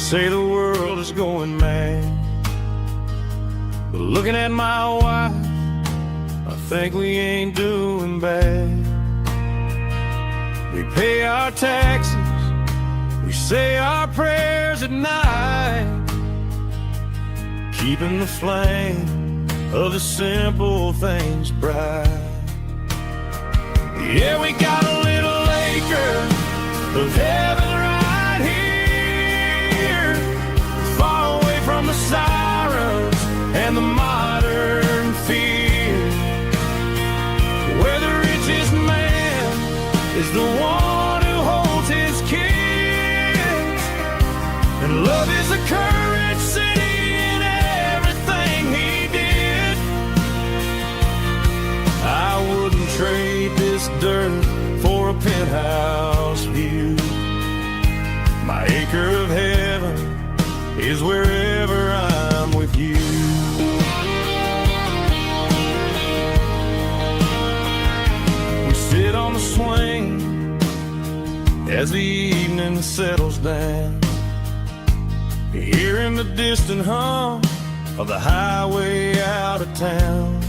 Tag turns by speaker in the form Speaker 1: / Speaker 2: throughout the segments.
Speaker 1: say the world is going mad, but looking at my wife, I think we ain't doing bad. We pay our taxes, we say our prayers at night, keeping the flame of the simple things bright. Yeah, we got a little acre of heaven right here, far away from the sirens and the modern fear, where the richest man is the one who holds his kids, and love is the courage city in everything he did. I wouldn't trade this dirt for a penthouse view. My acre of heaven is wherever I'm with you. We sit on the swing as the evening settles down, hearing the distant hum of the highway out of town.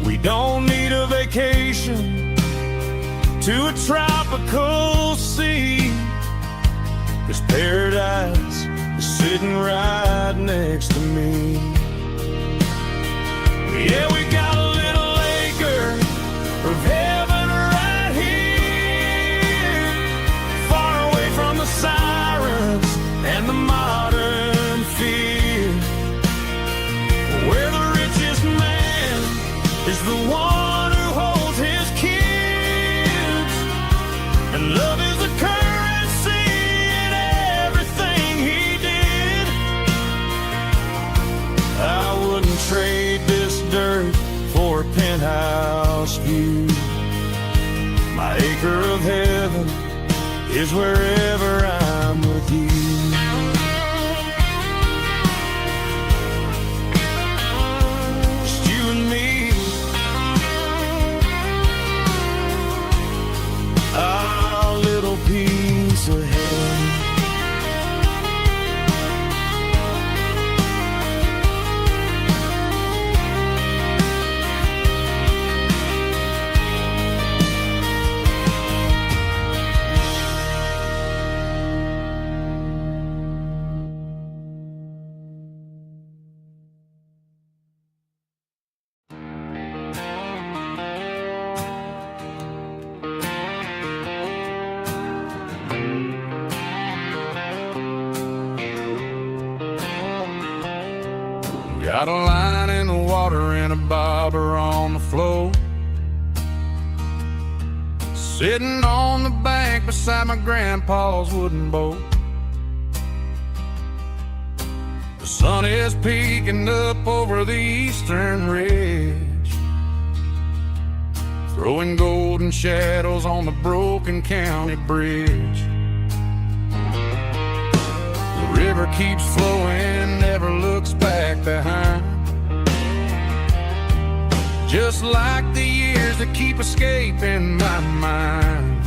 Speaker 1: We don't need a vacation to a tropical sea, 'cause paradise is sitting right next to me. Yeah, we got a little acre of heaven right here, far away from the sirens and the modern fear, where the richest man is the one who holds his kids, and love is the currency in everything he did. I wouldn't trade this dirt for a penthouse view. My acre of heaven is wherever I'm with you. Our little piece of heaven. Got a line in the water and a bobber on the floor, sitting on the bank beside my grandpa's wooden boat. The sun is peeking up over the eastern ridge, throwing golden shadows on the broken county bridge. The river keeps flowing, never looks back behind, just like the years that keep escaping my mind.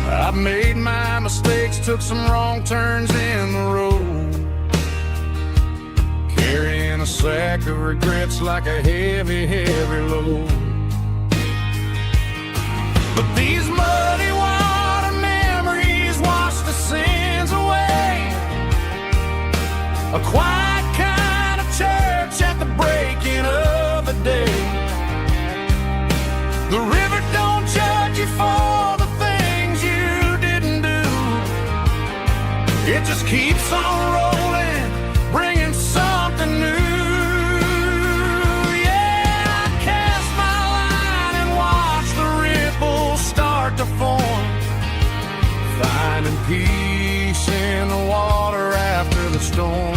Speaker 1: I've made my mistakes, took some wrong turns in the road, carrying a sack of regrets like a heavy, heavy load. But these muddy water memories wash the sins away, a quiet kind of church at the breaking of the day. The river don't judge you for the things you didn't do, it just keeps on rolling, bringing something new. Yeah, I cast my line and watch the ripples start to form, finding peace in the water after the storm.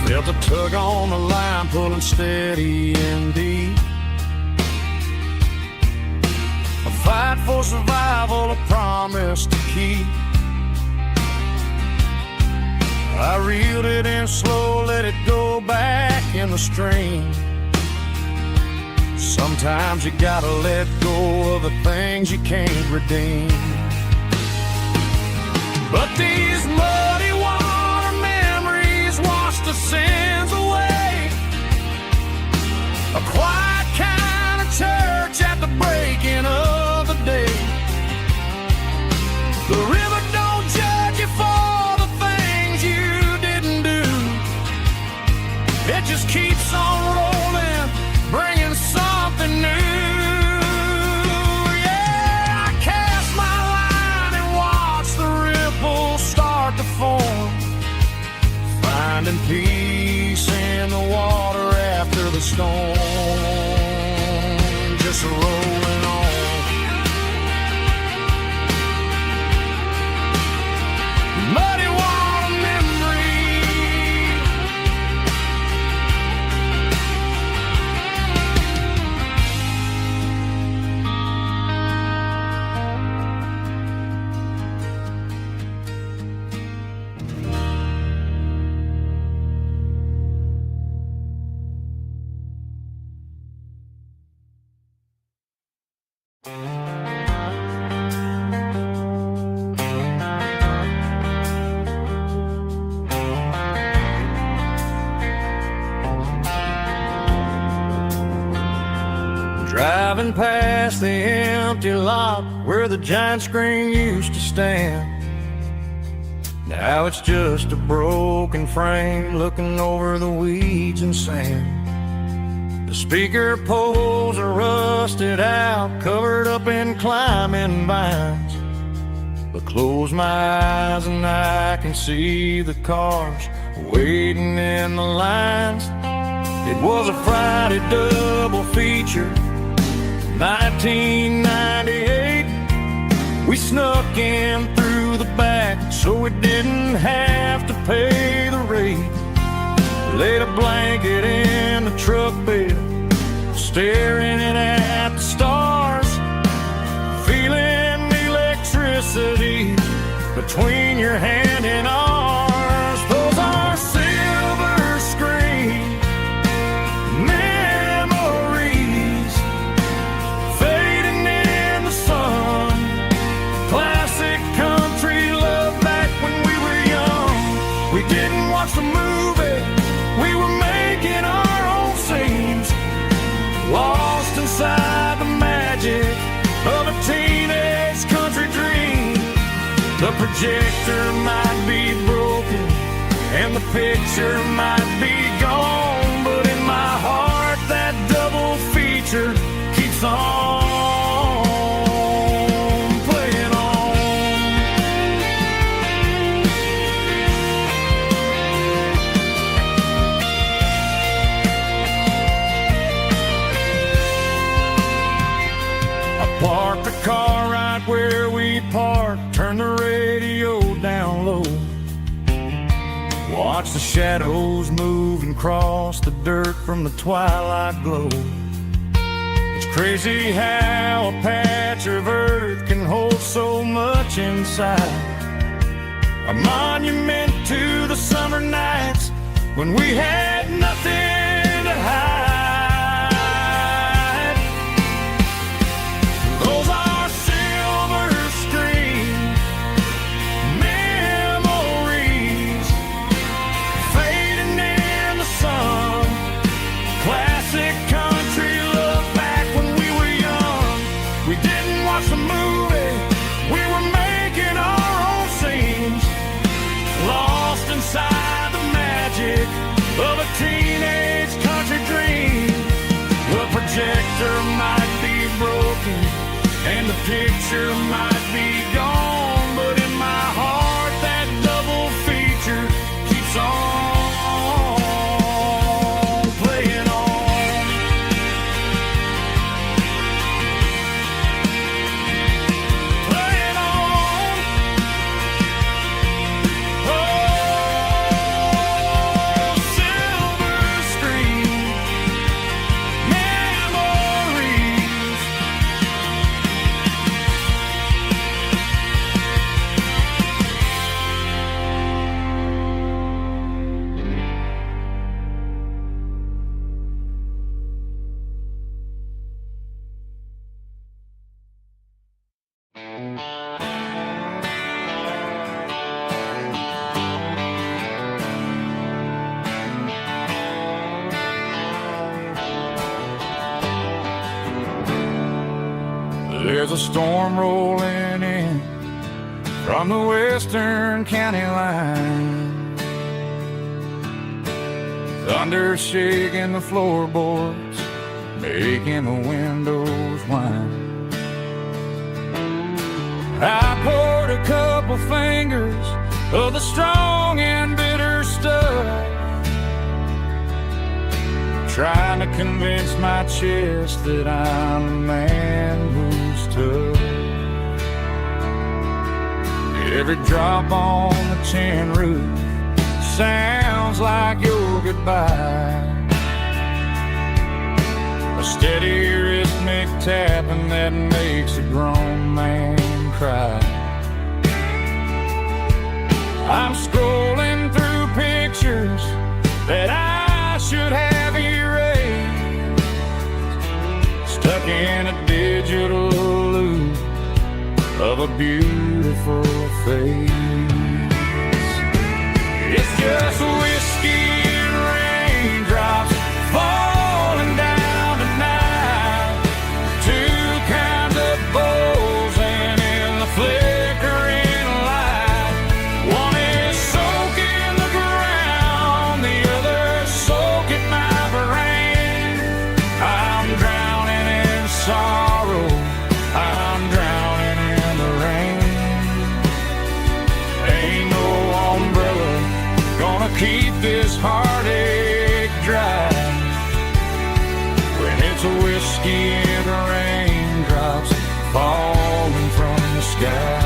Speaker 1: Felt a tug on the line, pulling steady and deep, a fight for survival, a promise to keep. and slow, let it go back in the stream. Sometimes you gotta let go of the things you can't redeem. But these muddy water memories wash the sins away. A quiet kind of church at the breaking of the day. The river don't judge you for the things you didn't do. It just keeps on rolling, bringing something new. Yeah, I cast my line and watch the ripples start to form, finding peace in the water after the storm. Just rolling on. Muddy water memory. Driving past the empty lot where the giant screen used to stand. Now it's just a broken frame looking over the weeds and sand. The speaker poles are rusted out, covered up in climbing vines. But close my eyes and I can see the cars waiting in the lines. It was a Friday double feature, 1998. We snuck in through the back so we didn't have to pay the rate. Laid a blanket in the truck bed, staring at the stars, feeling the electricity between your hand and ours. Those are silver screen memories, fading in the sun. Classic country love back when we were young. We didn't watch the movie, we were making our own scenes, lost inside the magic of a teenage country dream. The projector might be broken and the picture might be gone, but in my heart that double feature keeps on playing on. I parked the car right where we parked, turned the radio down low, watch the shadows move and cross the dirt from the twilight glow. It's crazy how a patch of earth can hold so much inside. A monument to the summer nights when we had nothing to hide. Those are silver screen memories, fading in the sun. Classic country love back when we were young. We didn't watch the movie, we were making our own scenes, lost inside the magic of a teenage country dream. The projector might be broken and the picture might be gone, but in my heart that double feature keeps on playing on. Playing on. Oh, silver screen memories. There's a storm rolling in from the western county line, thunder shaking the floorboards, making the windows whine. I poured a couple fingers of the strong and bitter stuff, trying to convince my chest that I'm a man who's tough. Every drop on the tin roof sounds like your goodbye, a steady rhythmic tapping that makes a grown man cry. I'm scrolling through pictures that I should have erased, stuck in a digital loop of a beautiful face. It's just whiskey and raindrops falling down tonight, two kinds of bowls and in the flickering light. One is soaking the ground, the other soaking my brain. I'm drowning in sorrow, I'm drowning in the rain. Ain't no umbrella gonna keep this heartache dry when it's a whiskey and raindrops falling from the sky.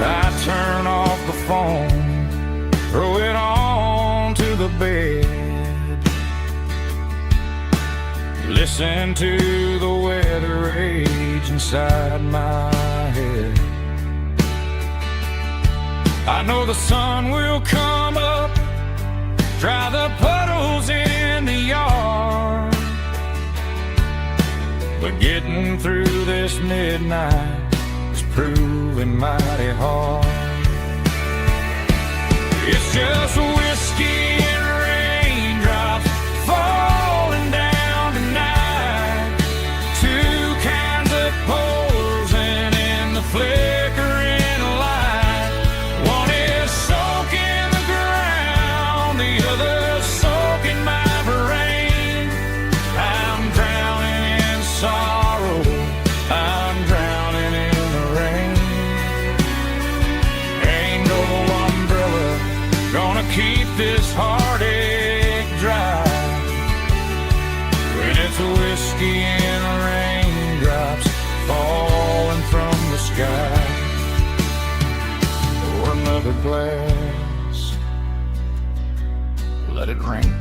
Speaker 1: I turn off the phone, throw it on to the bed, listen to the weather rage inside my head. I know the sun will come up, dry the puddles in the yard, but getting through this midnight is proving mighty hard. It's just whiskey and raindrops falling down tonight, two kinds of pours and in the flickering light. One is soaking the ground, the other soaking my brain. I'm drowning in sorrow, I'm drowning in the rain. Ain't no umbrella gonna keep this heartache dry when it's a whiskey and raindrops falling from the sky. Pour another glass, let it rain.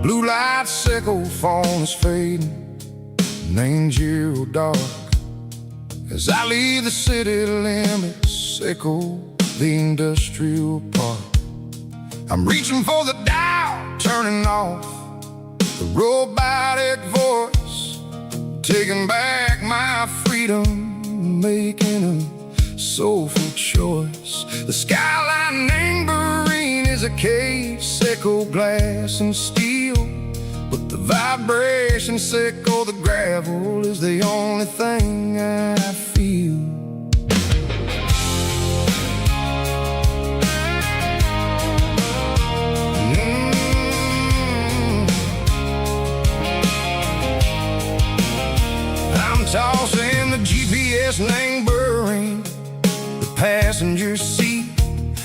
Speaker 1: Blue light sickle phone is fading, name's zero dark. As I leave the city limits, sickle the industrial park. I'm reaching for the dial, turning off the robotic voice, taking back my freedom, making a soulful choice. The skyline neighboring is
Speaker 2: is a case, Seco glass and steel, but the vibration, Seco the gravel, is the only thing I feel. I'm tossing the GPS name burring the passenger seat.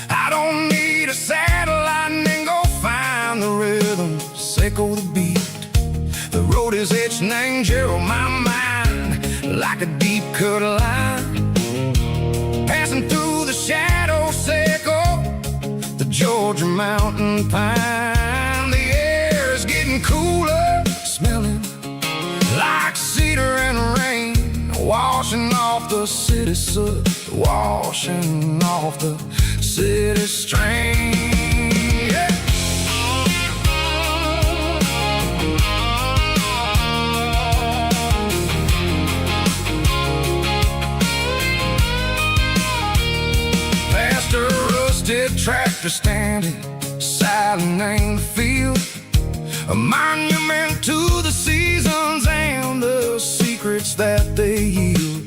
Speaker 2: I don't need a satellite and then go find the rhythm, Seco the beat. The road is etched and Gerald my mind like a deep cut line, passing through the shadow, Seco, the Georgia mountain pine. The air is getting cooler, smelling like cedar and rain, washing off the city soot, washing off the city strain. Yeah. Past a rusted tractor standing silent in the field, a monument to the seasons and the secrets that they yield.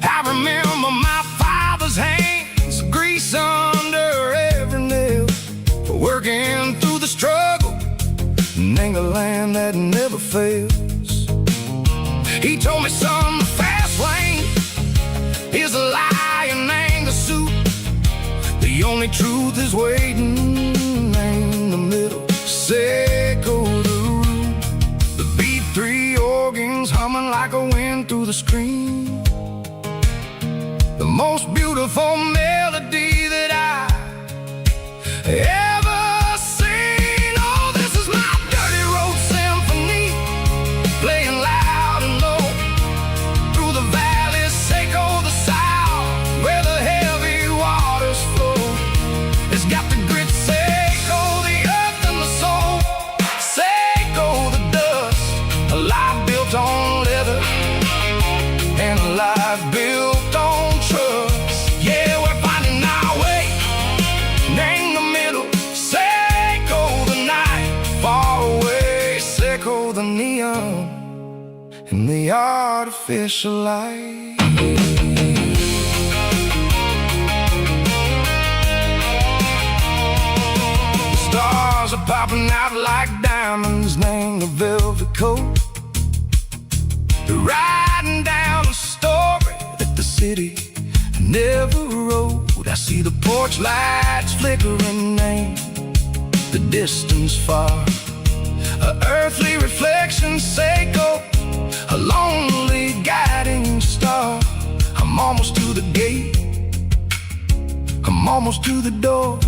Speaker 2: I remember my father's hands, grease under every nail, working through the struggle, and the land that never fails. He told me, son, the fast lane is a lion and the suit. The only truth is waiting in the middle, Seco the root. The B3 organs humming like a wind through the screen, the most beautiful melody that I ever seen. Oh, this is my dirty road symphony, playing loud and low through the valleys, Seco the south, where the heavy waters flow. It's got the grit, Seco the earth and the soul, Seco the dust, a life built on leather and a life built on trust. Yeah, we're finding our way in the middle, Seco the night, far away, Seco the neon and the artificial light. The stars are popping out like diamonds, named the velvet coat. They're riding down a story that the city never wrote. I see the porch lights flickering in the distance far, a earthly reflection, Seco, a lonely guiding star. I'm almost to the gate, I'm almost to the door,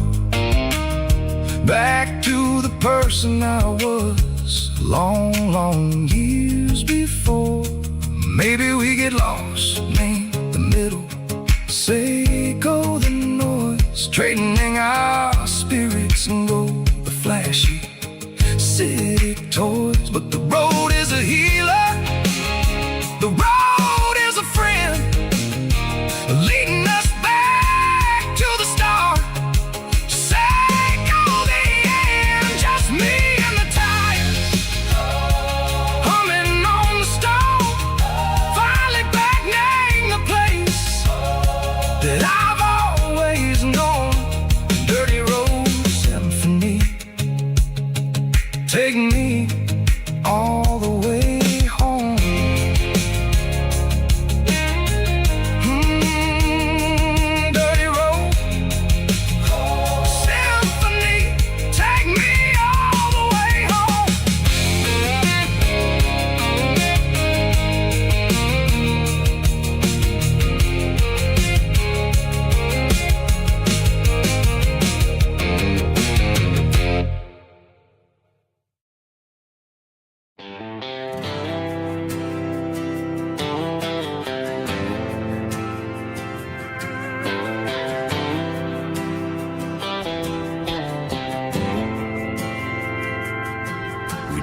Speaker 2: back to the person I was long, long years before. Maybe we get lost in the middle, Seco the noise, trading our spirits and go the flashy city toys. But the road is a healer, the road is a friend, leading us back to the start, Seco the end, just me and the tires, humming on the stove, finally back name the place that I've always known. Dirty road symphony, take me all the way home. Dirty road symphony, take me all the way home.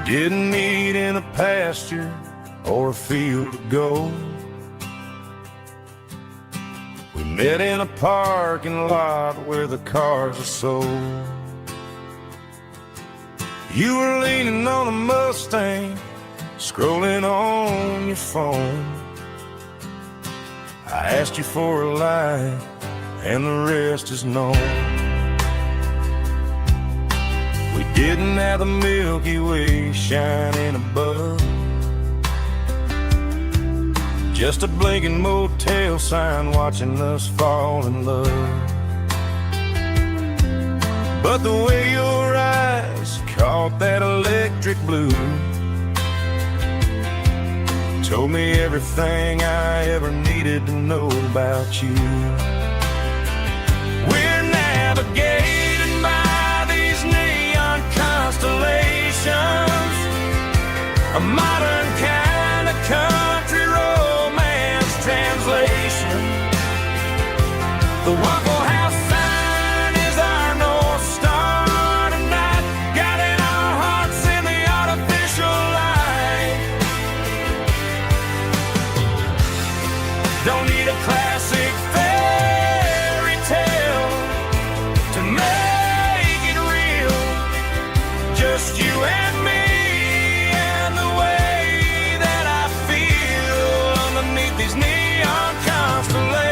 Speaker 1: Didn't meet in a pasture or a field of gold. We met in a parking lot where the cars are sold. You were leaning on a Mustang, scrolling on your phone. I asked you for a light, and the rest is known. We didn't have the Milky Way shining above, just a blinking motel sign watching us fall in love. But the way your eyes caught that electric blue told me everything I ever needed to know about you. We're navigating by these neon constellations, a modern kind of country romance translation. The Waffle House sign is our North Star tonight, guiding our hearts in the artificial light. Don't need a classic fairy tale to make it real, just you and me and the way that I feel underneath these neon constellations.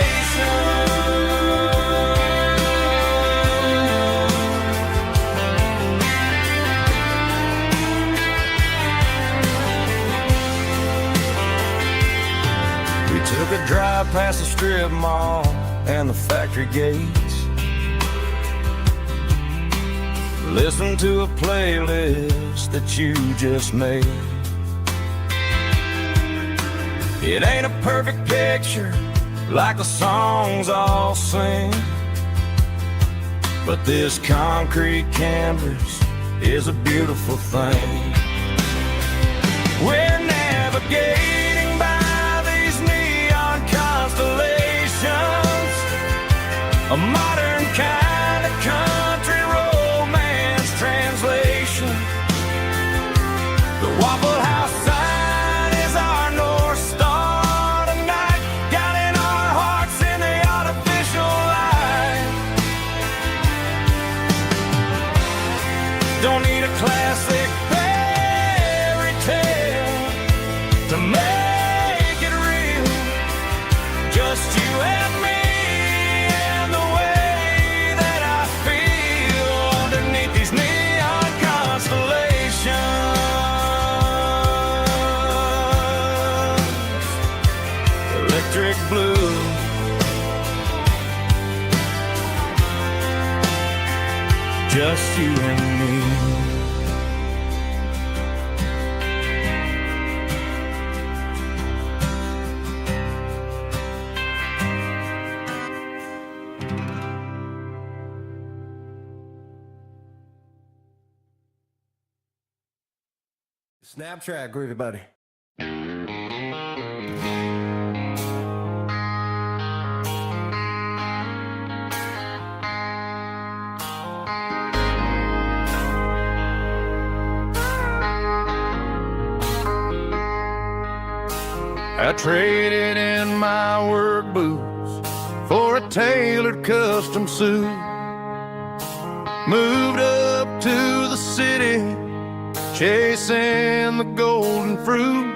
Speaker 1: We took a drive past the strip mall and the factory gates, listened to a playlist that you just made. It ain't a perfect picture like the songs all sing, but this concrete canvas is a beautiful thing. We're navigating by these neon constellations, a modern kind of country romance translation. The Waffle House sign is our North Star tonight, guiding our hearts in the artificial light. Don't need a classic fairy tale to make it real, just you and me and the way that I feel underneath these neon constellations. Electric blue, just you and me.
Speaker 3: Snaptrack, groovy buddy.
Speaker 1: I traded in my work boots for a tailored custom suit, moved up to the city, chasing the golden fruit.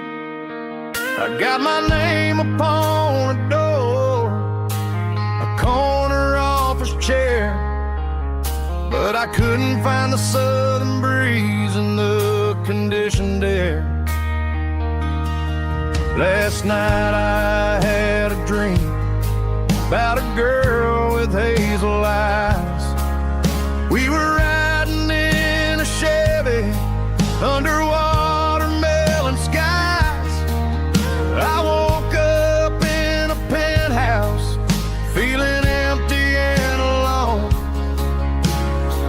Speaker 1: I got my name upon a door, a corner office chair, but I couldn't find the southern breeze in the conditioned air. Last night I had a dream about a girl with hazel eyes. We were riding in a Chevy under watermelon skies. I woke up in a penthouse, feeling empty and alone.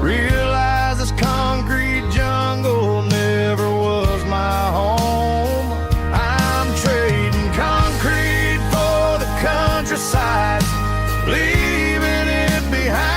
Speaker 1: Realized this concrete jungle never was my home. I'm trading concrete for the countryside, leaving it behind.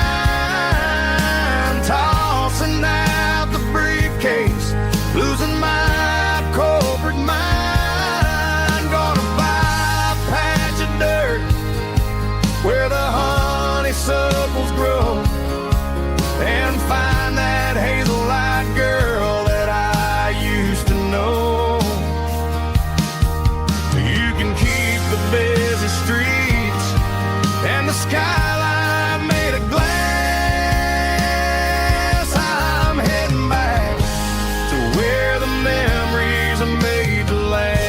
Speaker 2: skyline made of glass. I'm heading back to where the memories are made to last.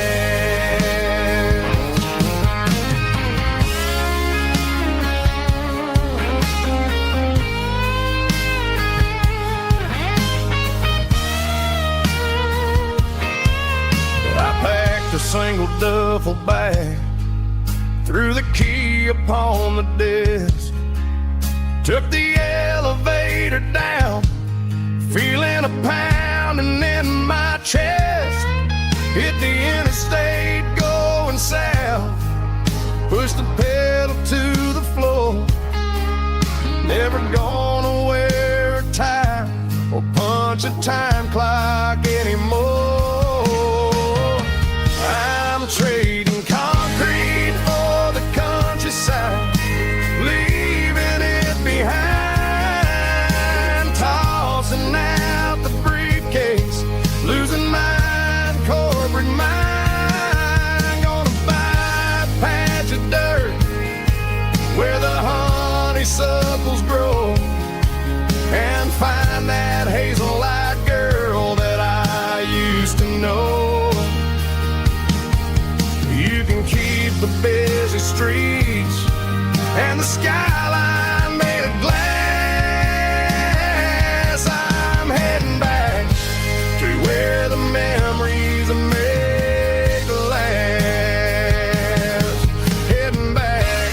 Speaker 2: I packed a single duffel bag, threw the key upon the desk, took the elevator down, feeling a pounding in my chest. Hit the interstate going south, pushed the pedal to the floor. Never gonna wear a tie or punch a time clock anymore. I'm trading concrete for the countryside, leaving it behind, tossing out the briefcase, losing my corporate mind. Gonna buy a patch of dirt where the honeysuckles grow, and find that hazel-eyed girl that I used to know. You can keep the busy streets and the skyline made of glass. I'm heading back to where the memories are made to last. Heading back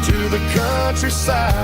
Speaker 2: to the countryside.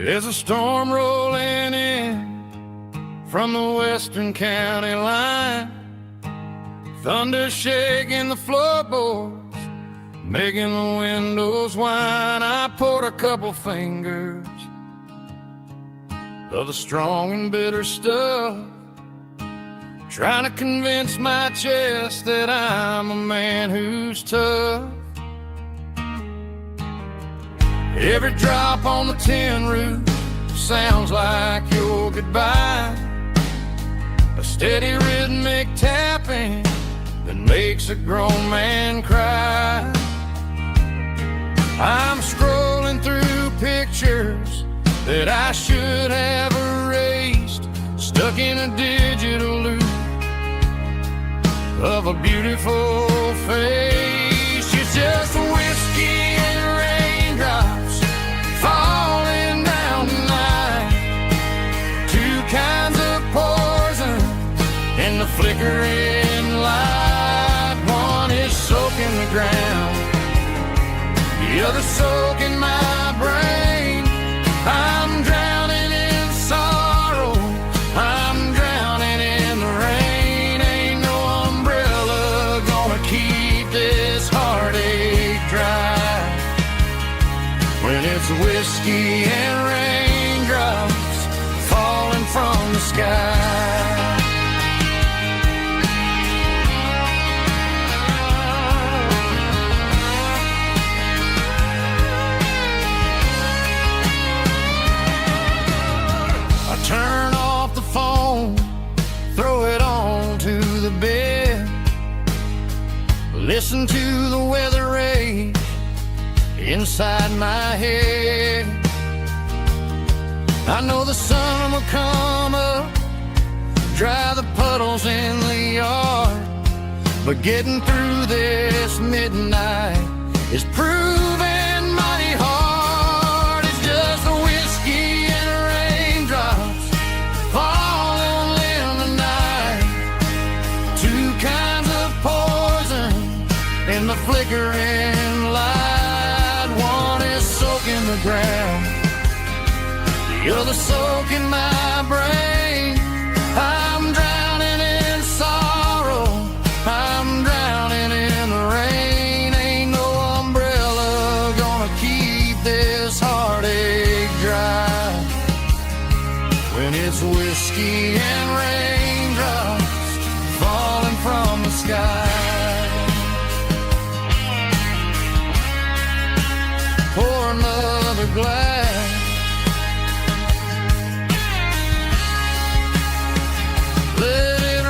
Speaker 2: There's a storm rolling in from the western county line, thunder shaking the floorboards, making the windows whine. I poured a couple fingers of the strong and bitter stuff, trying to convince my chest that I'm a man who's tough. Every drop on the tin roof sounds like your goodbye, a steady rhythmic tapping that makes a grown man cry. I'm scrolling through pictures that I should have erased, stuck in a digital loop of a beautiful face. It's just whiskey and raindrops falling down tonight, two kinds of poison in the flickering light. One is soaking the ground, the other soaking my brain. I'm drowning in sorrow, I'm drowning in the rain. Ain't no umbrella gonna keep this heartache dry when it's whiskey and raindrops falling from the sky. Turn off the phone, throw it on to the bed, listen to the weather rage inside my head. I know the sun will come up, dry the puddles in the yard, but getting through this midnight is proving mighty hard. It's just a whiskey and raindrops falling in the night, two kinds of poison in the flickering light. One is soaking the ground, the You're the soak in my brain. I'm drowning in sorrow. I'm drowning in the rain. Ain't no umbrella gonna keep this heartache dry. When it's whiskey and raindrops falling from the sky. Pour another glass. Let it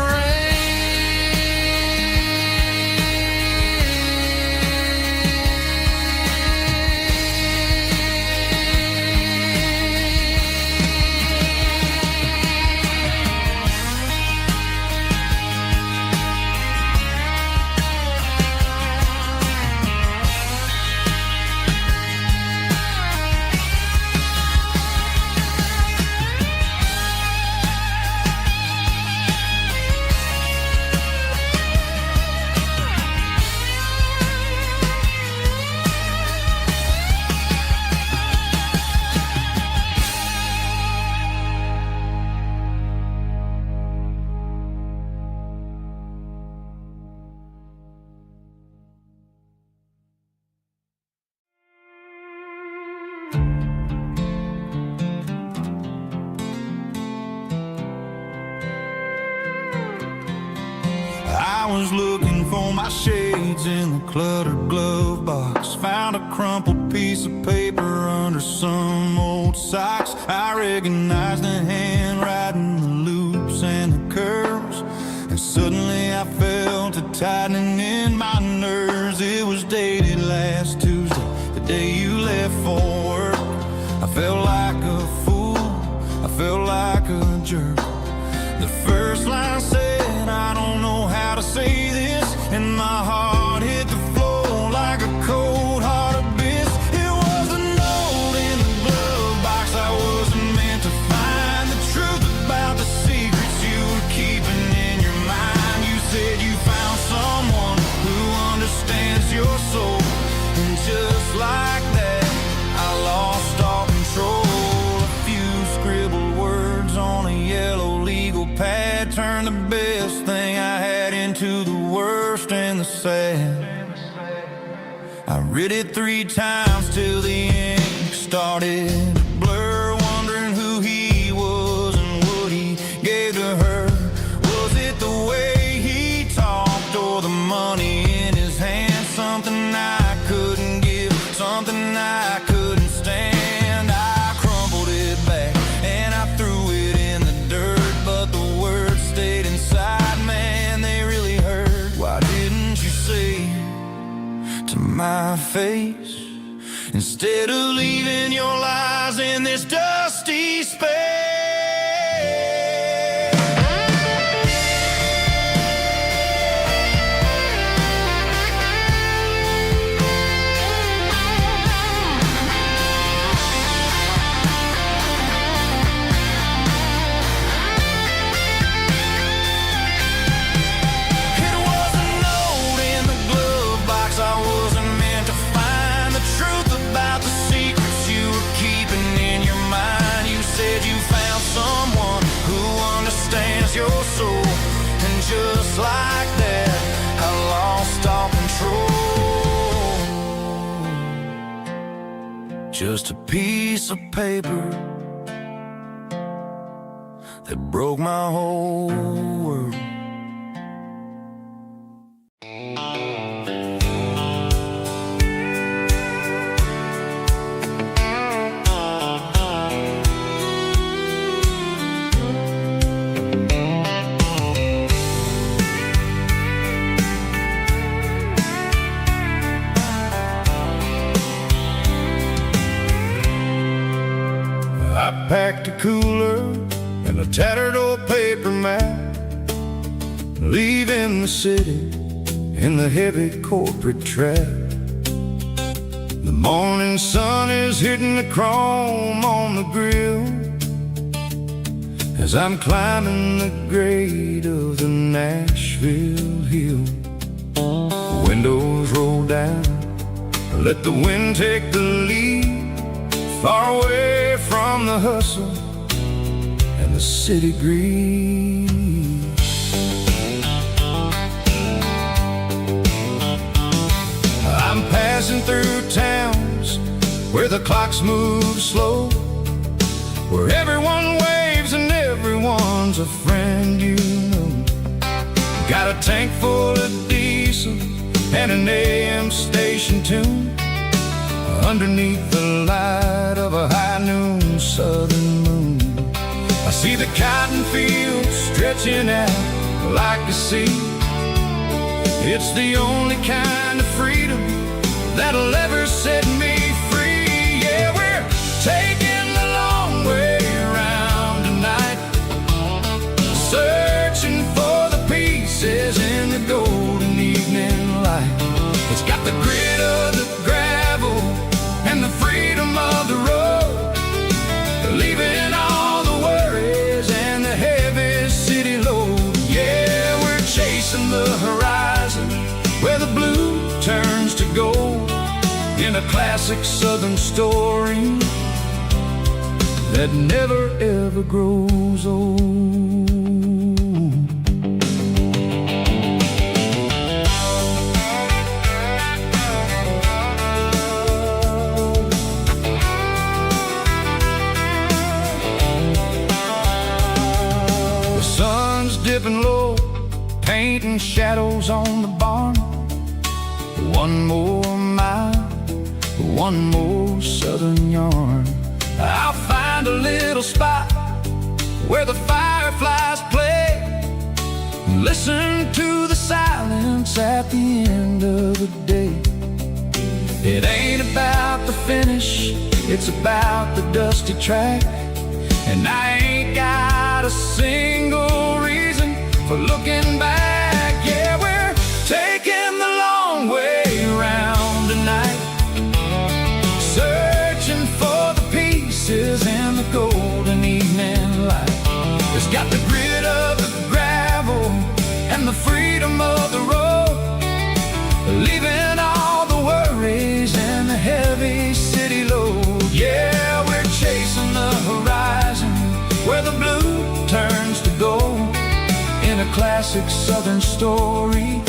Speaker 1: I was looking for my shades in the cluttered glove box. Found a crumpled piece of paper under some old socks. I recognized the handwriting, the loops and the curves, and suddenly I felt a tightening in my nerves. It was dated last Tuesday, the day you left for work. I felt like a fool, I felt like a jerk. The first line said, I don't know how to say this, and my heart hit the floor like a cold heart abyss. It was a note in the glove box. I wasn't meant to find the truth about the secrets you were keeping in your mind. You said you found someone who understands your soul, and just like that, I lost all control. A few scribbled words on a yellow legal pad turned the best thing I had into the worst and the sad. I read it 3 times till the ink started to blur, wondering who he was and what he gave to her. Was it the way he talked or the money in his hand? Something I couldn't give, something I couldn't stand. I crumpled it back and I threw it in the dirt, but the words stayed inside. Man, they really hurt. Why didn't you say to my face, instead of leaving your lies in this dusty space? It was a note in the glove box. I wasn't meant to find the truth about the secrets you were keeping in your mind. You said you found someone who understands your soul, and just like that, I lost all control. Just a piece of paper that broke my whole world. I packed a cooler and a tattered old paper map, leaving the city in the heavy corporate trap. The morning sun is hitting the chrome on the grill as I'm climbing the grade of the Nashville hill. The windows roll down, let the wind take the lead, far away from
Speaker 2: the hustle and the city greed. I'm passing through towns where the clocks move slow, where everyone waves and everyone's a friend you know. Got a tank full of diesel and an AM station tune underneath the light of a high noon southern moon. I see the cotton fields stretching out like a sea. It's the only kind of freedom that'll ever set me free. Yeah, we're taking the long way around tonight, searching for the pieces in the golden evening light. It's got the grit of the gravel and the freedom of the road, leaving all the worries and the heavy city load. Yeah, we're chasing the horizon where the blue turns to gold, in a classic southern story that never ever grows old. The sun's dipping low, painting shadows on the barn. One more mile, one more southern yarn. I'll find a little spot where the fireflies play, listen to the silence at the end of the day. It ain't about the finish, it's about the dusty track. And I ain't got a single reason for looking back. Yeah, we're taking the long way around tonight, searching for the pieces in the golden evening light. It's got the grit of the gravel and the freedom of the road, leaving all the worries and the heavy city load. Yeah, we're chasing the horizon where the blue turns to gold, in a classic southern story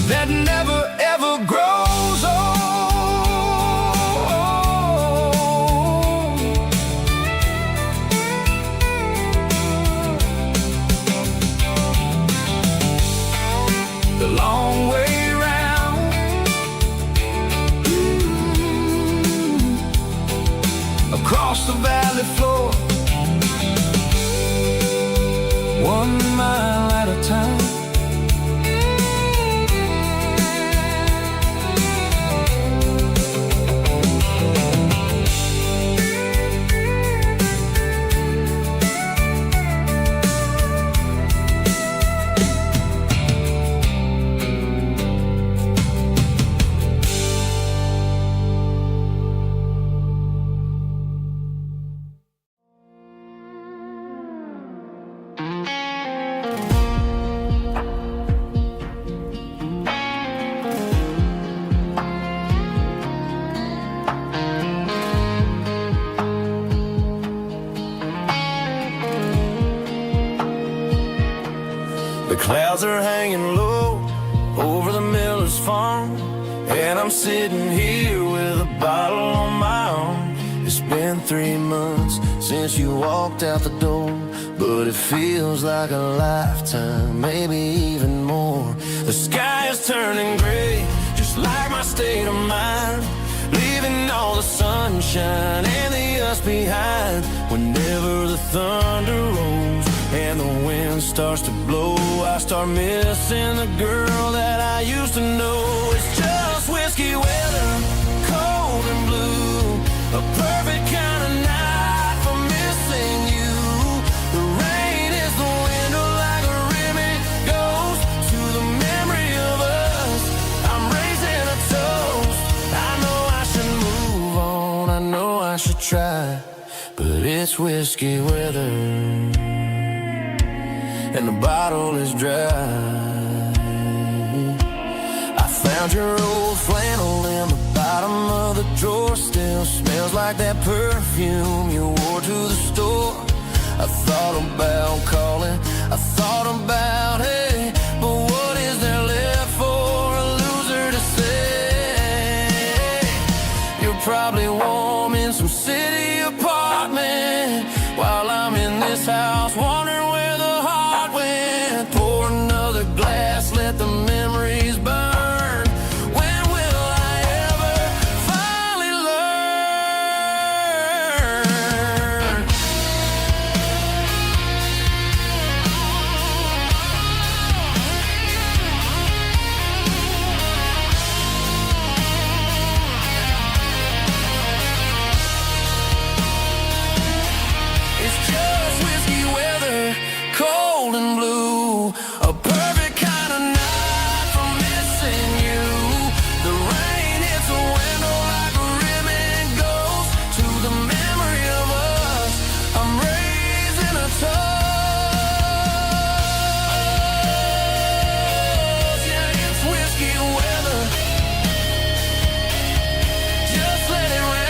Speaker 2: that never ever grows old. The long way round, across the valley floor, 1 mile at a time.
Speaker 1: The clouds are hanging low over the miller's farm, and I'm sitting here with a bottle on my arm. It's been 3 months since you walked out the door, but it feels like a lifetime, maybe even more. The sky is turning gray, just like my state of mind, leaving all the sunshine and the dust behind. Whenever the thunder rolls and the wind starts to blow, I start missing the girl that I used to know. It's just whiskey weather, cold and blue, a perfect kind of night for missing you. The rain is the window like a ribbon goes to the memory of us. I'm raising a toast. I know I should move on, I know I should try, but it's whiskey weather and the bottle is dry. I found your old flannel in the bottom
Speaker 2: bottom of the drawer still smells like that perfume you wore to the store. I thought about calling, I thought about, hey, but what is there left for a loser to say? You're probably warm in some city apartment while I'm in this house wondering where the heart went. Pour another glass, let the memories burn. When will I ever finally learn? It's just whiskey weather, cold and blue, a perfect kind of night for missing you. The rain hits the window like a ribbon goes to the memory of us. I'm raising a toast. Yeah, it's whiskey weather. Just let it rain.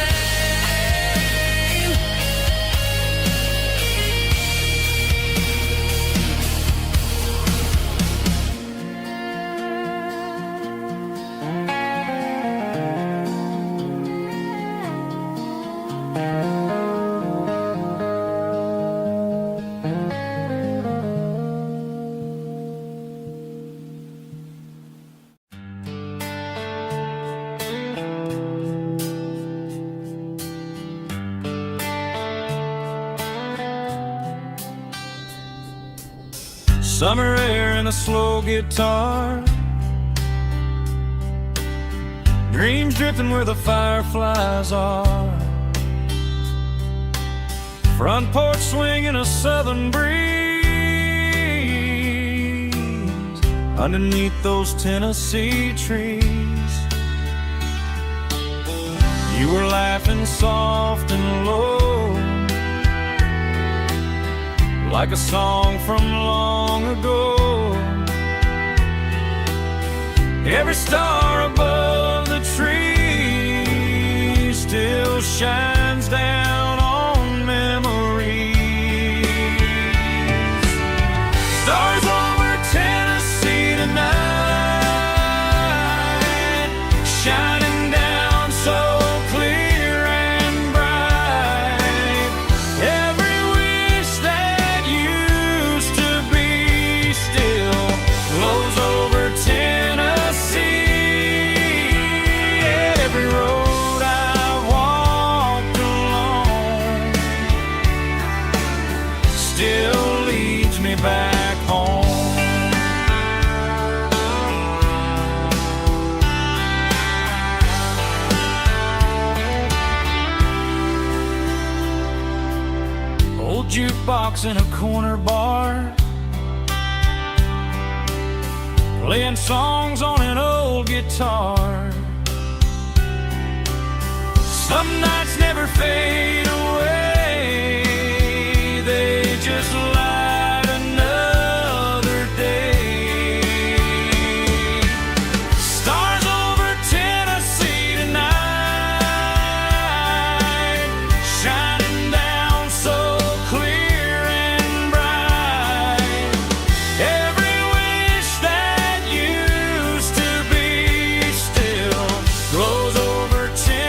Speaker 1: Summer air and a slow guitar, dreams drifting where the fireflies are. Front porch swinging a southern breeze underneath those Tennessee trees. You were laughing soft and low, like a song from long ago. Every star above the tree still shines down on memories. Stars over Tennessee tonight, shining down so clear and bright. Every wish that used to be still glows over Tennessee. Every road I've walked along still leads me back home. Old jukebox in a corner bar, playing songs on an old guitar. Some nights never fade away, they just light another day. Stars over Tennessee tonight, shining down so clear and bright. Every wish that used to be still glows over Tennessee.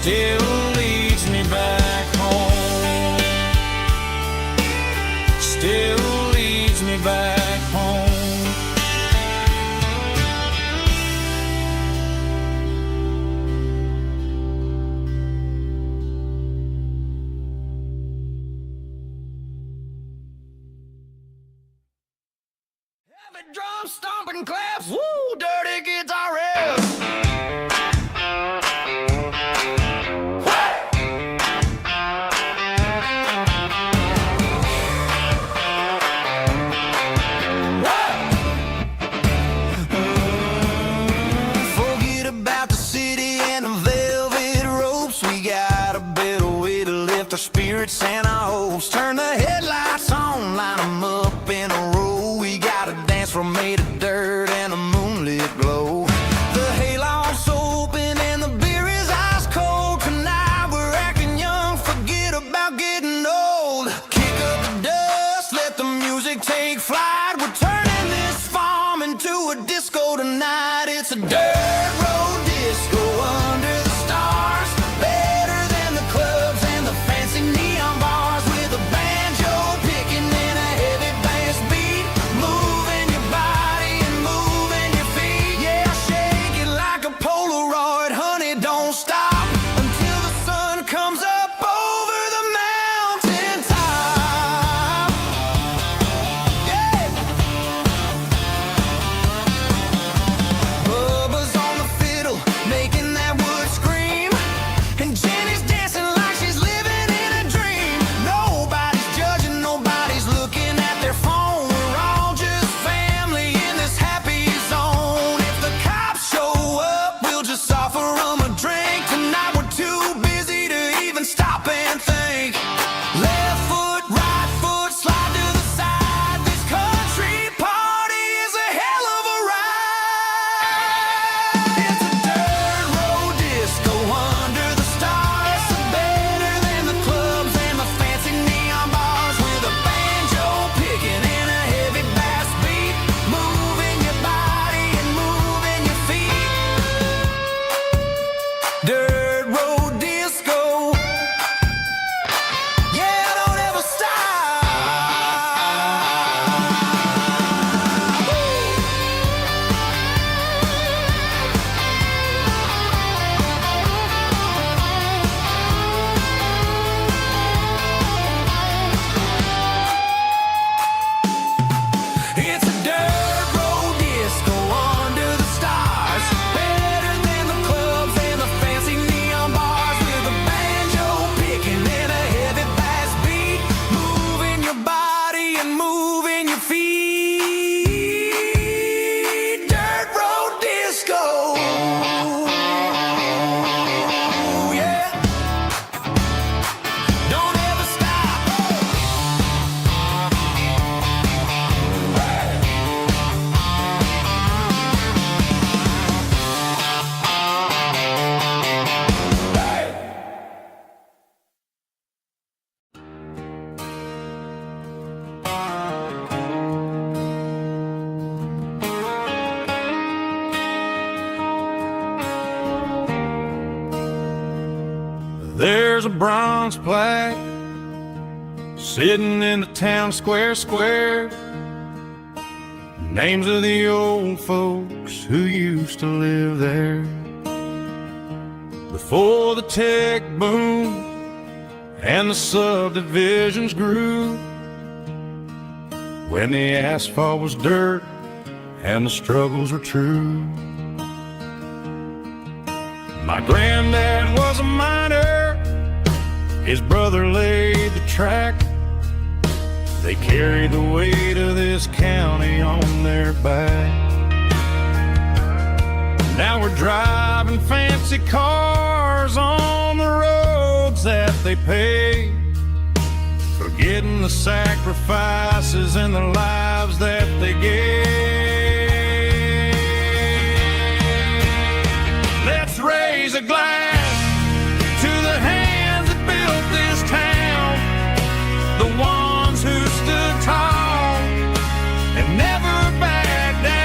Speaker 1: still leads me back home. Still leads me back home.
Speaker 2: Heavy drum stomping claps, woo, dirty guitar riffs. Forget about the city and the velvet ropes. We got a better way to lift our spirits and our hopes. Turn the headlights on, line them up in a row. We got a dance floor made of dirt and a moonlit glow. The hayloft's open and the beer is ice cold. Tonight we're acting young, forget about getting old. Kick up the dust, let the music take flight. We're turning this farm into a disco tonight. It's a dirt road disco under the stars. Better than the clubs and the fancy neon bars. With a banjo picking and a heavy bass beat. Moving your body and moving your feet. Yeah, shake it like a Polaroid, honey, don't stop until the sun comes up over the mountain top. Yeah. Bubba's on the fiddle, making that wood scream. And Jenny's dancing like she's living in a dream. Nobody's judging, nobody's looking at their phone. We're all just family in this happy zone. If the cops show up, we'll just offer them a drink. Tonight we're too busy to even stop and think. Left foot, right foot, slide to the side. This country party is a hell of a ride. It's a dirt road disco under the stars. Better than the clubs and the fancy neon bars. With a banjo picking and a heavy bass beat. Moving your body and moving your feet. Dirt road disco. Yeah, don't ever stop. It's a dirt road disco under the stars. Better than the clubs and the fancy neon bars. With a banjo picking and a heavy bass beat. Moving your body and moving your feet. Dirt road disco. Yeah. Don't ever stop.
Speaker 1: There's a bronze plaque sitting in the town square. Names of the old folks who used to live there. Before the tech boom and the subdivisions grew. When the asphalt was dirt and the struggles were true. My granddad was a miner, his brother laid the track. They carried the weight of this county on their back. Now we're driving fancy cars on the roads that they paved, forgetting the sacrifices and the lives that they gave. Let's raise a glass to the hands that built this town, the ones who stood tall and never backed down.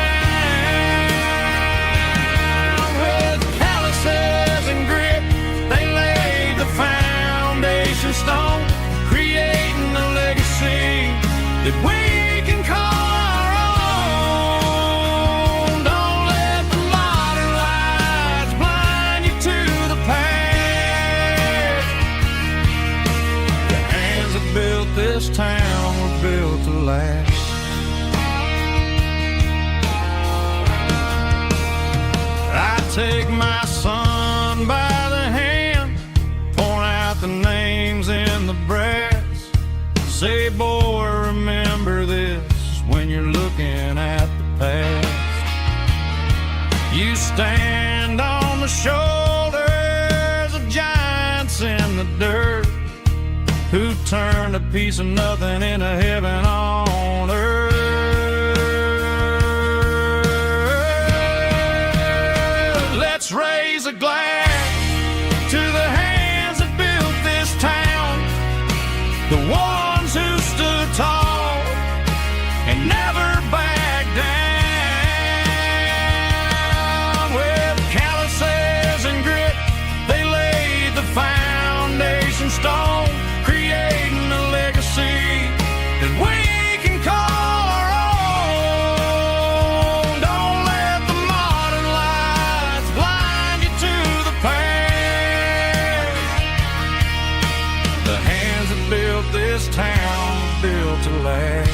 Speaker 1: With calluses and grit, they laid that we can call our own. Don't let the modern lights blind you to the past. The hands that built this town were built to last. Take my son by the hand, point out the names in the brass. Say, boy, remember this when you're looking at the past. You stand on the shoulders of giants in the dirt, who turned a piece of nothing into heaven on earth. Let's raise a glass to the hands that built this town, the ones who stood tall and never backed down. With calluses and grit, they laid the foundation stone, creating a legacy that we can call our own. Don't let the modern lights blind you to the past. The hands that built this town built to last.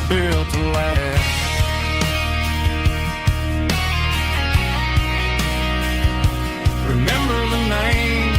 Speaker 1: Built to last. Remember the names.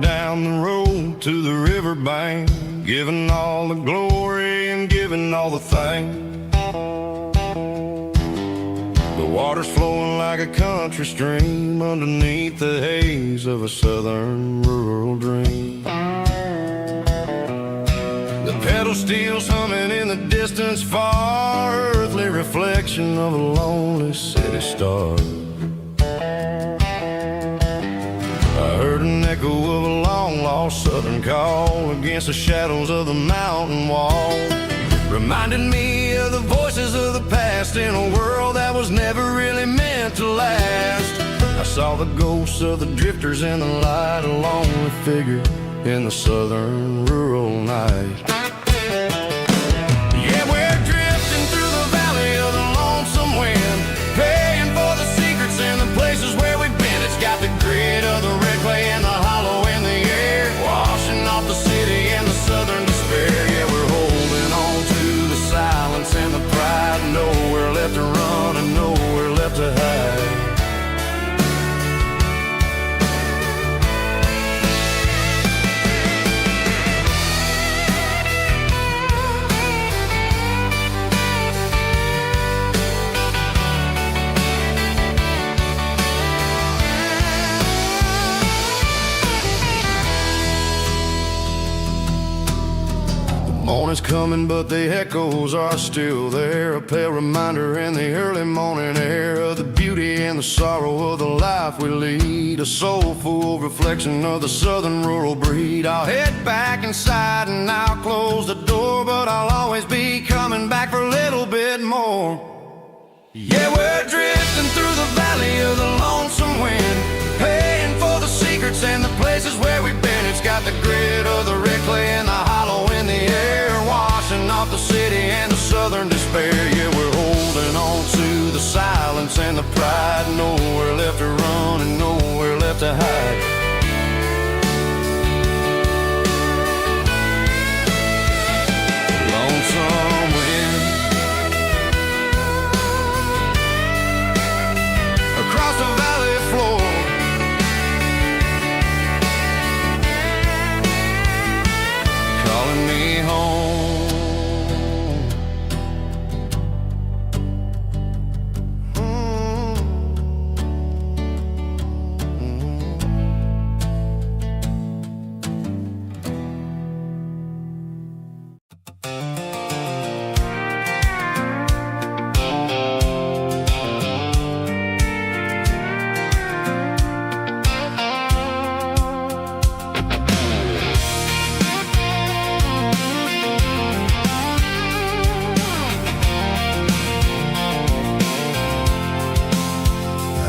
Speaker 1: Down the road to the riverbank, giving all the glory and giving all the thanks. The water's flowing like a country stream underneath the haze of a southern rural dream. The pedal steel's humming in the distance far, earthly reflection of a lonely city star. I heard an echo of a long-lost southern call against the shadows of the mountain wall, reminded me of the voices of the past in a world that was never really meant to last. I saw the ghosts of the drifters in the light, a lonely figure in the southern rural night. Yeah, we're drifting through the valley of the lonesome wind, paying for the secrets and the places where we've been. It's got the grit of the red clay and the hollow in the air, washing off the city and the southern despair. Yeah, we're holding on to the silence and the pride, nowhere left to run and nowhere left to hide. Morning's coming, but the echoes are still there, a pale reminder in the early morning air of the beauty and the sorrow of the life we lead, a soulful reflection of the southern rural breed. I'll head back inside and I'll close the door, but I'll always be coming back for a little bit more. Yeah, we're drifting through the valley of the lonesome wind, paying for the secrets and the places where we've been. It's got the grit of the red clay and the hollow in the air, washing off the city southern despair. Yeah, we're holding on to the silence and the pride. Nowhere left to run and nowhere left to hide. Lonesome wind across the valley floor, calling me home.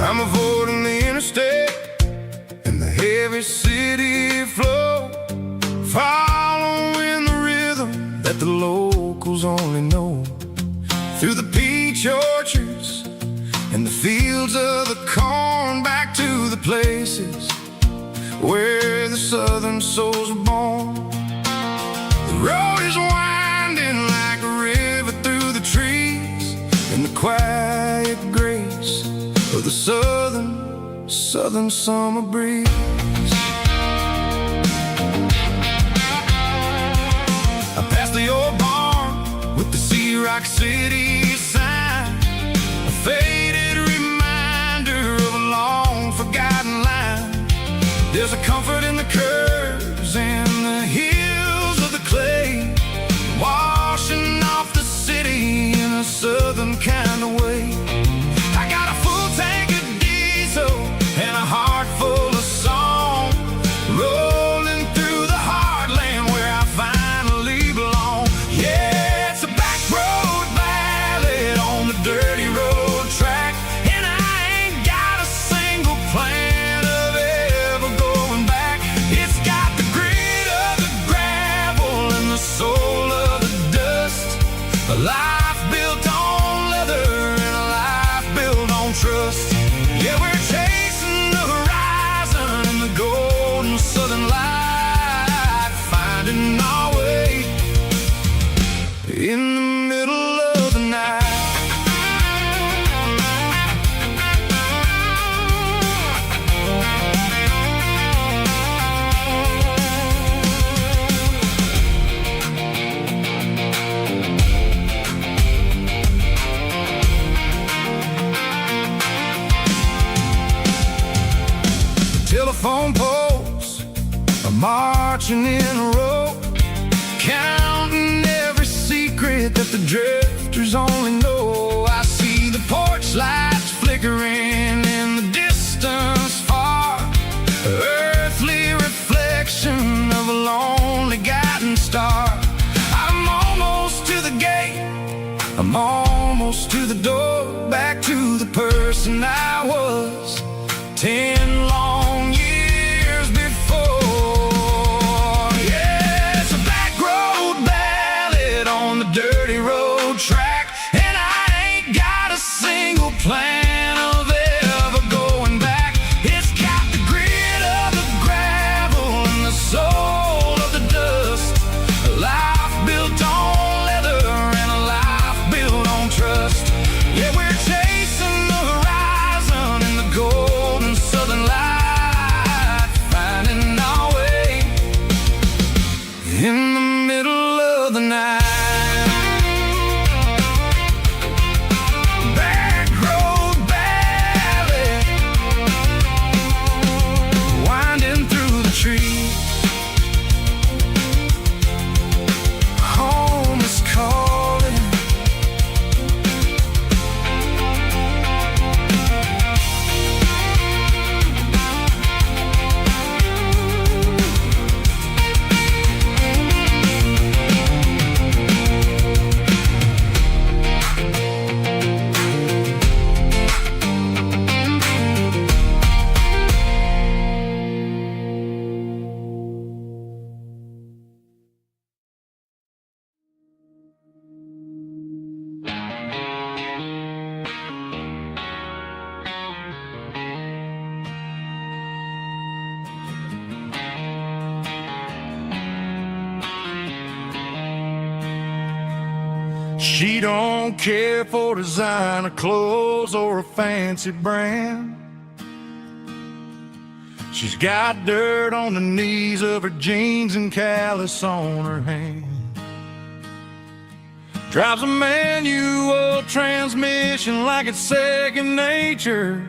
Speaker 1: I'm avoiding the interstate and the heavy city flow, following the rhythm that the locals only know. Through the peach orchards and the fields of the corn, back to the places where the southern souls were born. The road is winding like a river through the trees, in the quiet grace of the southern summer breeze. I passed the old barn with the Sea Rock City sign, a faded reminder of a long forgotten line. There's a comfort in the curves and the hills of the clay, washing off the city in a southern kind of way. I got a full tank of diesel and a heart full of song, rolling through the heartland where I finally belong. Yeah, it's a back road ballad on the dirty road track, and I ain't got a single plan of ever going back. It's got the grit of the gravel and the soul of the dust, a life built on leather and a life built on trust. Yeah, we're chasing the horizon and the golden southern light, finding our way in the middle of the night. Telephone poles are marching in a row, counting every secret that the drifters only know. I see the porch lights flickering in the distance far, earthly reflection of a lonely guiding star. I'm almost to the gate, I'm almost to the door, back to the person I was 10 long years before. Yeah, it's a back road ballad on the dirty road track, and I ain't got a single plan of She don't care for designer clothes or a fancy brand. She's got dirt on the knees of her jeans and callus on her hand. Drives a manual transmission like it's second nature.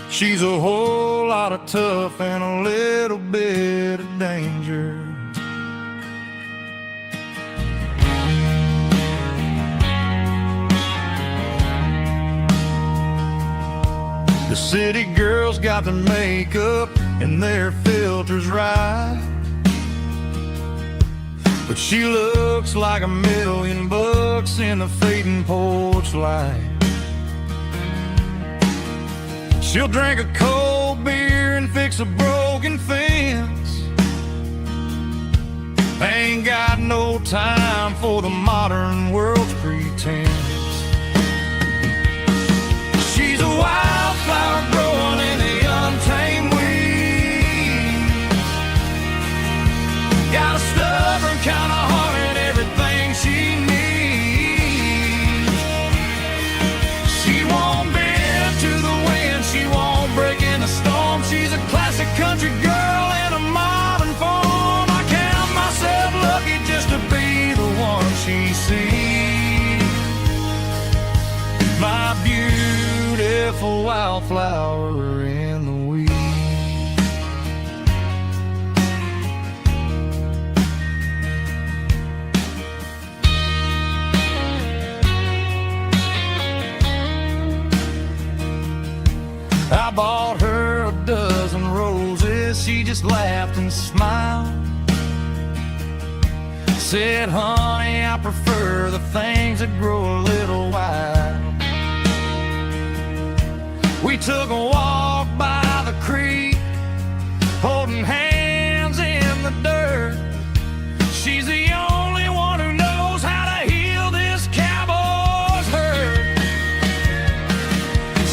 Speaker 1: She's a whole lot of tough and a little bit of danger. The city girls got their makeup and their filters right, but she looks like $1,000,000 in the fading porch light. She'll drink a cold beer and fix a broken fence. Ain't got no time for the modern world's pretense. She's a wildflower growing in the untamed weeds. Got a stubborn kind of heart and everything she needs. She won't bend to the wind, she won't break in the storm. She's a classic country girl in a modern form. I count myself lucky just to be the one she sees. My beautiful wildflower in the weeds. I bought her a dozen roses, she just laughed and smiled. Said, honey, I prefer the things that grow a little wild. We took a walk by the creek, holding hands in the dirt. She's the only one who knows how to heal this cowboy's hurt.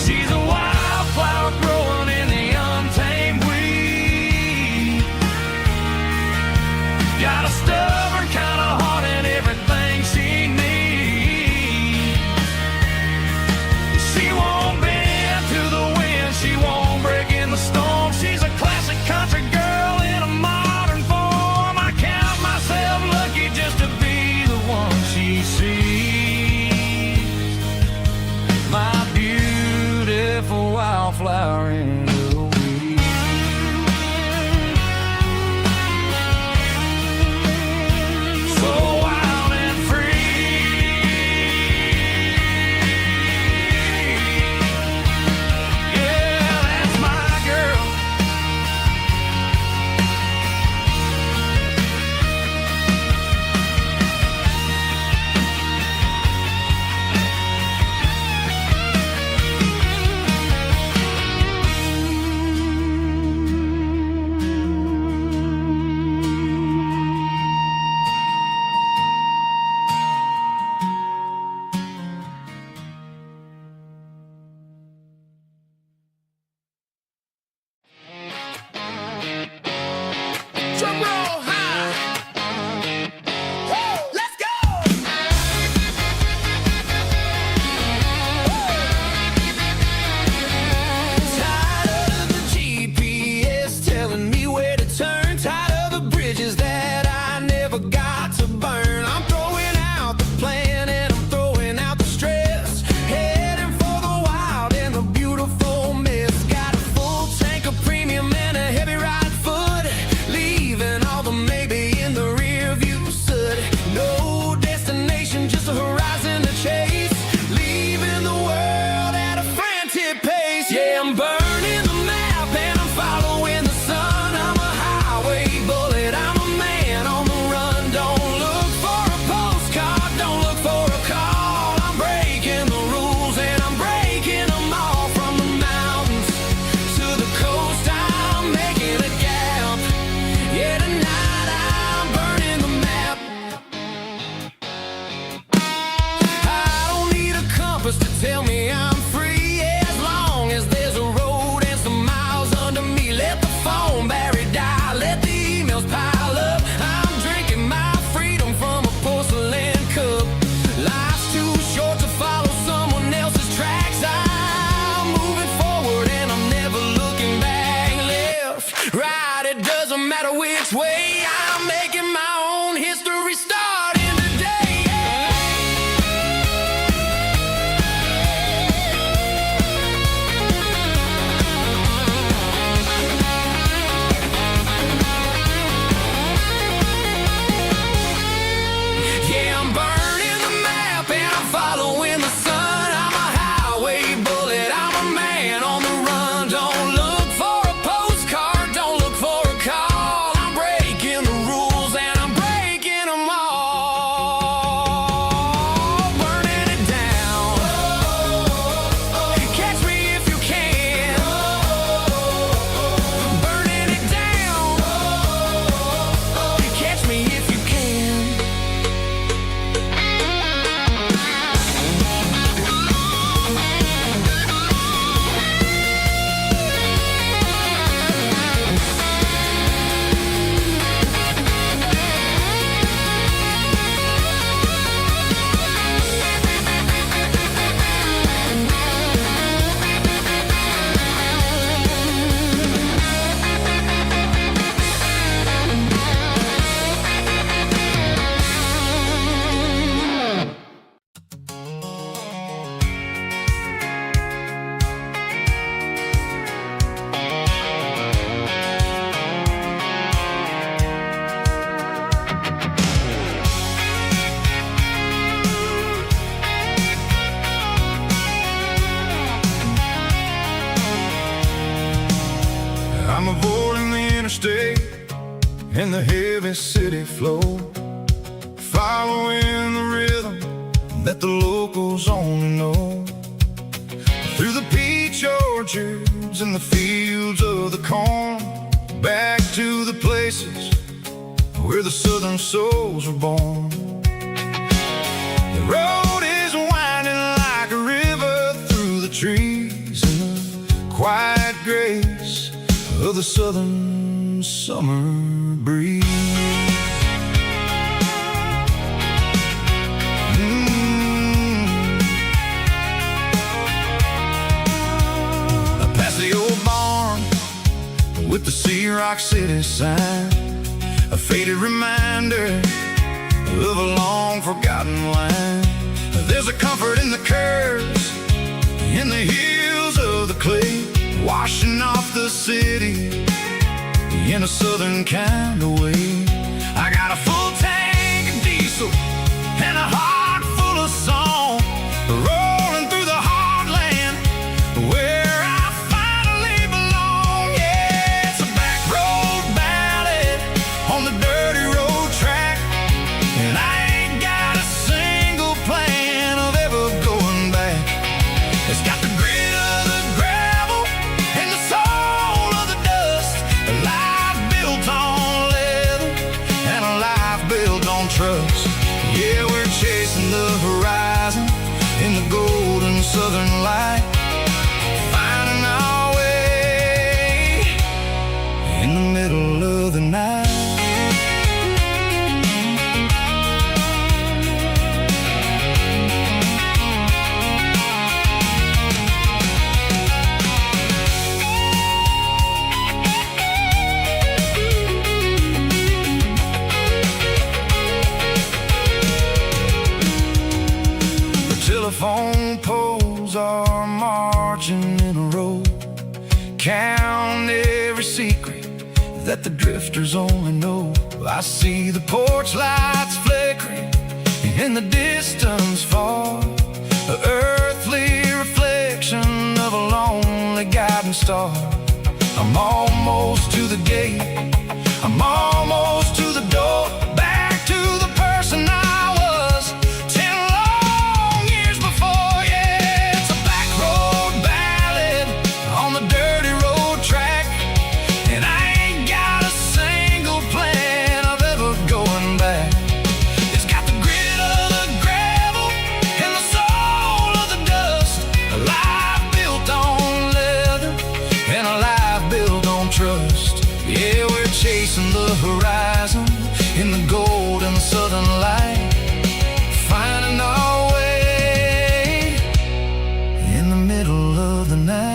Speaker 1: She's a wildflower growing in the untamed weed. Got a stubborn kind of heart and everything she needs. She won't bend to the wind, she won't break in the storm. She's a classic country girl in a modern form. I count myself lucky just to be the one she sees. My beautiful wildflower in the weeds. So wild and free. Yeah, that's my girl. Drum roll high. Woo, let's go. Tired of the GPS telling me where to turn. Tired of the bridges that I never got to burn. I'm throwing out the plan and I'm throwing out the stress. Heading for the wild and the beautiful mist. Got a full tank of premium and a heavy right foot. Leaving all
Speaker 2: right, it doesn't matter which way. I'm making my own history starting today. Yeah, I'm burning the map and I'm following the sun. I'm a highway bullet, I'm a man on the run. Don't look for a postcard, don't look for a call. I'm breaking the rules and I'm breaking them all. Burning it down. Catch me if you can. Burning it down. Catch me if you can.
Speaker 1: I'm avoiding the interstate and the heavy city flow, following the rhythm that the locals only know. Through the peach orchards and the fields of the corn, back to the places where the southern souls were born. The road is winding like a river through the trees in the quiet grace of the southern summer breeze. Past the old barn with the Sea Rock City sign, a faded reminder of a long forgotten line. There's a comfort in the curves, in the hills of the clay, washing off the city in a southern kind of way. I got a full tank of diesel and a heart full of song, rolling through the heartland where I finally belong. Yeah, it's a back road ballad on the dirty road track, and I ain't got a single plan of ever going back. It's got the grit of the gravel and the soul of the dust, a life built on leather and a life built on trust. Yeah, we're chasing the horizon in the golden southern light, finding our way in the middle of the night. Telephone poles are marching in a row, count every secret that the drifters only know. I see the porch lights flickering in the distance far, an earthly reflection of a lonely guiding star. I'm almost to the gate, I'm almost to the door, back to the person I was 10 long years before. Yeah, it's a back road ballad on the dirty road track, and I ain't got a single plan of ever going back. It's got the grit of the gravel and the soul of the dust, a life built on leather and a life built on trust. Yeah, we're chasing the horizon in the golden southern light, finding our way in the middle of the night.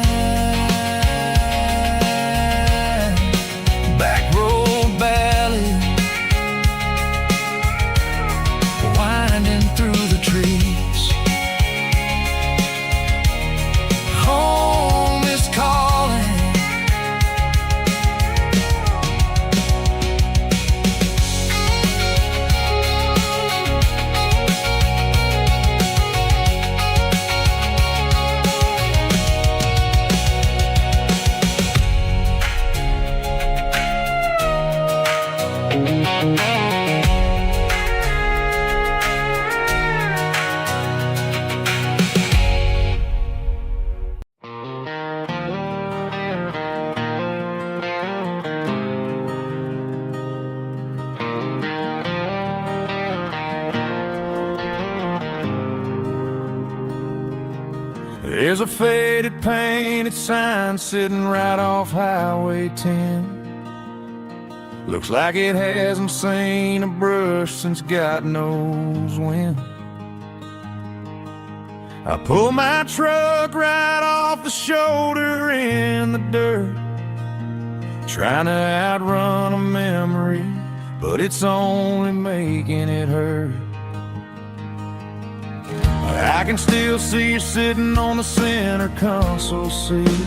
Speaker 1: There's a faded painted sign sitting right off Highway 10. Looks like it hasn't seen a brush since God knows when. I pull my truck right off the shoulder in the dirt, trying to outrun a memory, but it's only making it hurt. I can still see you sitting on the center console seat,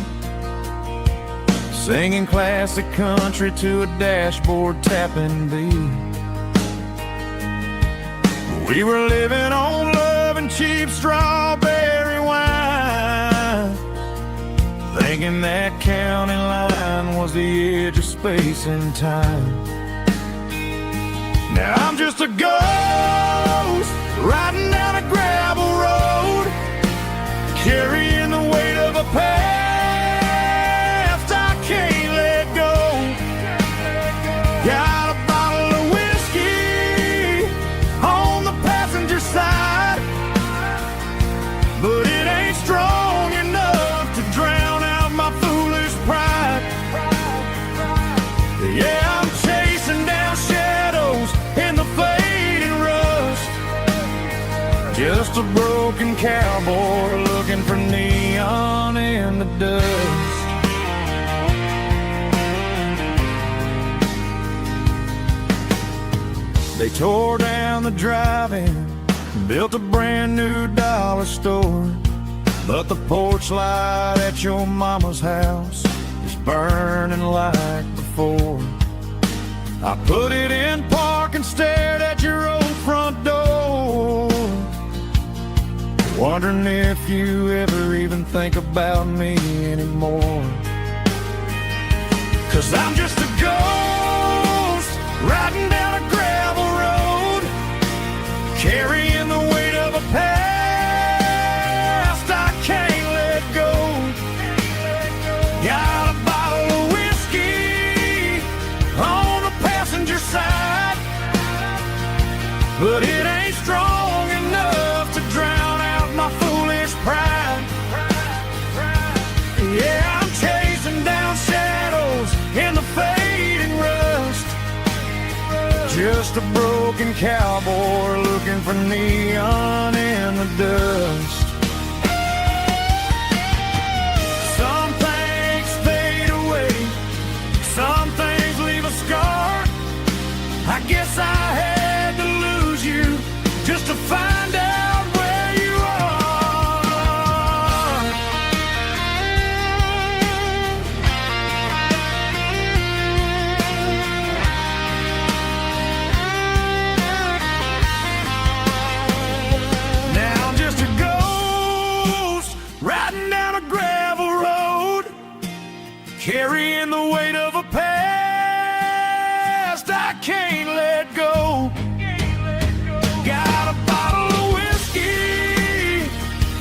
Speaker 1: singing classic country to a dashboard tapping beat. We were living on love and cheap strawberry wine, thinking that county line was the edge of space and time. Now I'm just a ghost riding down a gravel road, carrying the weight of a past I can't let go. Got a bottle of whiskey on the passenger side, but it ain't strong enough to drown out my foolish pride. Yeah, I'm chasing down shadows in the fading rust, just a broken cowboy looking for neon in the dust. They tore down the drive-in, built a brand new dollar store, but the porch light at your mama's house is burning like before. I put it in park and stared at your old front door, wondering if you ever even think about me anymore. 'Cause I'm just a ghost riding down a gravel road, carrying the weight of a past I can't let go. Got a bottle of whiskey on the passenger side, but it ain't strong enough to drown out my foolish pride. Yeah, I'm chasing down shadows in the fading rust, just a broken cowboy looking for neon in the dust. Some things fade away, some things leave a scar. I guess I had to lose you just to find out where you are. Now I'm just a ghost riding down a gravel road, carrying the weight of a past I can't let go. Got a bottle of whiskey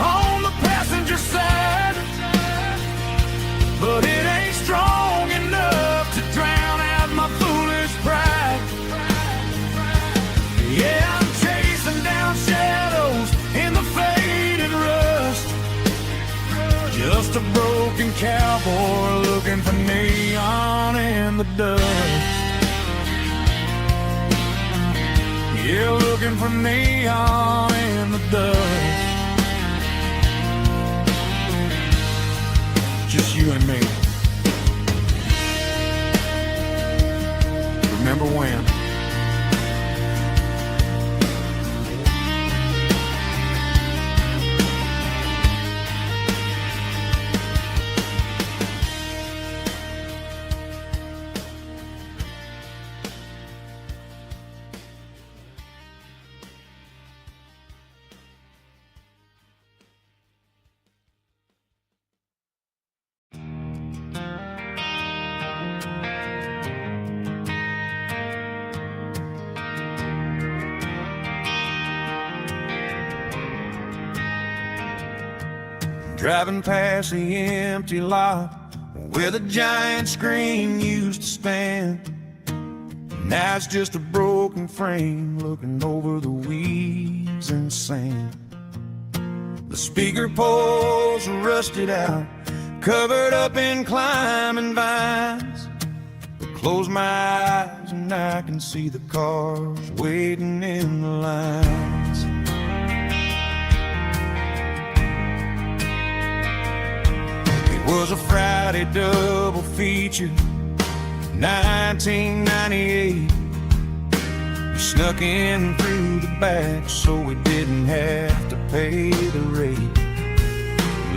Speaker 1: on the passenger side, but it ain't strong enough to drown out my foolish pride. Yeah, I'm chasing down shadows in the faded rust, just a broken cowboy looking for neon in the dust. Yeah, looking for neon in the dust. Just you and me. Remember when? driving past the empty lot where the giant screen used to stand. Now it's just a broken frame looking over the weeds and sand. The speaker poles are rusted out, covered up in climbing vines. But close my eyes and I can see the cars waiting in the lines. It was a Friday double feature, 1998. We snuck in through the back so we didn't have to pay the rate.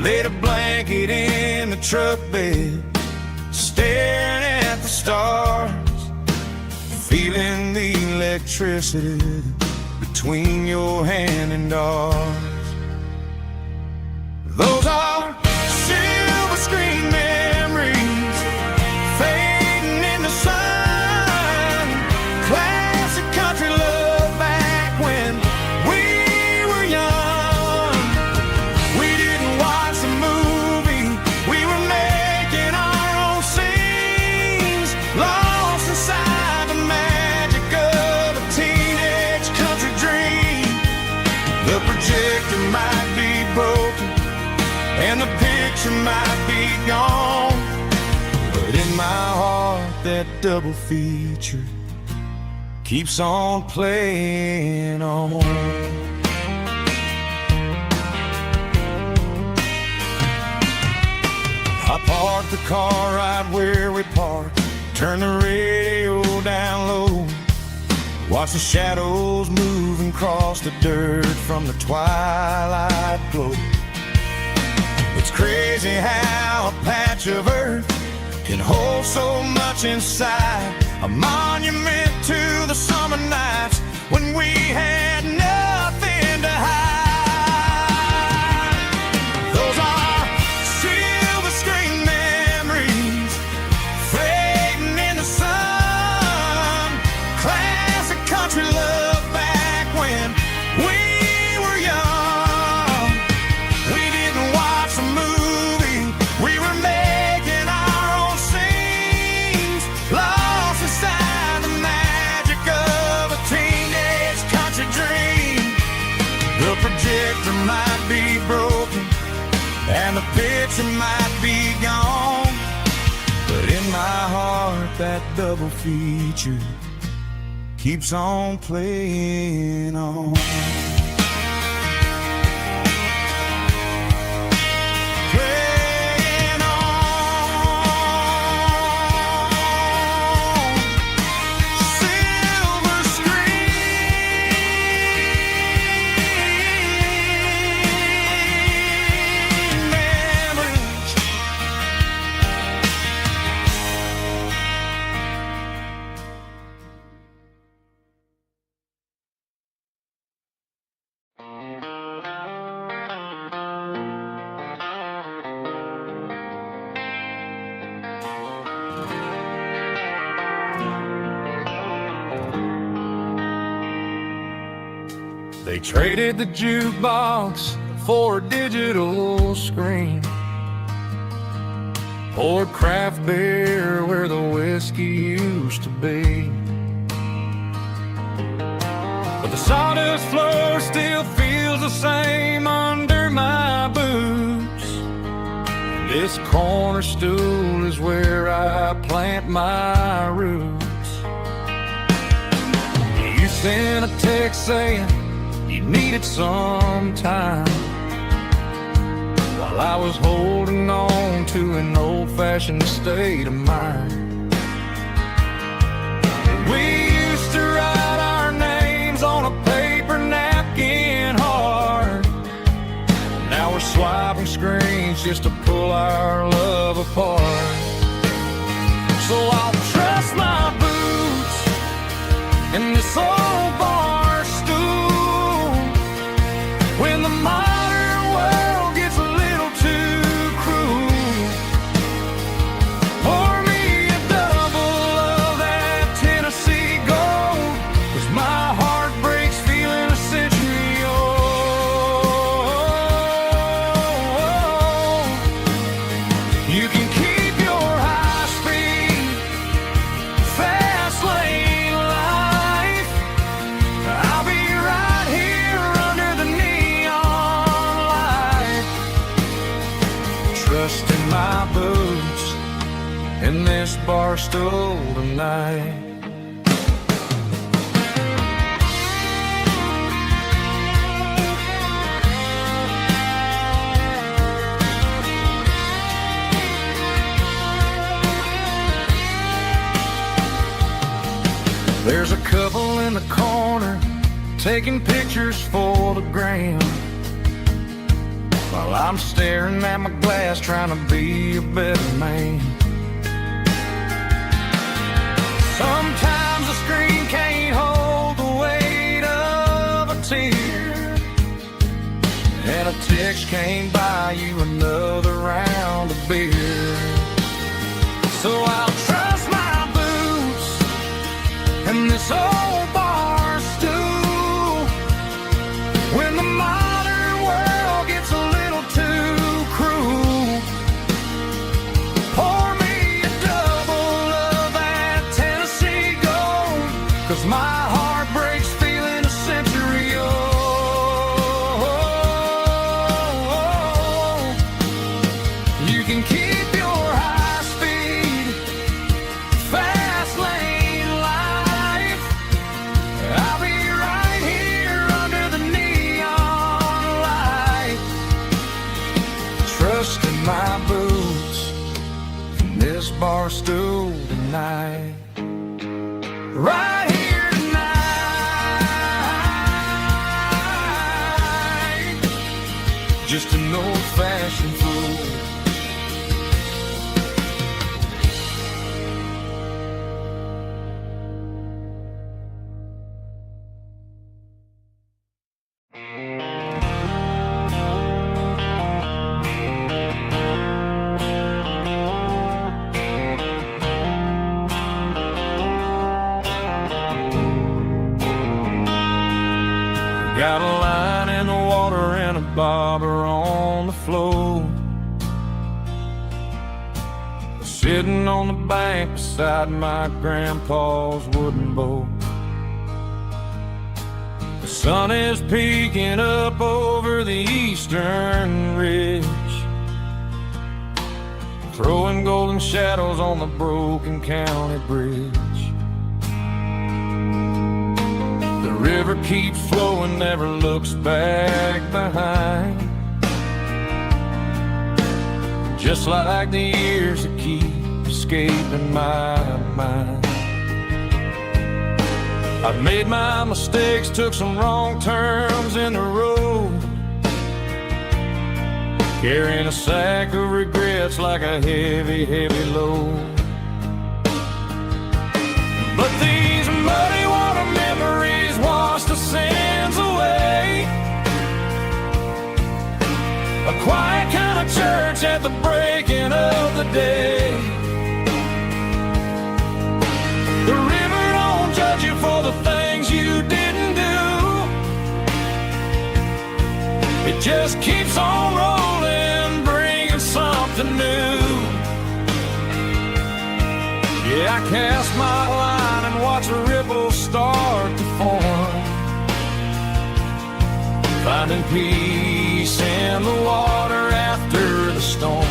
Speaker 1: Laid a blanket in the truck bed, staring at the stars, feeling the electricity between your hand and ours. Those are silver screen memories fading in the sun. Classic country love back when we were young. We didn't watch the movie, we were making our own scenes, lost inside the magic of a teenage country dream. The projector might be broken and the picture might be gone, but in my heart that double feature keeps on playing on. I parked the car right where we parked, turned the radio down low, watch the shadows move and cross the dirt from the twilight glow. It's crazy how a patch of earth can hold so much inside, a monument to the summer nights when we had nothing to hide. Those are silver screen memories fading in the sun. Classic country love back when we were young. We didn't watch the movie, we were making our own scenes, lost inside the magic of a teenage country dream. The projector might be broken and the picture might be gone, but in my heart that double feature keeps on playing on. Playing on. Silver screen memories. They traded the jukebox for a digital screen, poured craft beer where the whiskey used to be. But the sawdust floor still feels the same under my boots. This corner stool is where I plant my roots. You sent a text saying you needed some time, while I was holding on to an old-fashioned state of mind. We used to write our names on a paper napkin hard. Now we're swiping screens just to pull our love apart. So I'll trust my boots and this old bar stool when the modern world gets a little too cruel. Pour me a double of that Tennessee Gold, 'cause my heart breaks feeling a century old.
Speaker 2: in this bar stool tonight. There's a couple in the corner taking pictures for the gram, while I'm staring at my glass trying to be a better man. Sometimes the screen can't hold the weight of a tear, and a text can't buy you another round of beer. So I'll trust my boots and this old bar stool when the modern world gets a little too cruel. Pour me a double of that Tennessee Gold, 'cause my heart breaks feeling a century old. You can keep your high speed, fast lane life. I'll be right here under the neon light, trusting my boots in this bar stool tonight. Right here tonight, just an old-fashioned fool. Got a line in the water and a bobber on the floor, sitting on the bank beside my grandpa's wooden boat. The sun is peeking up over the eastern ridge, throwing golden shadows on the broken county bridge. The river keeps flowing, never looks back behind, just like the years that keep escaping my mind. I've made my mistakes, took some wrong turns in the road, carrying a sack of regrets like a heavy, heavy load. But these muddy water memories wash the sins away. A quiet kind of church at the breaking of the day. The river don't judge you for the things you didn't do. It just keeps on rolling, bringing something new. Yeah, I cast my line and watch a ripple start to form, finding peace in the water after the storm.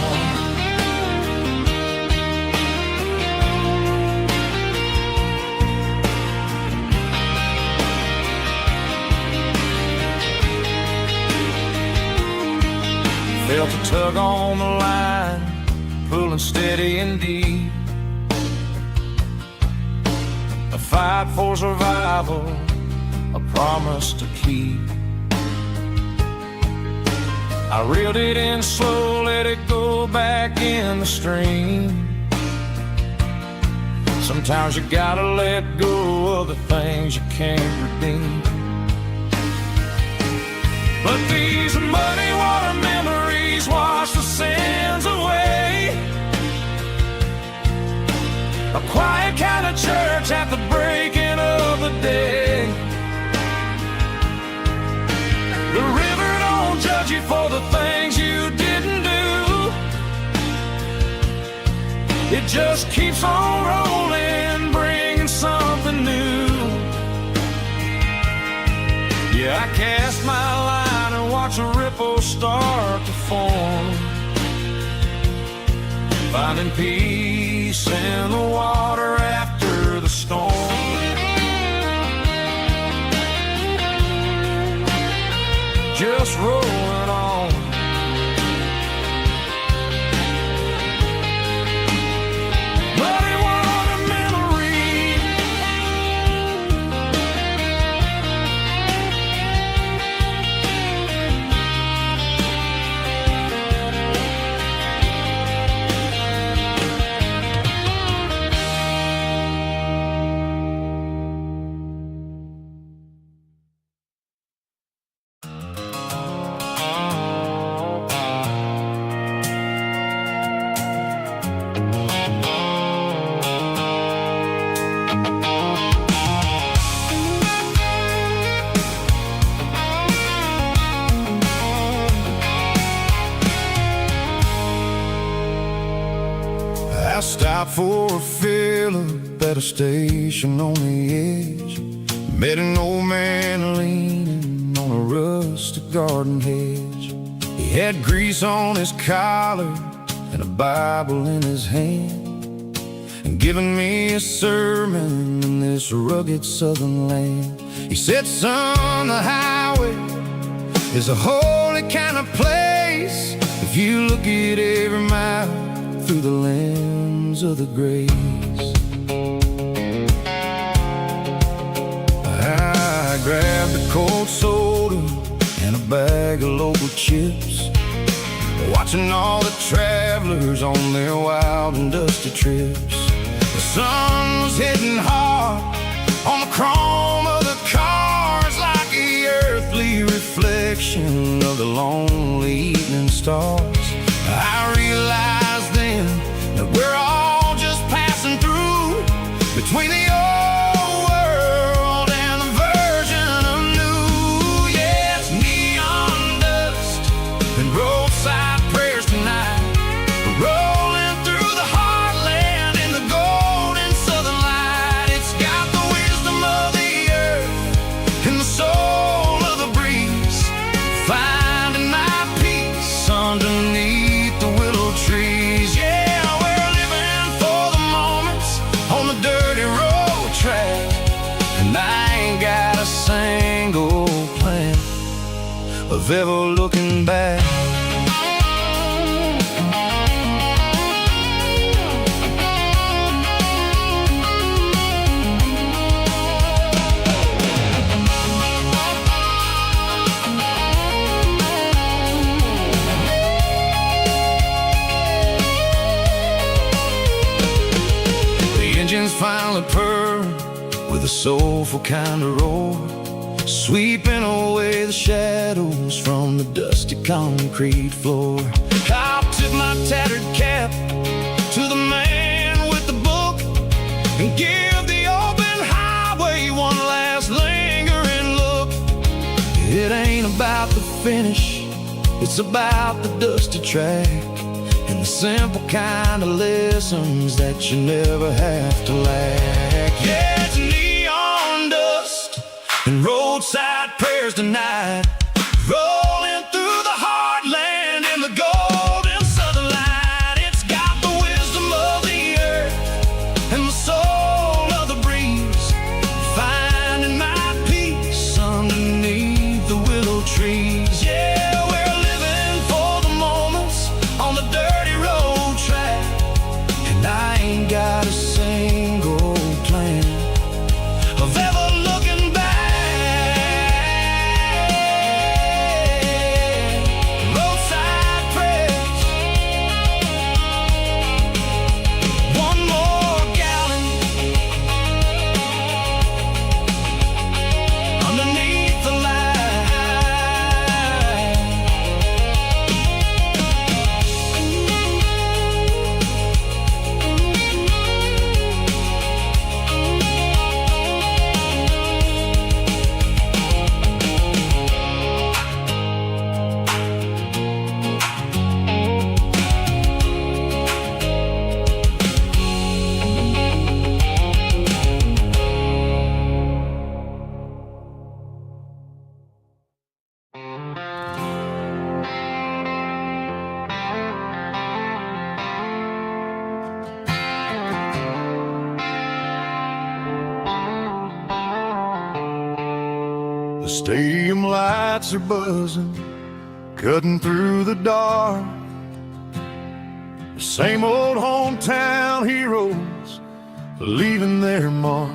Speaker 2: Felt a tug on the line, pulling steady and deep. A fight for survival, a promise to keep. I reeled it in slow, let it go back in the stream. Sometimes you gotta let go of the things you can't redeem. But these muddy water memories wash the sins away. A quiet kind of church at the breaking of the day. The river don't judge you for the things you didn't do. It just keeps on rolling, bringing something new. Yeah, I cast my line and watch a ripple start to form, finding peace
Speaker 1: peace in the water after the storm. Just rolling on. Muddy water memory. I stopped for a fill-up at a station on the edge. Met an old man leaning on a rustic garden hedge. He had grease on his collar and a Bible in his hand, and giving me a sermon in this rugged southern land. He said, son, the highway is a holy kind of place if you look at every mile through the lens of the grace. I grabbed a cold soda and a bag of local chips, watching all the travelers on their wild and dusty trips. The sun was hitting hard on the chrome of the cars, like the earthly reflection of the lonely evening stars. I realized then that we're all just passing through between the old world and the version of new. Yeah, it's neon dust and roadside prayers tonight. We're rolling through the heartland in the golden southern light. It's got the wisdom of the earth and the soul of the breeze, finding my peace underneath the willow trees. Yeah, we're living for the moments on the dirty road track, and I ain't got a single plan of ever looking back. Engines finally purr with a soulful kind of roar, sweeping away the shadows from the dusty concrete floor. I'll tip my tattered cap to the man with the book and give the open highway one last lingering look. It ain't about the finish, it's about the dusty track and the simple kind of lessons that you never have to lack. Yeah, it's neon dust and roadside prayers tonight, rolling through the heartland in the golden southern light. It's got the wisdom of the earth and the soul of the breeze, finding my peace underneath the willow trees. Yeah, we're living for the moments on the dirty road track, and I ain't got a single plan of ever looking back. stadium lights are buzzing, cutting through the dark. The same old hometown heroes leaving their mark.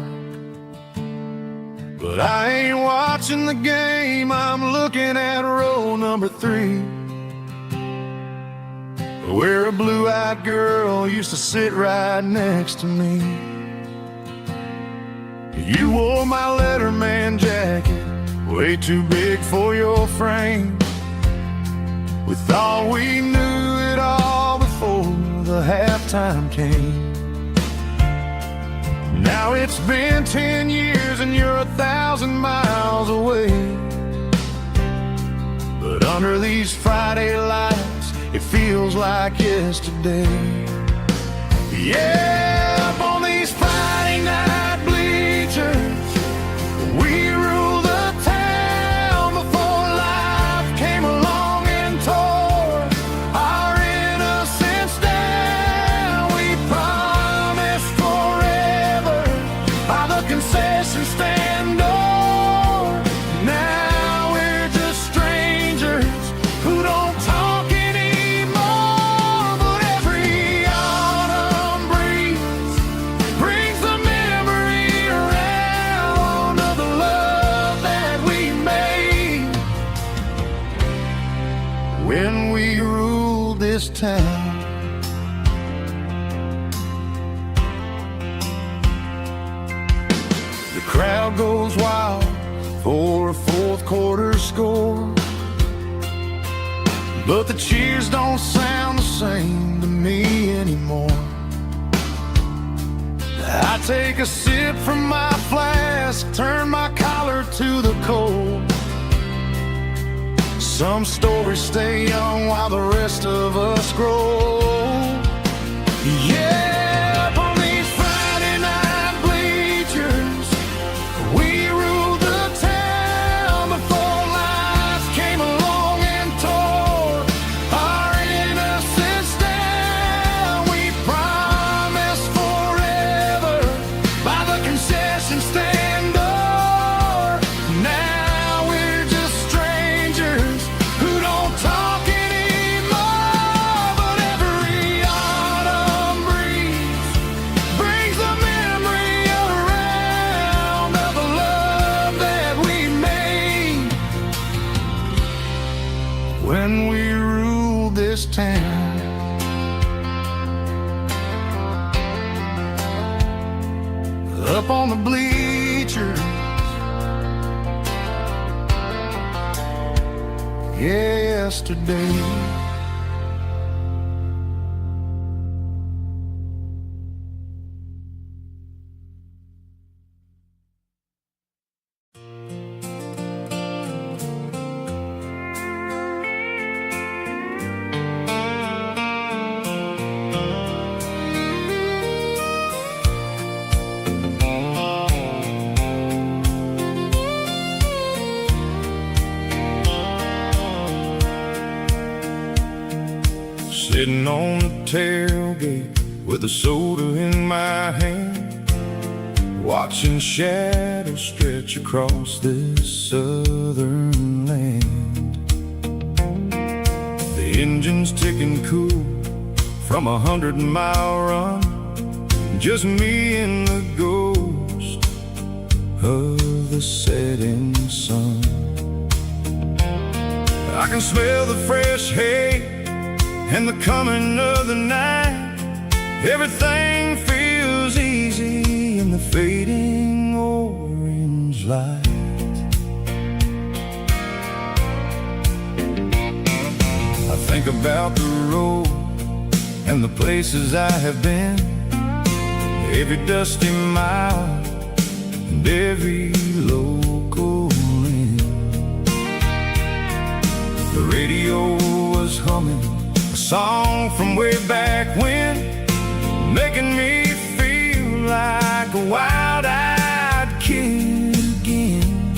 Speaker 1: But I ain't watching the game, I'm looking at row number 3, where a blue-eyed girl used to sit right next to me. You wore my Letterman jacket, way too big for your frame. We thought we knew it all before the halftime came. Now it's been 10 years and you're 1,000 miles away. But under these Friday lights, it feels like yesterday. Yeah, up on these Friday night bleachers, we rule the town before life came along and tore our innocence down. We promised forever by the concession stand door. Now we're just strangers who don't talk anymore. But every autumn breeze brings the memory around of the love that we made when we ruled this town. The crowd goes wild for a fourth quarter score, but the cheers don't sound the same to me anymore. I take a sip from my flask, turn my collar to the cold. Some stories stay young while the rest of us grow. Yeah, up on these Friday night bleachers, we ruled the town before life came along and tore our innocence down. We promised forever by the concession stand door. Now we're just strangers who don't talk anymore. But every autumn breeze brings the memory around of the love that we made when we ruled this town. Up on the bleachers, yesterday. Sitting on the tailgate with a soda in my hand, watching shadows stretch across this southern land. The engine's ticking cool from 100-mile run, just me and the ghost of the setting sun. I can smell the fresh hay and the coming of the night. Everything feels easy in the fading orange light. I think about the road and the places I have been, every dusty mile and every local inn. The radio was humming a song from way back when, making me feel like a wild-eyed kid again.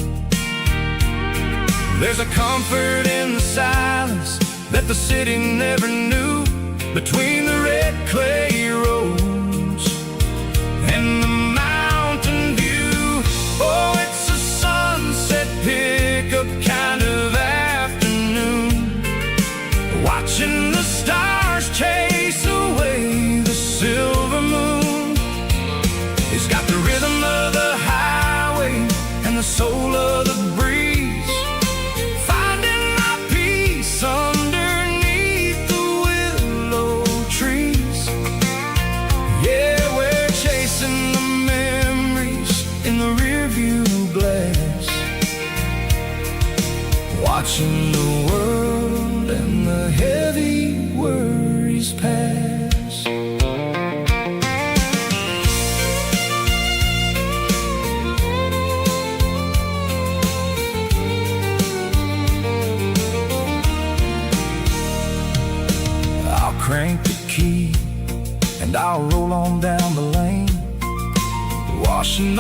Speaker 1: There's a comfort in the silence that the city never knew, between the red clay roads and the mountain view. Oh, it's a sunset pic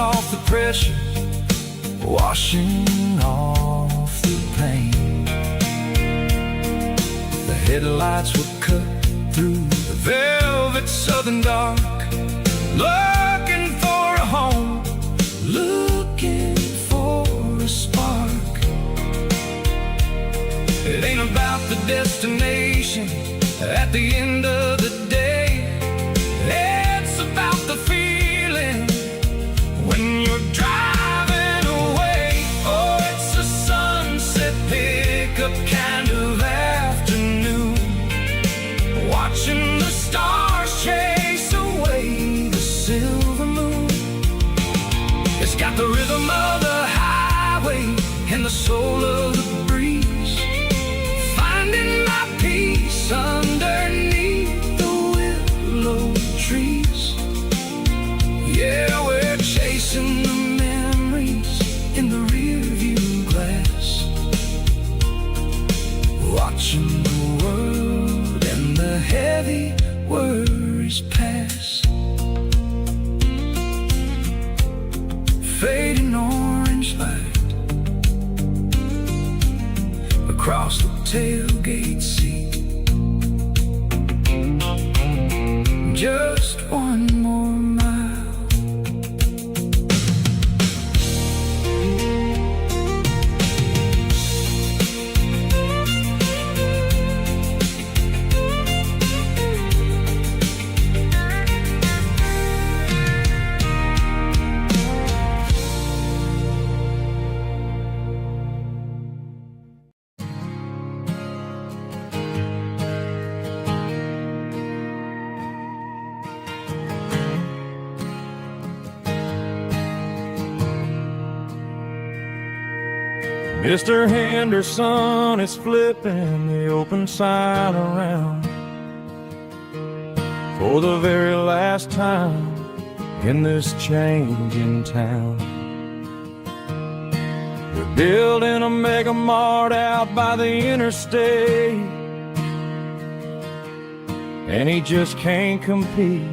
Speaker 2: off the pressure, washing off the pain. The headlights were cut through the velvet southern dark, looking for a home, looking for a spark. It ain't about the destination at the end of the day. It's about the feeling when you're driving away. Oh, it's a sunset pickup kind of afternoon, watching the stars chase away the silver moon. It's got the rhythm of the highway and the soul of the breeze, finding my peace underneath the willow trees. Yeah, we're chasing the memories in the rearview glass, watching the world and the heavy worries pass. Fading orange light across the tailgate seat. Just one more mile.
Speaker 1: Mr. Henderson is flipping the open sign around for the very last time in this changing town. They're building a mega mart out by the interstate, and he just can't compete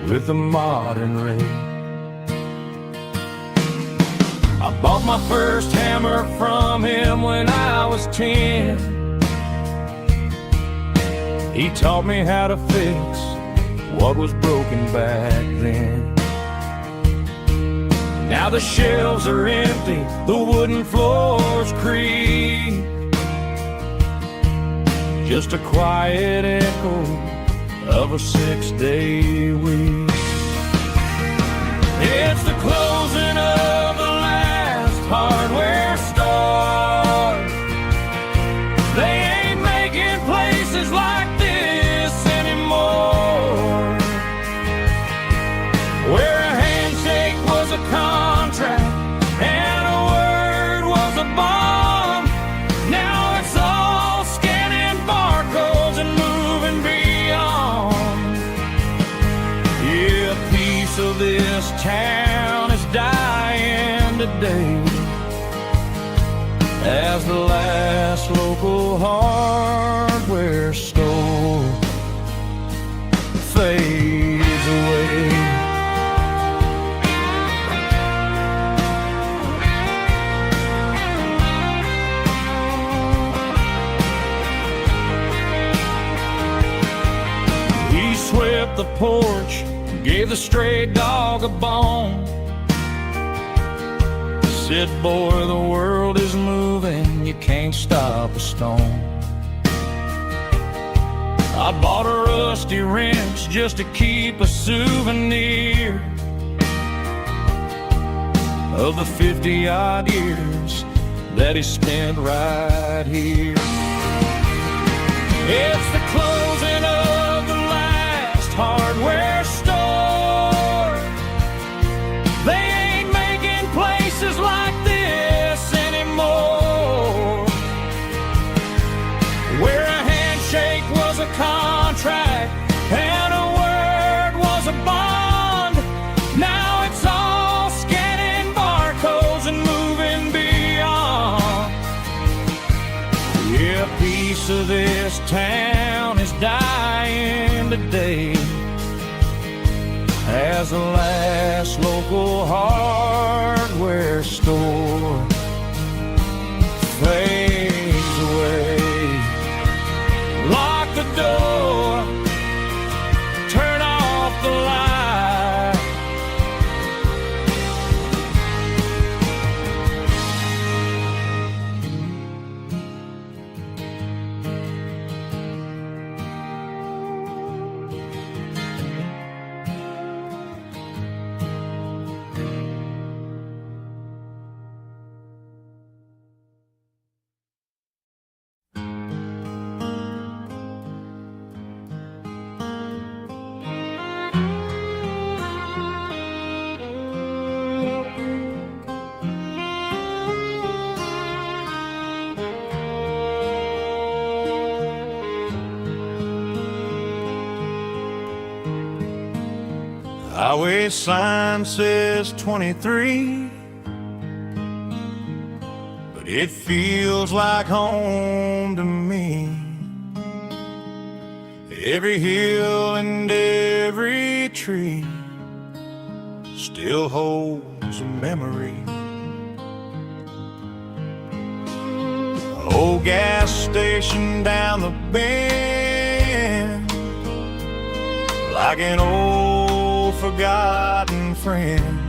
Speaker 1: with the modern rate. I bought my first hammer from him when I was 10. He taught me how to fix what was broken back then. Now the shelves are empty, the wooden floors creak, just a quiet echo of a 6-day week. It's the closing of the hardware store. They ain't making places like this anymore, where a handshake was a contract and a word was a bond. Now it's all scanning barcodes and moving beyond. Yeah, a piece of this town is dying today as the last local hardware store fades away. He swept the porch, gave the stray dog a bone, said, boy, the world is moving, you can't stop a stone. I bought a rusty wrench just to keep a souvenir of the 50-odd years that he spent right here. It's the closing of the last hardware store. They ain't making places like this anymore, where a handshake was a contract and a word was a bond. Now it's all scanning barcodes and moving beyond. Yeah, a piece of this town is dying today as as the last local hardware store fades away. Lock the door, turn off the light. Highway sign says 23, but it feels like home to me. Every hill and every tree still holds a memory. Old gas station down the bend, like an old forgotten friend.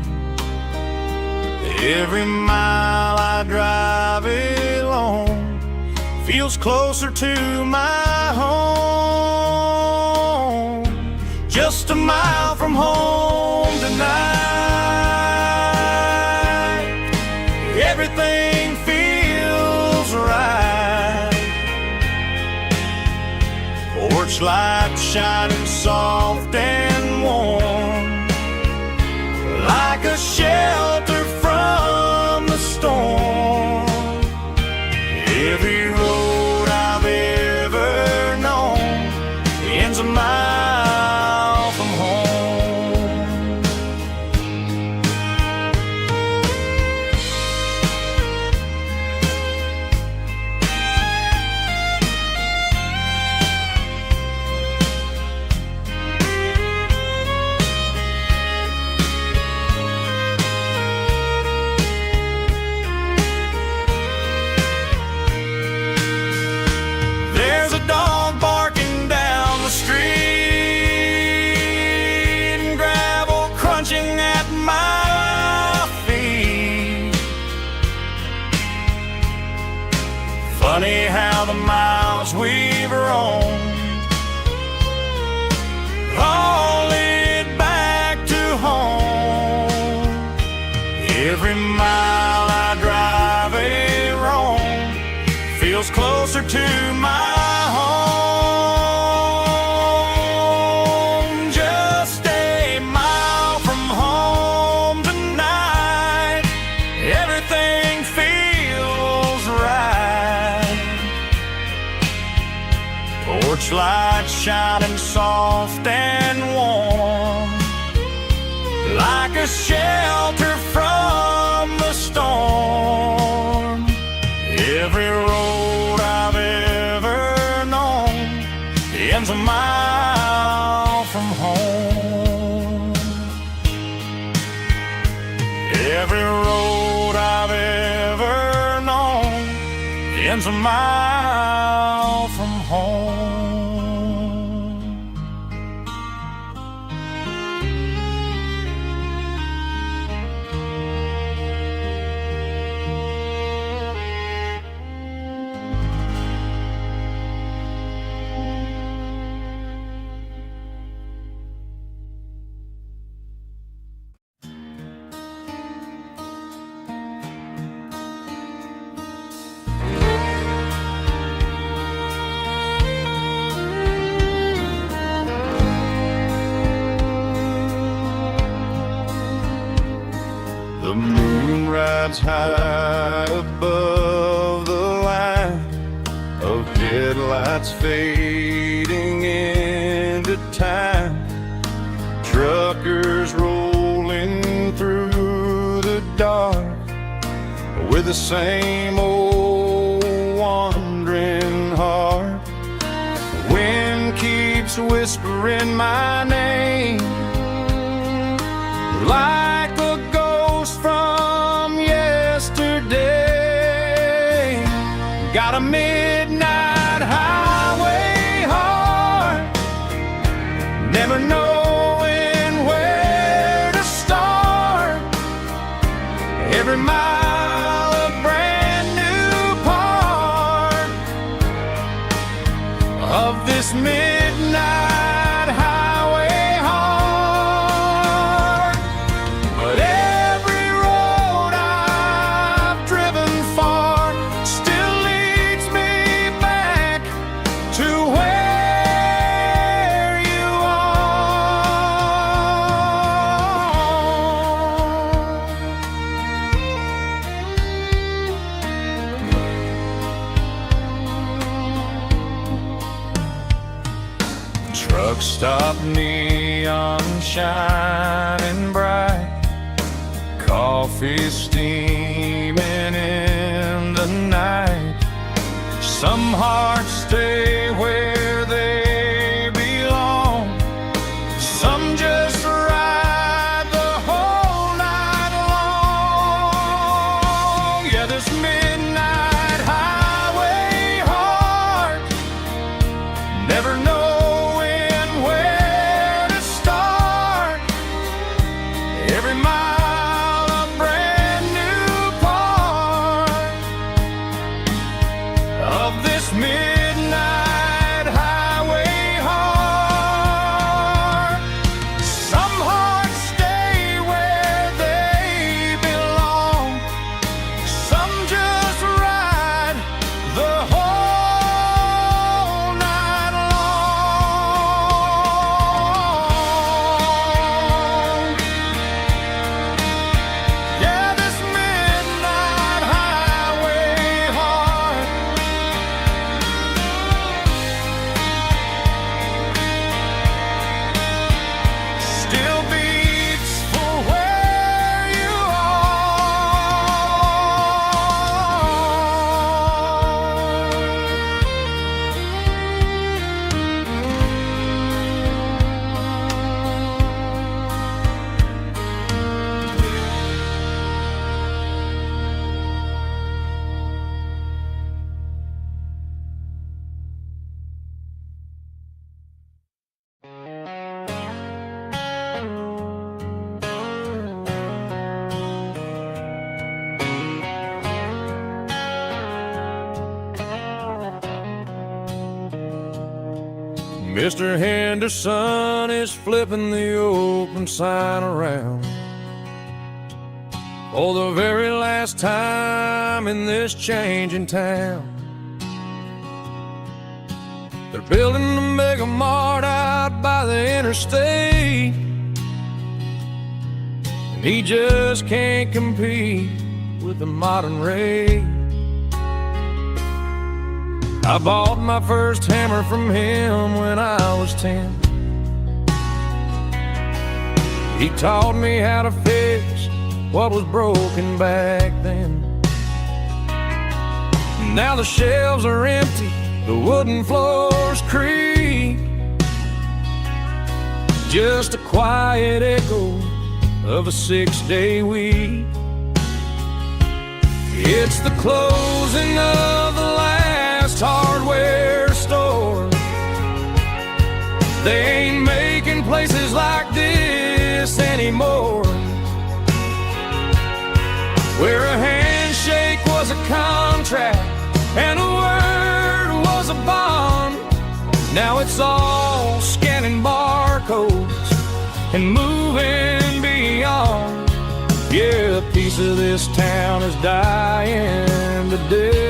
Speaker 1: Every mile I drive alone feels closer to my home. Just a mile from home tonight, everything feels right. Porch light shining soft and warm, like a shelter from the storm. Every road I've ever known ends a mile from home. There's a dog barking down the street, and gravel crunching at my feet. Funny how the miles we've roamed all lead back to home. Every mile I drive roam feels closer to my home. Just a mile from home tonight, everything feels right. Porch light shining soft and warm, like a shelter from the storm. Every road I've ever known ends a mile from home. Every road I've ever known ends a mile from home. The moon rides high above the line of headlights fading into time. Truckers rolling through the dark with the same old wandering heart. The wind keeps whispering my name, like a ghost from yesterday. Got a midnight highway heart, never knowing where to start. Every mile a brand new part of this midnight highway heart. But every road I've driven far still leads me back to where you are. Truck stop, neon shining bright, coffee steaming in the night. Some hearts stay where they belong, some just ride the whole night long. Yeah, this midnight highway heart, never knowing where to start. Every mile a brand new part of this midnight highway heart. Some hearts stay where they belong, some just ride the whole night long. Yeah, this midnight highway heart still beats for where you Mr. Henderson is flipping the open sign around for the very last time in this changing town. They're building a mega mart out by the interstate, and he just can't compete with the modern rate. I bought my first hammer from him when I was 10. He taught me how to fix what was broken back then. Now the shelves are empty, the wooden floors creak, just a quiet echo of a 6-day week. It's the closing of the last hardware store. They ain't making places like this anymore, where a handshake was a contract and a word was a bond. Now it's all scanning barcodes and moving beyond. Yeah, a piece of this town is dying today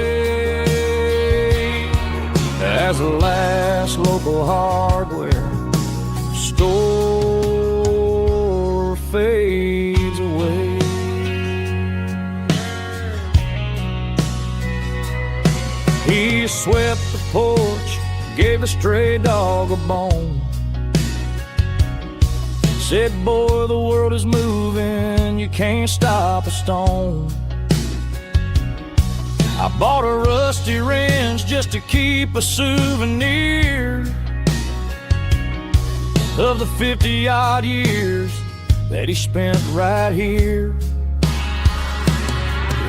Speaker 1: as the last local hardware store fades away. He swept the porch, gave a stray dog a bone, said, boy, the world is moving, you can't stop a stone. I bought a rusty wrench just to keep a souvenir of the 50-odd years that he spent right here.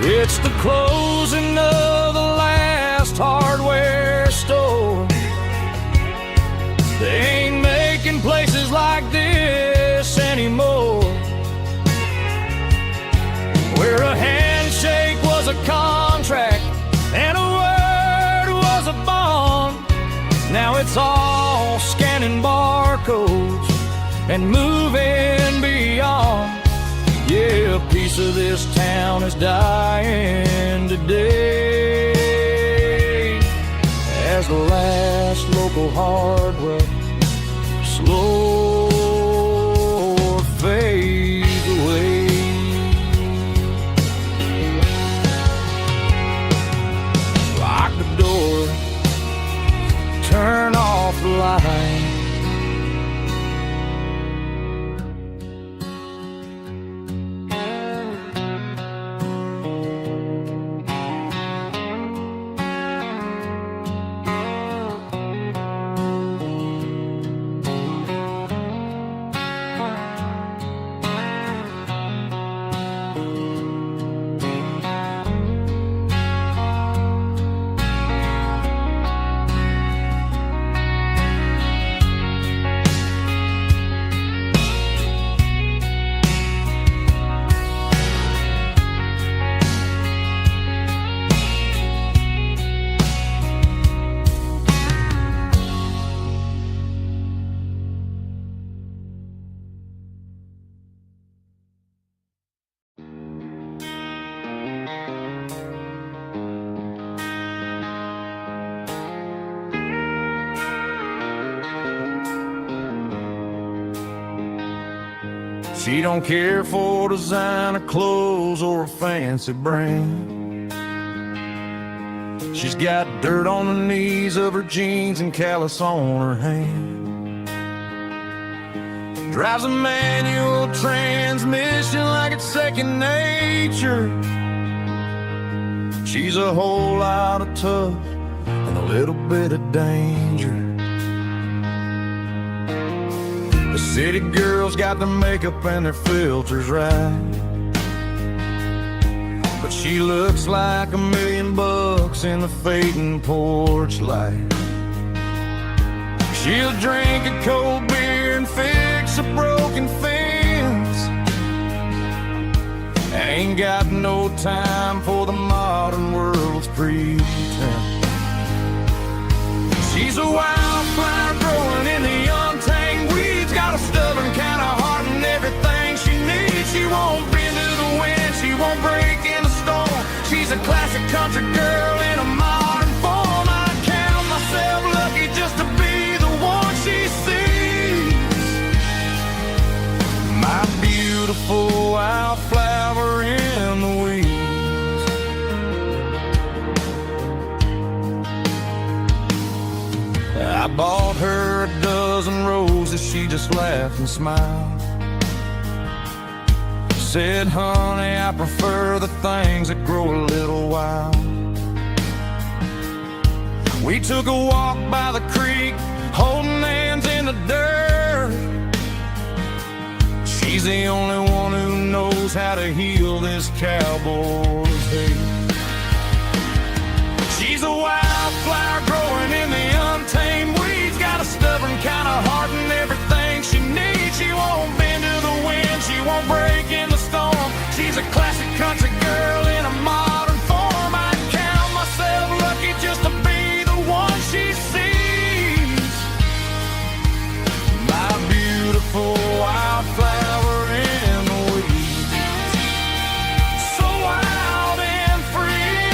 Speaker 1: It's the closing of the last hardware store. They ain't making places like this anymore, where a handshake was a contract and a word was a bond. Now it's all scanning barcodes and moving beyond. Yeah, a piece of this town is dying today, as the last local hardware slow fades away. Lock the door, turn off the light. She don't care for designer clothes or a fancy brand. She's got dirt on the knees of her jeans and callus on her hand. Drives a manual transmission like it's second nature. She's a whole lot of tough and a little bit of danger. The city girls got their makeup and their filters right, but she looks like $1 million in the fading porch light. She'll drink a cold beer and fix a broken fence. Ain't got no time for the modern world's pretense. She's a wildflower growing in the untamed weeds. Got a stubborn kind of heart and everything she needs. She won't bend to the wind, she won't break in a storm. She's a classic country girl in a modern form. I count myself lucky just to be the one she sees. My beautiful wildflower in the weeds. I bought her a dozen roses, she just laughed and smiled. Said, honey, I prefer the things that grow a little wild. We took a walk by the creek, holding hands in the dirt. She's the only one who knows how to heal this cowboy's hate. She's a wildflower growing in the untamed weeds. Got a stubborn kind of heart and everything she needs. She won't bend to the wind, she won't break in the storm. She's a classic country girl in a modern form. I count myself lucky just to be the one she sees. My beautiful wildflower in the weeds. So wild and free.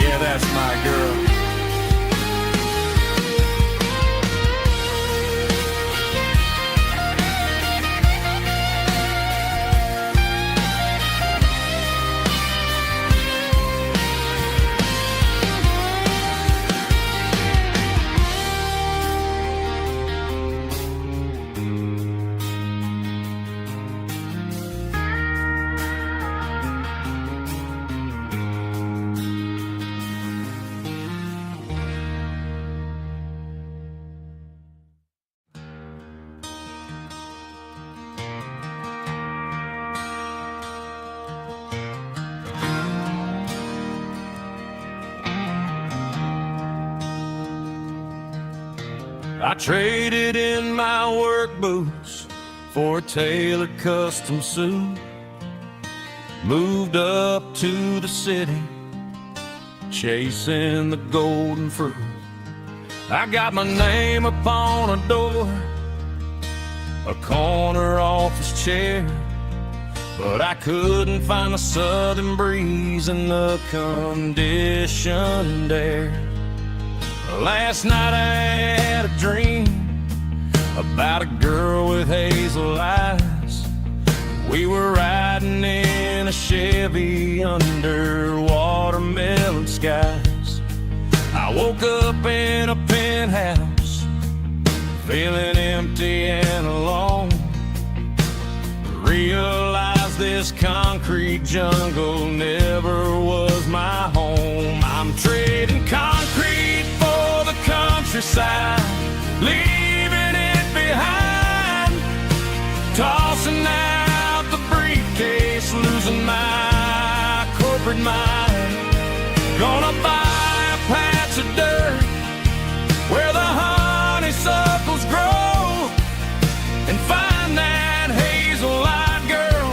Speaker 1: Yeah, that's my girl. I traded in my work boots for a tailored custom suit. Moved up to the city, chasing the golden fruit. I got my name upon a door, a corner office chair, but I couldn't find the southern breeze in the conditioned air. Last night I had a dream about a girl with hazel eyes. We were riding in a Chevy under watermelon skies. I woke up in a penthouse, feeling empty and alone. Realized this concrete jungle never was my home. I'm trading concrete for the countryside, leaving it behind, tossing out the briefcase, losing my corporate mind. Gonna buy a patch of dirt where the honeysuckles grow and find that hazel-eyed girl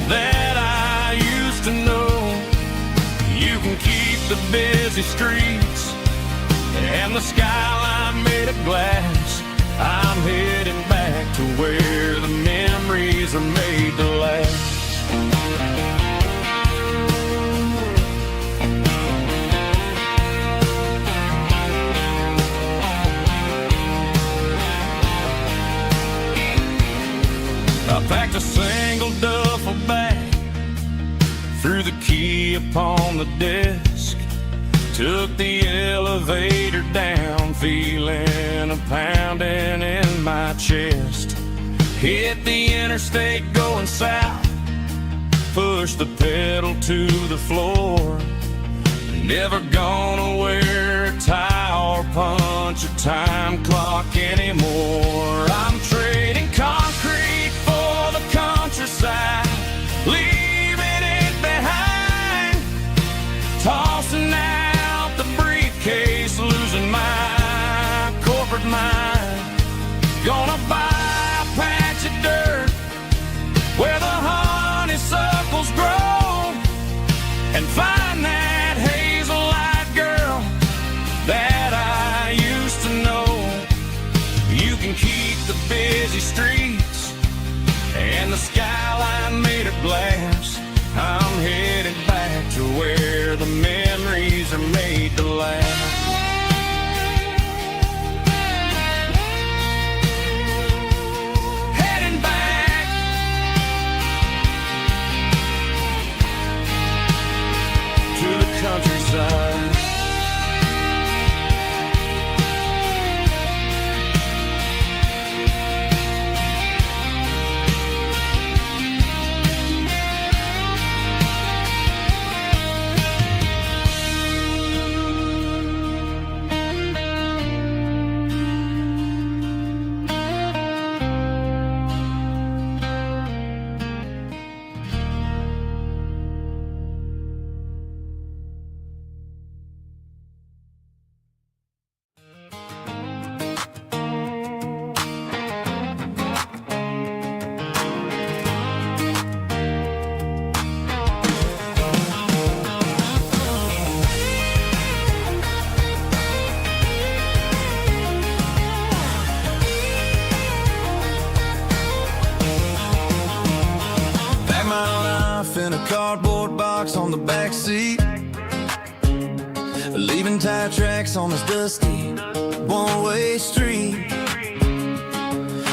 Speaker 1: that I used to know. You can keep the busy streets and the skyline made of glass. I'm heading back to where the memories are made to last. I packed a single duffel bag, threw the key upon the desk, took the elevator down, feeling a pounding in my chest. Hit the interstate going south, pushed the pedal to the floor. Never gonna wear a tie or punch a time clock anymore. I'm trading concrete for the countryside, leaving it behind, tossing out the briefcase, losing my corporate mind. Gonna buy a patch of dirt where the honeysuckles grow and find that hazel-eyed girl that I used to know. You can keep the busy streets and the skyline made of glass. I'm headed back to where the memories are made to last. Heading back to the countryside.
Speaker 2: In a cardboard box on the back seat, leaving tire tracks on this dusty one-way street.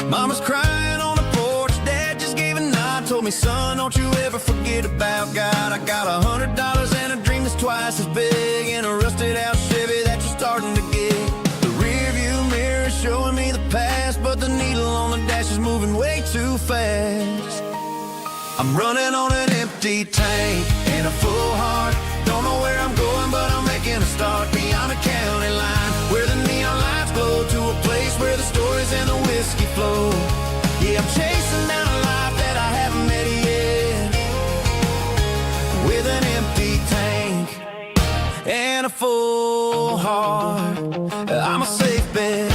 Speaker 2: Mama's crying on the porch, Dad just gave a nod, told me, son, don't you ever forget about God. I got $100 and a dream that's twice as big, in a rusted out Chevy that you're starting to get. The rear view mirror is showing me the past, but the needle on the dash is moving way too fast. I'm running on an empty tank and a full heart. Don't know where I'm going, but I'm making a start beyond a county line, where the neon lights glow, to a place where the stories and the whiskey flow. Yeah, I'm chasing down a life that I haven't met yet, with an empty tank and a full heart. I'm a safe bet.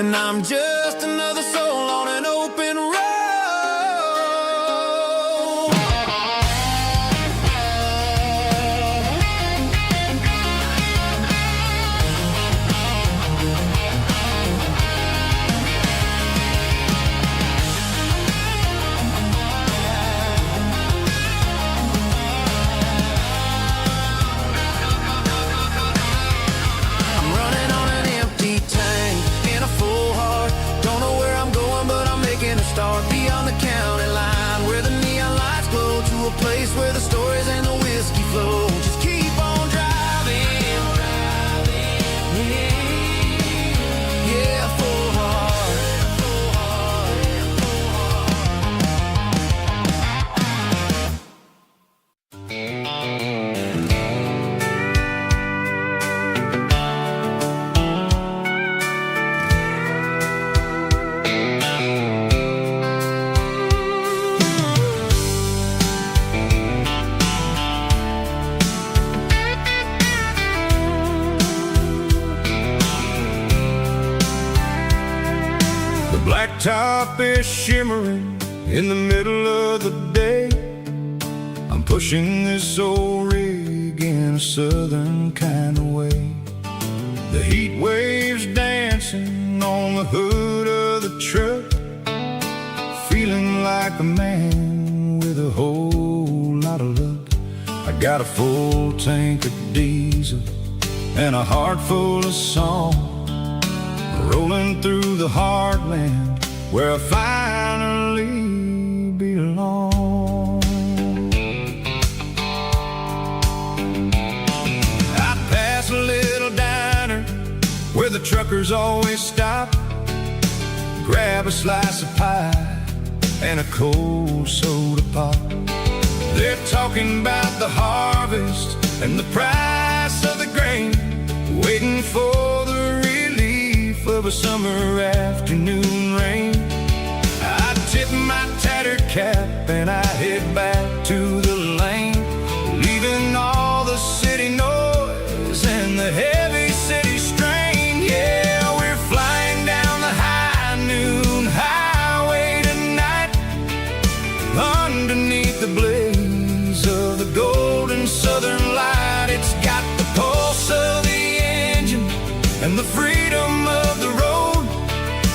Speaker 1: and I'm just another soul on an open road. I'm running on an empty tank in a full heart. Don't know where I'm going, but I'm making a start beyond the county line, where the neon lights glow, to a place where the stories and the whiskey flow. Just keep on driving, yeah, full heart.
Speaker 2: The blacktop is shimmering in the middle of the day. I'm pushing this old rig in a southern kind of way. The heat waves dancing on the hood of the truck, feeling like a man with a whole lot of luck. I got a full tank of diesel and a heart full of song, rolling through the heartland where I finally belong. I pass a little diner where the truckers always stop, grab a slice of pie and a cold soda pop. They're talking about the harvest and the price of the grain, waiting for the relief of a summer afternoon rain. I tip my tattered cap and I head back to the lane, leaving all the city noise and the heavy city strain. Yeah, we're flying down the high noon highway tonight, underneath the blaze of the golden southern light. It's got the pulse of the engine and the freedom of the road,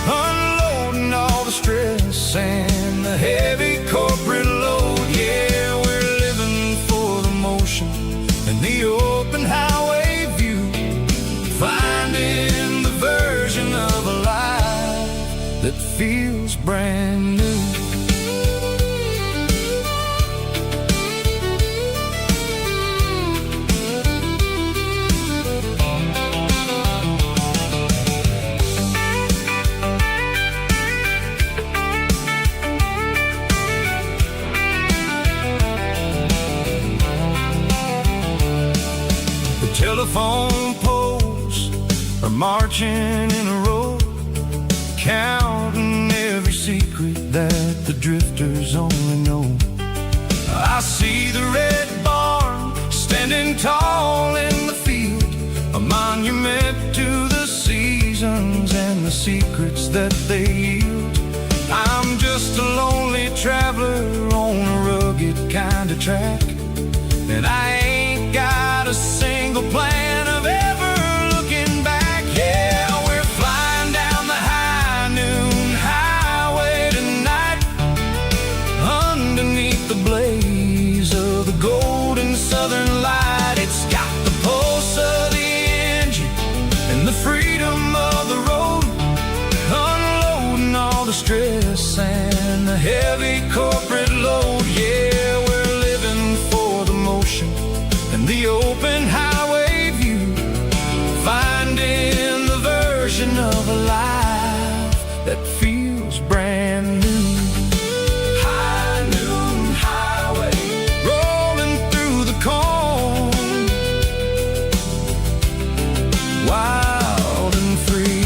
Speaker 2: unloading all the stress and the heavy corporate load. Yeah, we're living for the motion and the open highway view, finding the version of a life that feels brand new. Telephone poles are marching in a row, counting every secret that the drifters only know. I see the red barn standing tall in the field, a monument to the seasons and the secrets that they yield. I'm just a lonely traveler on a rugged kind of track, and I ain't got a single plan of ever looking back. Yeah, we're flying down the high noon highway tonight, underneath the blaze of the golden southern light. It's got the pulse of the engine and the freedom of the road, unloading all the stress and the heavy corporate load. Yeah, we're living for the motion and the open highway view, finding the version of a life that feels brand new. High noon highway, rolling through the corn, wild and free.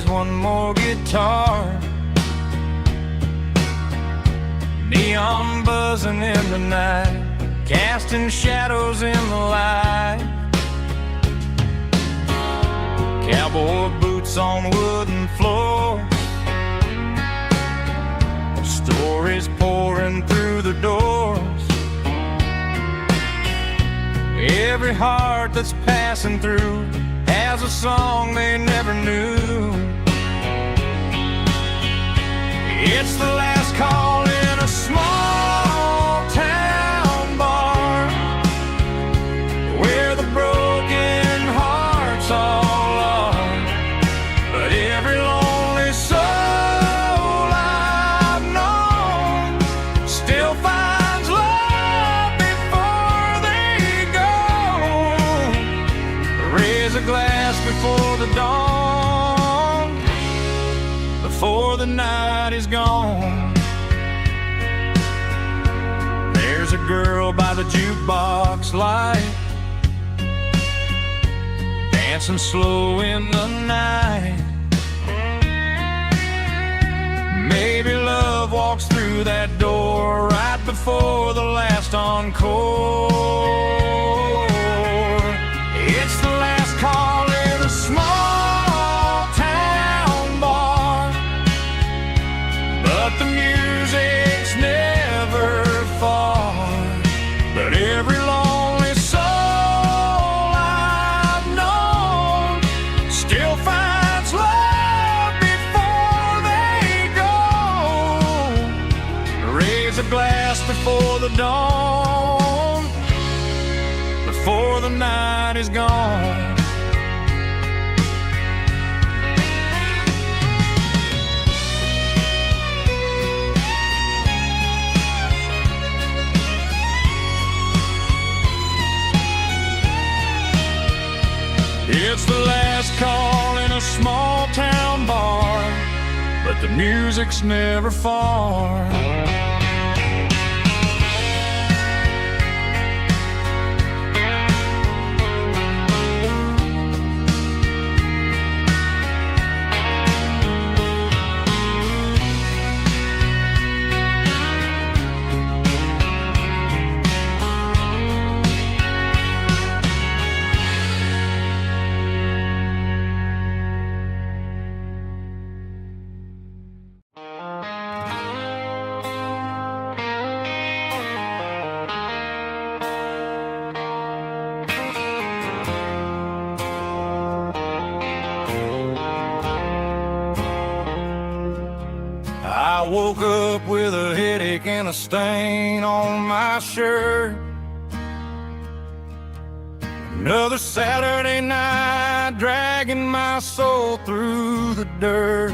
Speaker 1: plays one more guitar. Neon buzzing in the night, casting shadows in the light. Cowboy boots on wooden floors, stories pouring through the doors. Every heart that's passing through has a song they never knew. It's the last call in a small town bar, where the broken hearts all are. But every lonely soul I've known still finds love before they go. Raise a glass before the dawn, before the night is gone. There's a girl by the jukebox light, dancing slow in the night. Maybe love walks through that door right before the last encore. It's the last call in a small town bar, but the music's never far. But every lonely soul I've known still finds love before they go. Raise a glass before the dawn, before the night is gone. It's the last call in a small town bar, but the music's never far. I woke up with a headache and a stain on my shirt. Another Saturday night, dragging my soul through the dirt.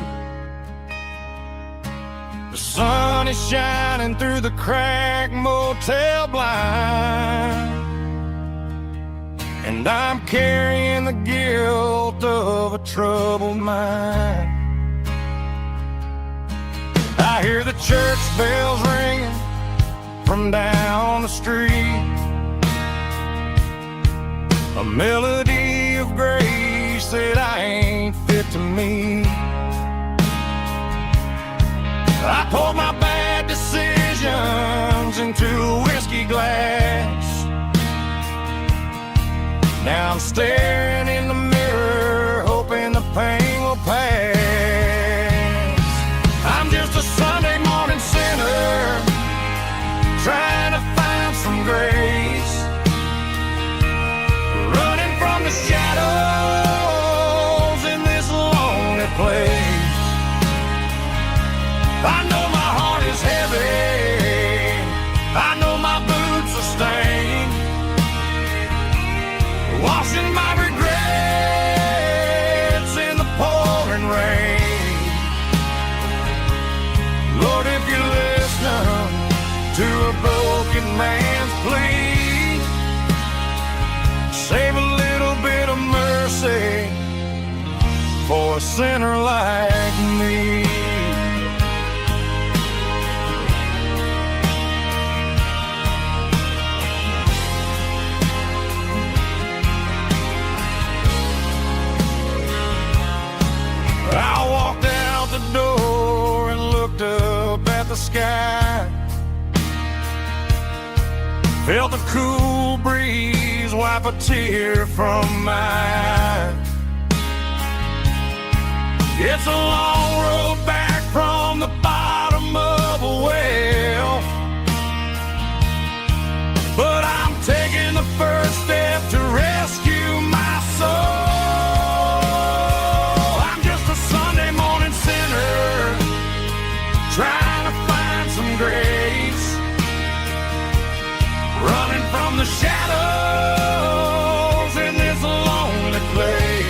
Speaker 1: The sun is shining through the cracked motel blind, and I'm carrying the guilt of a troubled mind. I hear the church bells ringing from down the street, a melody of grace that I ain't fit to meet. I poured my bad decisions into a whiskey glass. Now I'm staring in the mirror, hoping the pain will pass. I'm just a Sunday morning sinner, trying to find some grace, running from the shadows in this lonely place. I know my heart is heavy, I know my boots are stained, washing my regrets in the pouring rain. Lord, if you listen to a broken man's plea, save a little bit of mercy for a sinner like me. I at the sky. Felt the cool breeze wipe a tear from my eye. It's a long road back from the bottom of a well, but I'm taking the first step to rescue my soul. I'm just a Sunday morning sinner trying to find some grace, running from the shadows in this lonely place.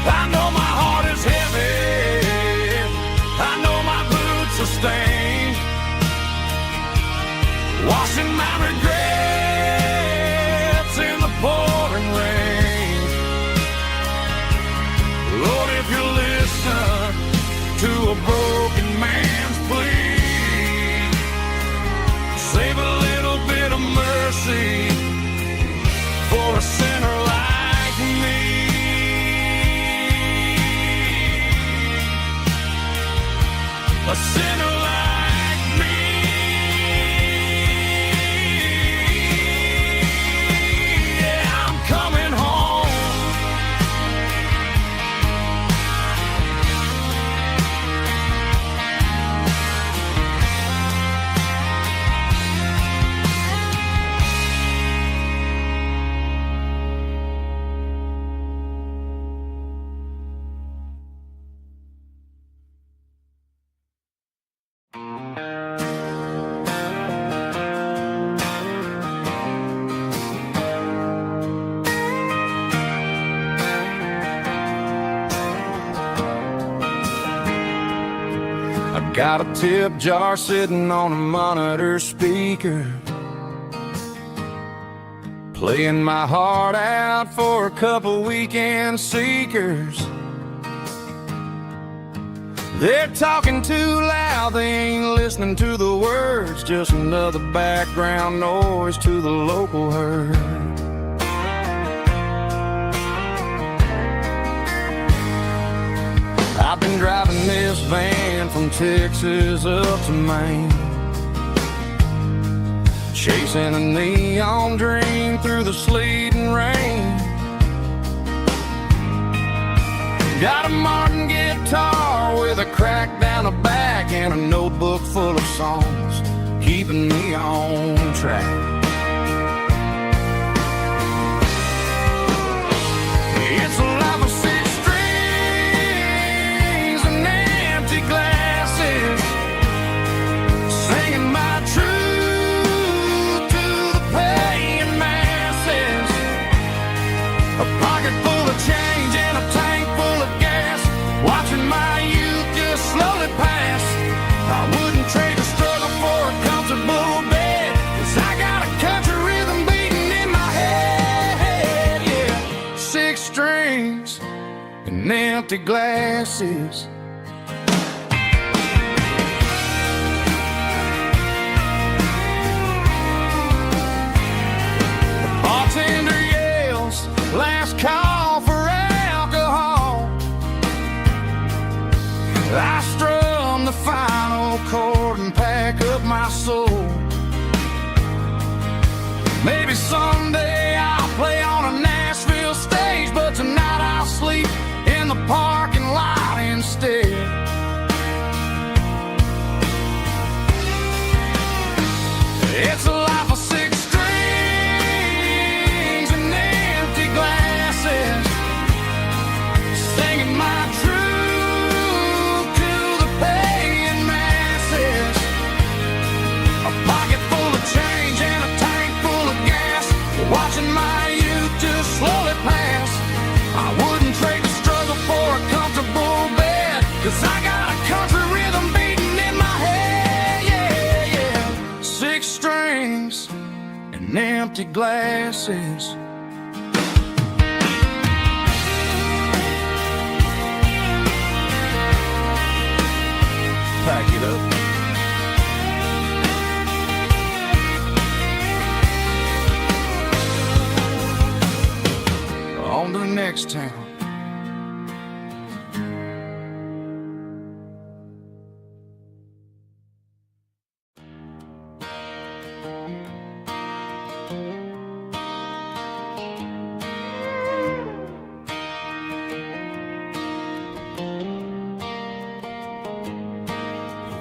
Speaker 1: I know my heart is heavy, I know my boots are stained, washing my regrets in the pouring rain. Lord, if you listen to a broken man's plea, save a little bit of mercy for a sinner like me. A sinner like me. Yeah, I'm coming home. Got a tip jar sitting on a monitor speaker, playing my heart out for a couple weekend seekers. They're talking too loud, they ain't listening to the words, just another background noise to the local herd. I've been driving this van from Texas up to Maine, chasing a neon dream through the sleet and rain. Got a Martin guitar with a crack down the back and a notebook full of songs, keeping me on track. It's a life of six strings and empty glasses, singing my truth to the paying masses. A pocket full of change and a tank full of gas, watching my youth just slowly pass. I wouldn't trade the struggle for a comfortable bed, 'cause I got a country rhythm beating in my head. Yeah, six strings and empty glasses. The bartender yells, last call for alcohol. I strum the final chord and pack up my soul. Maybe someday I'll play on a Nashville stage, but tonight I'll sleep in the parking lot instead. It's a life of six strings and empty glasses, singing my truth to the paying masses. A pocket full of change and a tank full of gas, watching my youth just slowly pass. I wouldn't trade the struggle for a comfortable bed, 'cause I got a country rhythm beating in my head. Yeah, yeah. Six strings and empty glasses. Pack it up. On to the next town.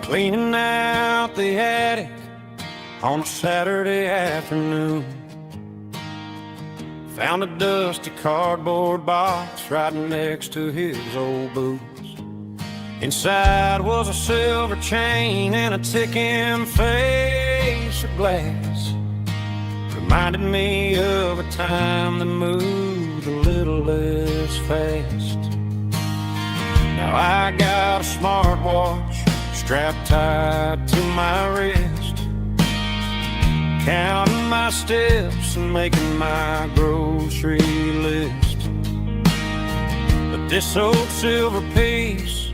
Speaker 1: cleaning out the attic on a Saturday afternoon. Found a dusty cardboard box right next to his old boots. Inside was a silver chain and a ticking face of glass. Reminded me of a time that moved a little less fast. Now I got a smartwatch strapped tight to my wrist, counting my steps and making my grocery list. But this old silver piece,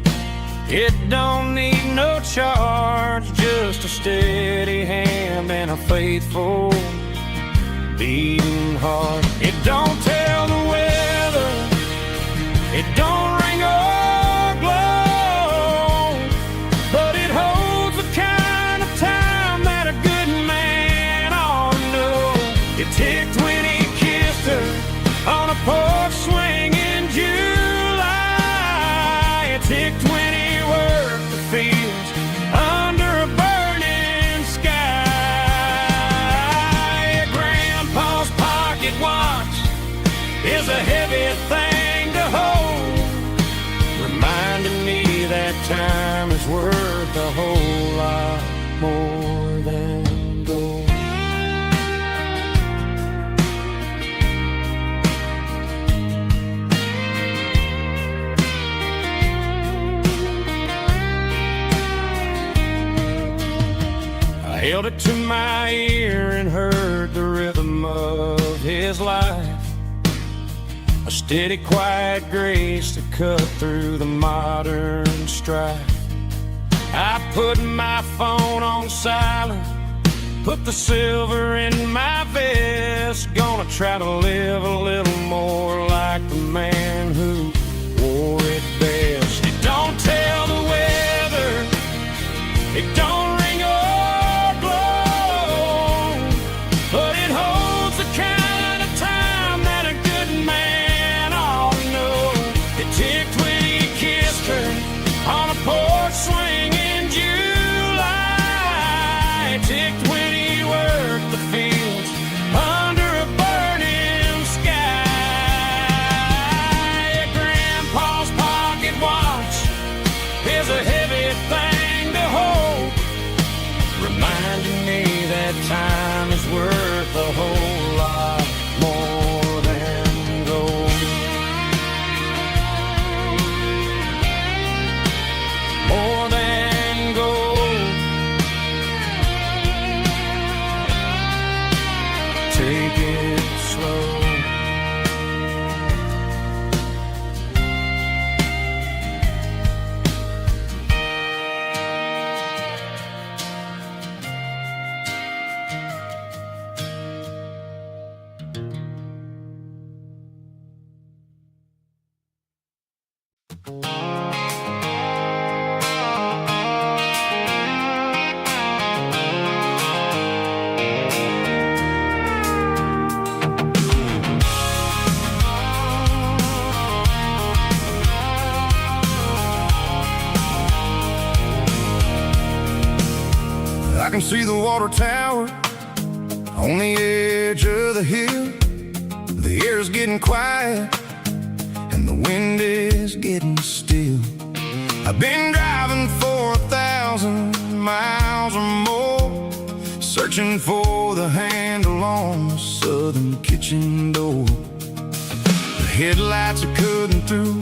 Speaker 1: it don't need no charge, just a steady hand and a faithful beating heart. It don't tell the weather, it don't ring or glow, but it holds the kind of time that a good man ought to know. It ticked when he kissed her on a porch swing in July. It ticked when he worked the fields under a burning sky. Grandpa's pocket watch is a heavy thing to hold, reminding me that time is worth a whole lot more than gold. I held it to my ear and heard the rhythm of his life, a steady, quiet grace that cut through the modern strife. I put my phone on silent, put the silver in my vest. Gonna try to live a little more like the man who wore it best. It don't tell the weather, it don't ring or glow, but it holds the kind of time that a good man ought to know. It ticked when he kissed her on a porch swing in July. It ticked when he worked the fields under a burning sky. Grandpa's pocket watch is a heavy thing to hold, reminding me that time is worth a whole lot more than gold. More than gold. Take it slow.
Speaker 2: I can see the water tower on the edge of the hill. The air's getting quiet and the wind is getting still. I've been driving for 1,000 miles or more, searching for the handle on the southern kitchen door. The headlights are cutting through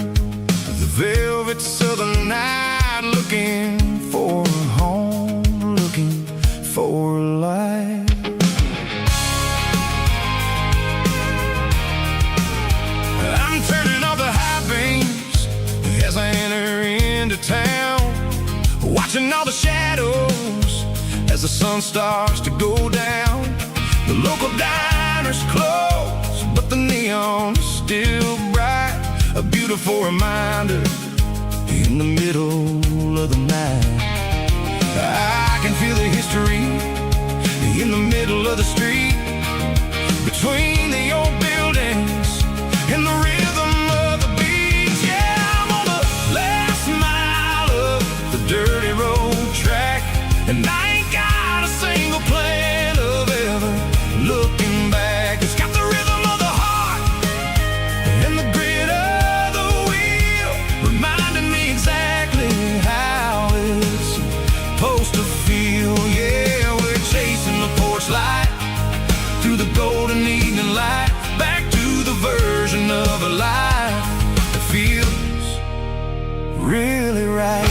Speaker 2: the velvet southern night, looking for a home, looking for a life. I'm turning off the high beams as I enter into town, watching all the shadows as the sun starts to go down. The local diner's closed, but the neon is still bright, a beautiful reminder in the middle of the night. I can feel the history in the middle of the street, between the old buildings and the rhythm of the beats. Yeah, I'm on the last mile of the dirty road track. supposed to feel. Yeah, we're chasing the porch light through the golden evening light, back to the version of a life that feels really right.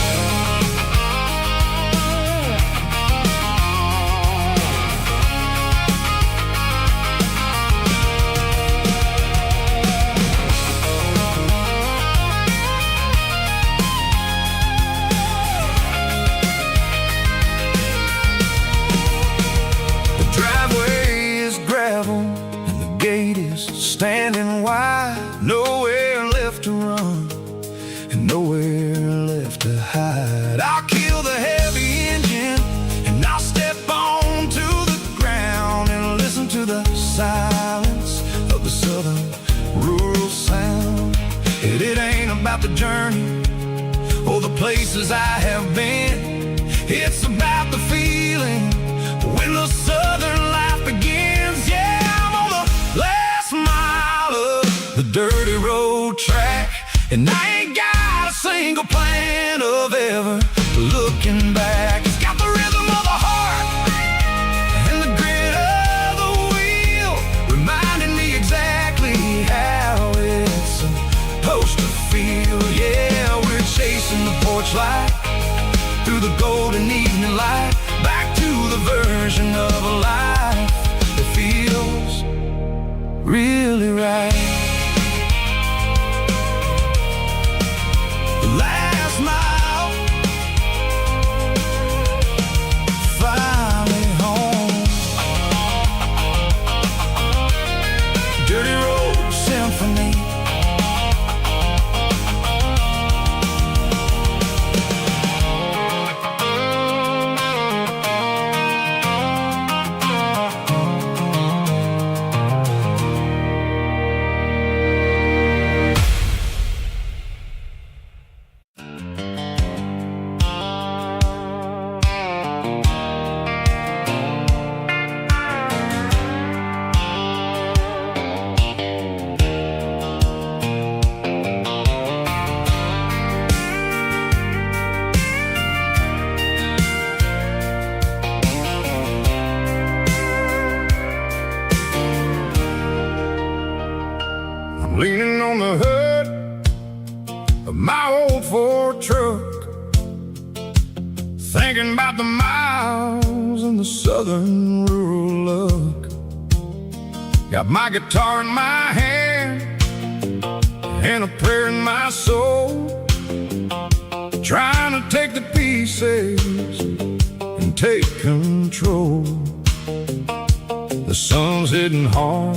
Speaker 2: Standing wide, nowhere left to run and nowhere left to hide. I'll kill the heavy engine and I'll step onto the ground and listen to the silence of the southern rural sound. It ain't about the journey or the places I have been. It's about the feeling when the southern life begins. Yeah, I'm on the last mile of the dirty road track, and I ain't got a single plan of ever looking back. It's got the rhythm of the heart and the grit of the wheel, reminding me exactly how it's supposed to feel. Yeah, we're chasing the porch light through the golden evening light, back to the version of a life that feels really right. Last mile, finally home. Dirty road symphony. Leaning on the hood of my old Ford truck, thinking about the miles and the southern rural look. Got my guitar in my hand and a prayer in my soul, trying to take the pieces and take control. The sun's hitting hard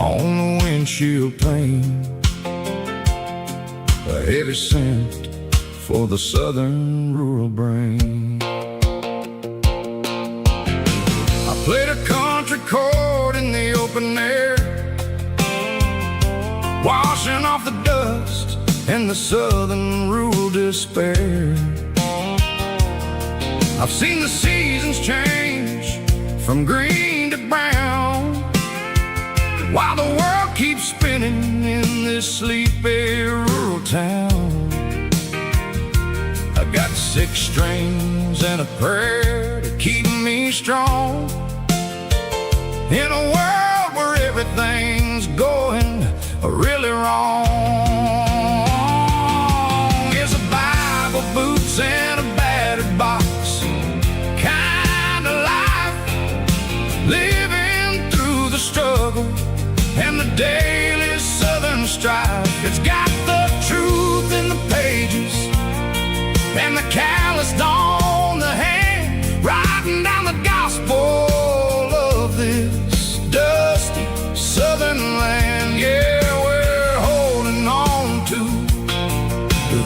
Speaker 2: on the windshield pane, a heavy scent for the southern rural brain. I played a country chord in the open air, washing off the dust and the southern rural despair. I've seen the seasons change from green to brown, while the world keeps spinning in this sleepy rural town. I got 6 strings and a prayer to keep me strong in a world where everything's going really wrong. It's a Bible, boots, and a battered box kind of life, living through the struggle and the daily southern strife. It's got the truth in the pages and the calloused on the hand, writing down the gospel of this dusty southern land. Yeah, we're holding on to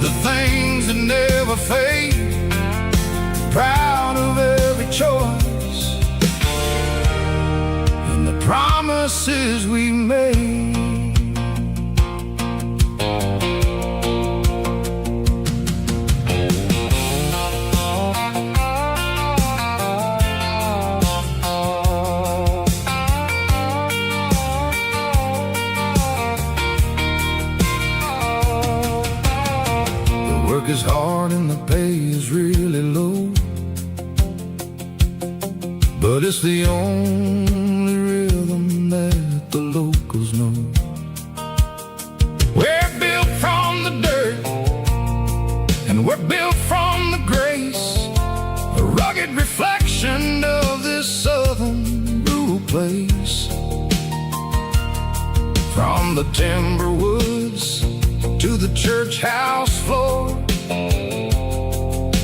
Speaker 2: the things that never fade, proud of every choice and the promises we made. The work is hard and the pay is really low, but it's the only rhythm that the locals know. We're built from the dirt, and we're built from the grace, a rugged reflection of this southern rural place. From the timber woods to the church house floor,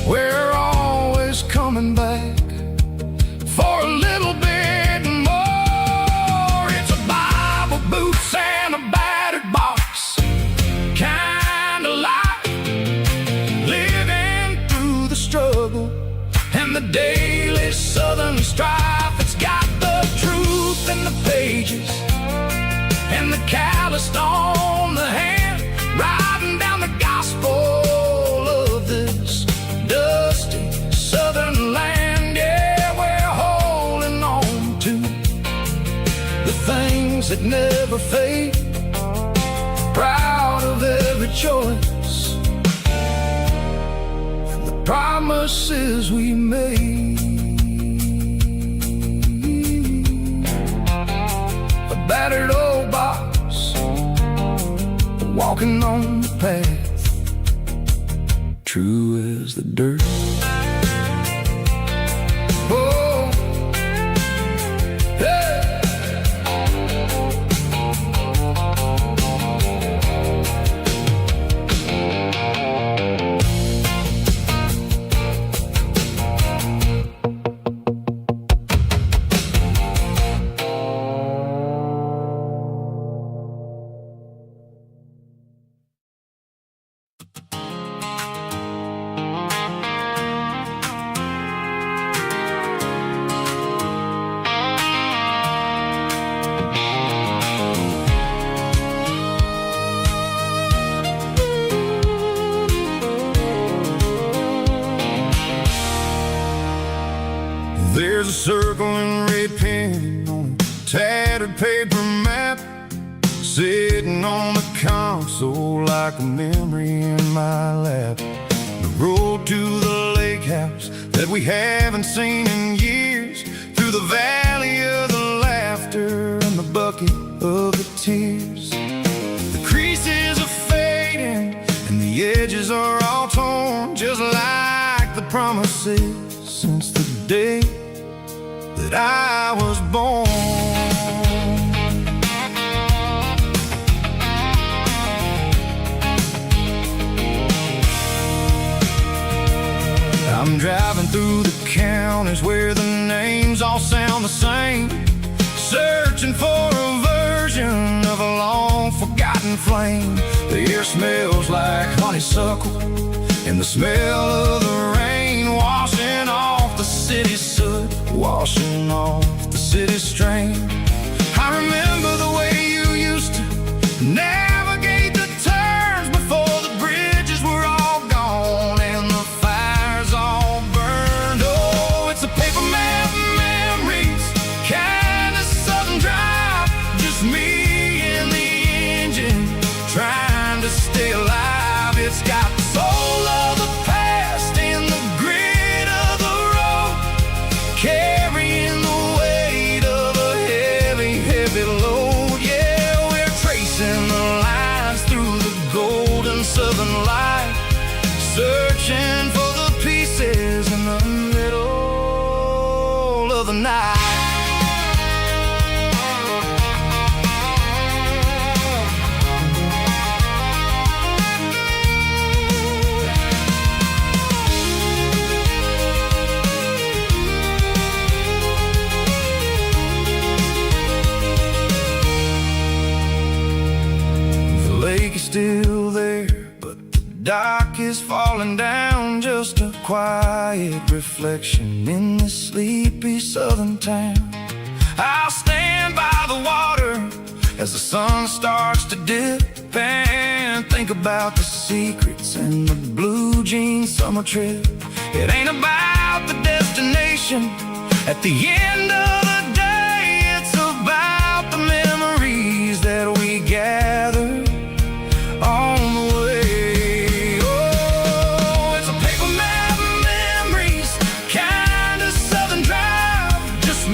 Speaker 2: we're always coming back for a little bit more. It's a Bible, boots, and a battered box kind of life, living through the struggle and the daily southern strife. It's got the truth in the pages and the calloused on the hand, riding down the gospel of this dusty southern land. Yeah, we're holding on to the things that never fade, proud of every choice and the promises we made. A battered old box, walking on the path, true as the dirt. Oh, hey. There's a circle in red pen on a tattered paper map, sitting on the console like a memory in my lap. The road to the lake house that we haven't seen in years, through the valley of the laughter and the bucket of the tears. The creases are fading and the edges are all torn, just like the promises since the day that I was born. I'm driving through the counties where the names all sound the same, searching for a version of a long forgotten flame. The air smells like honeysuckle and the smell of the rain, washing off the city's soot, washing off the city's strain. I remember the way you used to navigate the turns before the bridges were all gone and the fires all burned. Oh, it's a paper map memories, kind of southern drive, just me and the engine trying to stay alive. It's got the soul of the past and the grit of the road, carrying the weight of a heavy, heavy load. Yeah, we're tracing the lines through the golden southern light, searching for the pieces in the middle of the night. Still there, but the dock is falling down, just a quiet reflection in this sleepy southern town. I'll stand by the water as the sun starts to dip and think about the secrets and the blue jean summer trip. It ain't about the destination at the end of the day, it's about the memories that we gather on the way. Oh, it's a paper map memories, kind of southern drive, just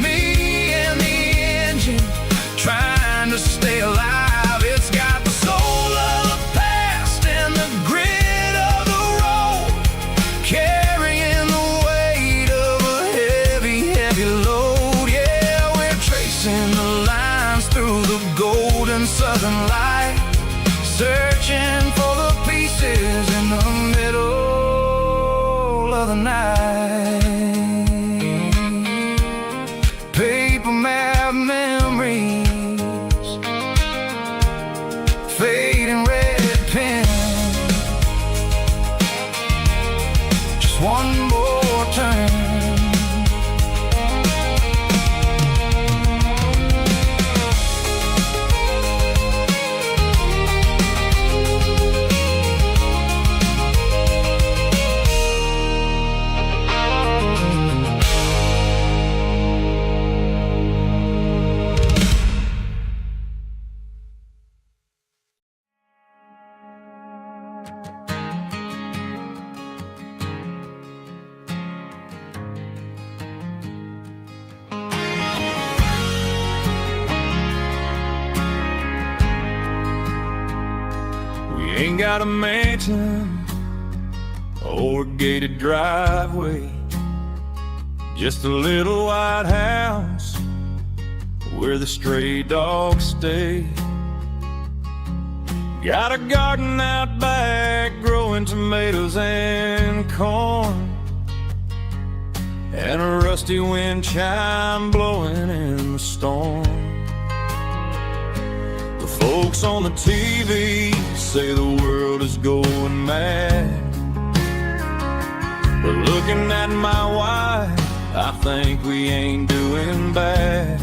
Speaker 2: doesn't lie, searching for the pieces in the middle of the night. Paper map memories, fading red pen, just one more turn.
Speaker 1: Ain't got a mansion or a gated driveway, just a little white house where the stray dogs stay. Got a garden out back growing tomatoes and corn, and a rusty wind chime blowing in the storm. The folks on the TV say the world is going mad, but looking at my wife, I think we ain't doing bad.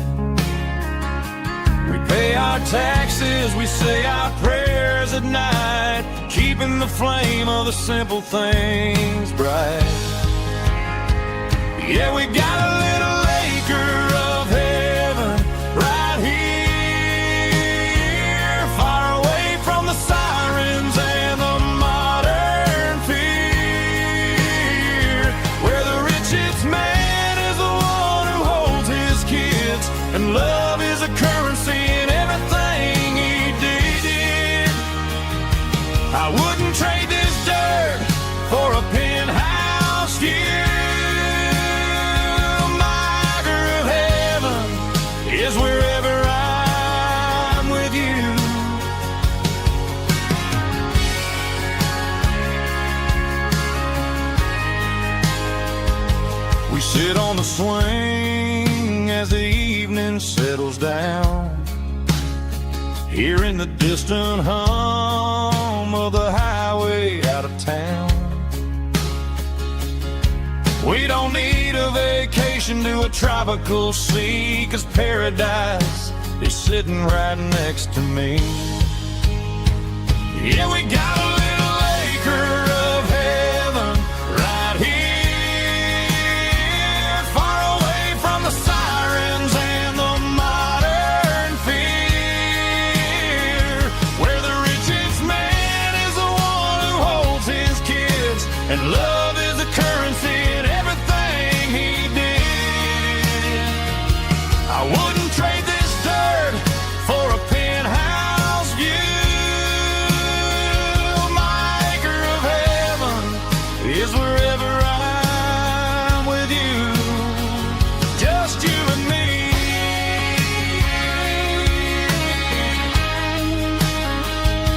Speaker 1: We pay our taxes, we say our prayers at night, keeping the flame of the simple things bright. Yeah, we got a little acre of heaven right here, far away from the sirens and the modern fear, where the richest man is the one who holds his kids, and love is a currency in everything he did. I wouldn't trade this dirt for a penthouse view. Is wherever I'm with you. We sit on the swing as the evening settles down, hearing the distant hum of the highway out of town. We don't need a vacation to a tropical sea, 'cause paradise is sitting right next to me. Yeah, we got a little acre of heaven right here, far away from the sirens and the modern fear, where the richest man is the one who holds his kids, and love is a currency in everything he did. I wouldn't trade this dirt for a penthouse view. My acre of heaven is wherever I'm with you, just you and me.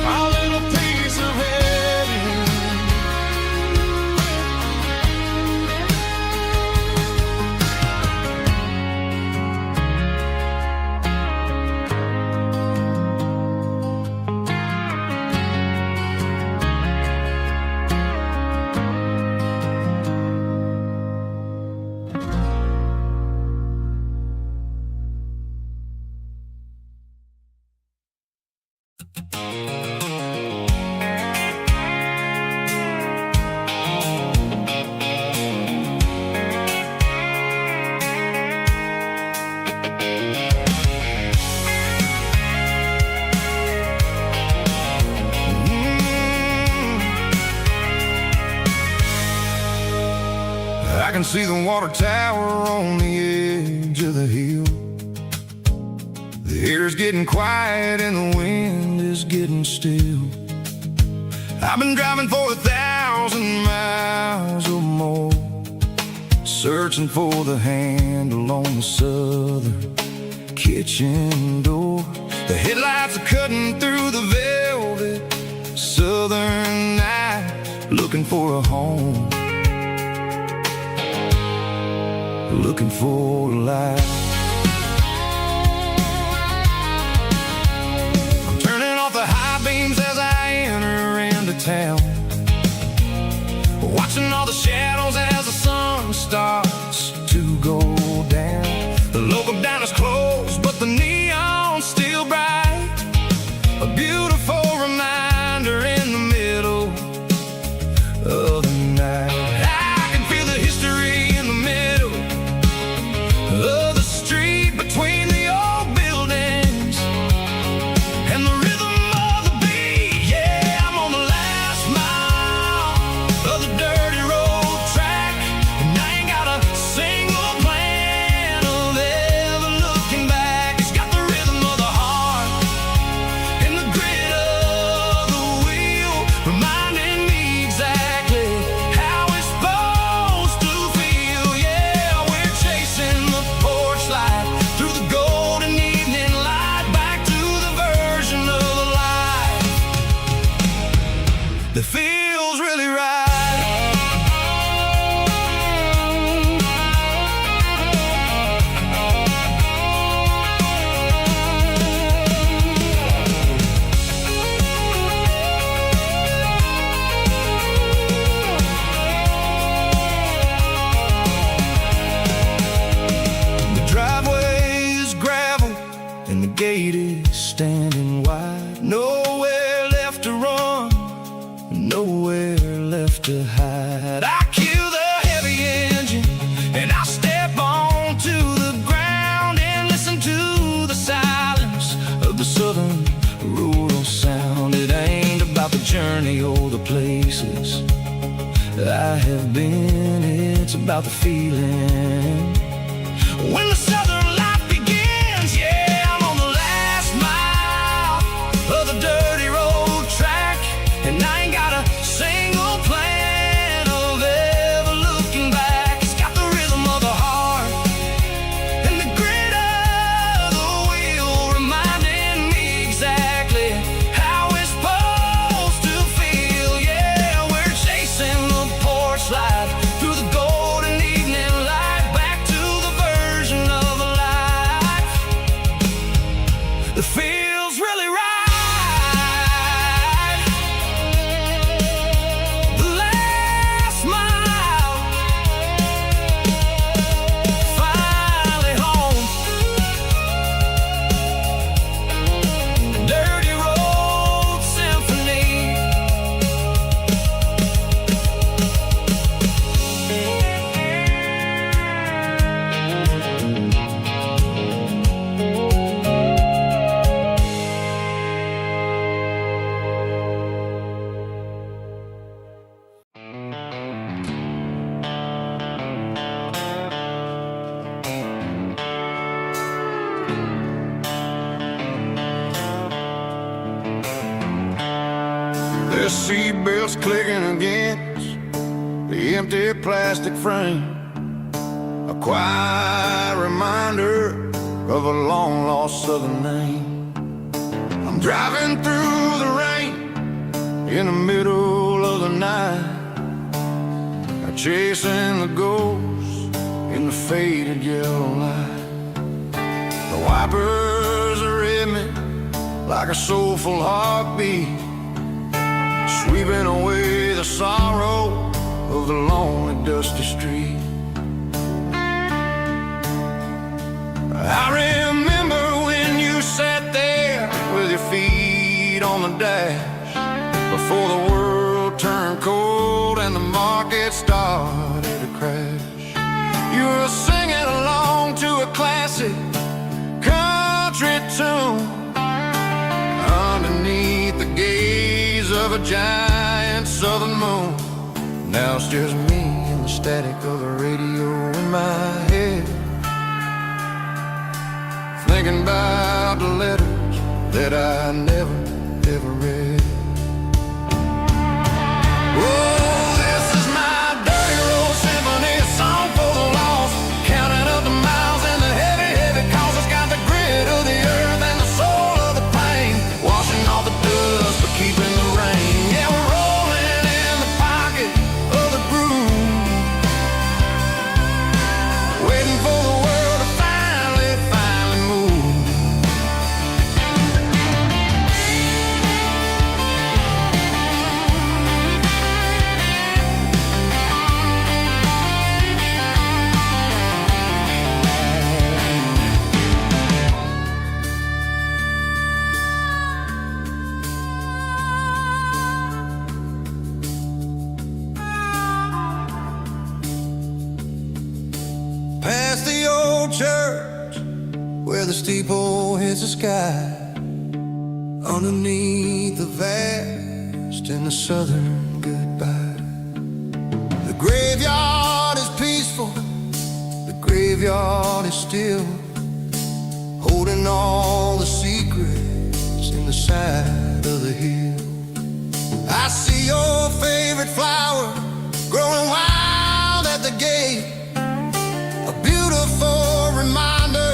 Speaker 1: Our little piece of heaven.
Speaker 2: I can see the water tower on the edge of the hill. The air's getting quiet and the wind is getting still. I've been driving for 1,000 miles or more, searching for the handle on the southern kitchen doors. The headlights are cutting through the velvet southern night, looking for a home, looking for a life. I'm turning off the high beams as I enter into town, watching all the shadows as the sun starts to go down. The local diner's closed, but the neon's still bright, a beautiful reminder in the middle of the night. I can feel the history in the middle of the street, between the old buildings and the rhythm of the beat. Yeah, I'm on the last mile of the dirty road track, and I ain't got a single plan of ever looking back. It's got the rhythm of the heart and the grit of the wheel, reminding me exactly how it's supposed to feel. Yeah, we're chasing the porch light through the golden evening light, back to the version of a life that feels really right. The driveway is gravel and the gate is standing wide. Nowhere left to run, nowhere left to hide. I kill the heavy engine and I step onto the ground and listen to the silence of the southern rural sound. It ain't about the journey or the places I have been, it's about the feeling when the southern life begins. Yeah, I'm on the last mile of the dirty road track, and I ain't got a single plan of ever looking back. It's got the rhythm of the heart and the grit of the wheel, reminding me exactly how it's supposed to feel. Yeah, we're chasing the porch light through the golden evening light, back to the version of a life that feels really right. The last mile, finally home. Dirty road symphony.
Speaker 3: The seatbelts clicking against the empty plastic frame, a quiet reminder of a long-lost southern name. I'm driving through the rain in the middle of the night, chasing the ghosts in the faded yellow light. The wipers are in me like a soulful heartbeat, sweeping away the sorrow of the lonely, dusty street. I remember when you sat there with your feet on the dash, before the world turned cold and the market started to crash. You were singing along to a classic country tune underneath the gaze of a giant southern moon. Now it's just me and the static of the radio in my head, thinking about the letters that I never, ever read. Oh, this is my dirty road symphony, a song for the lost, counting up the miles and the heavy, heavy calls. It's got the grit of the earth and the soul of the
Speaker 2: old church where the steeple hits the sky, underneath the vast and the southern goodbye. The graveyard is peaceful, the graveyard is still, holding all the secrets in the side of the hill. I see your favorite flower growing wild at the gate, a beautiful reminder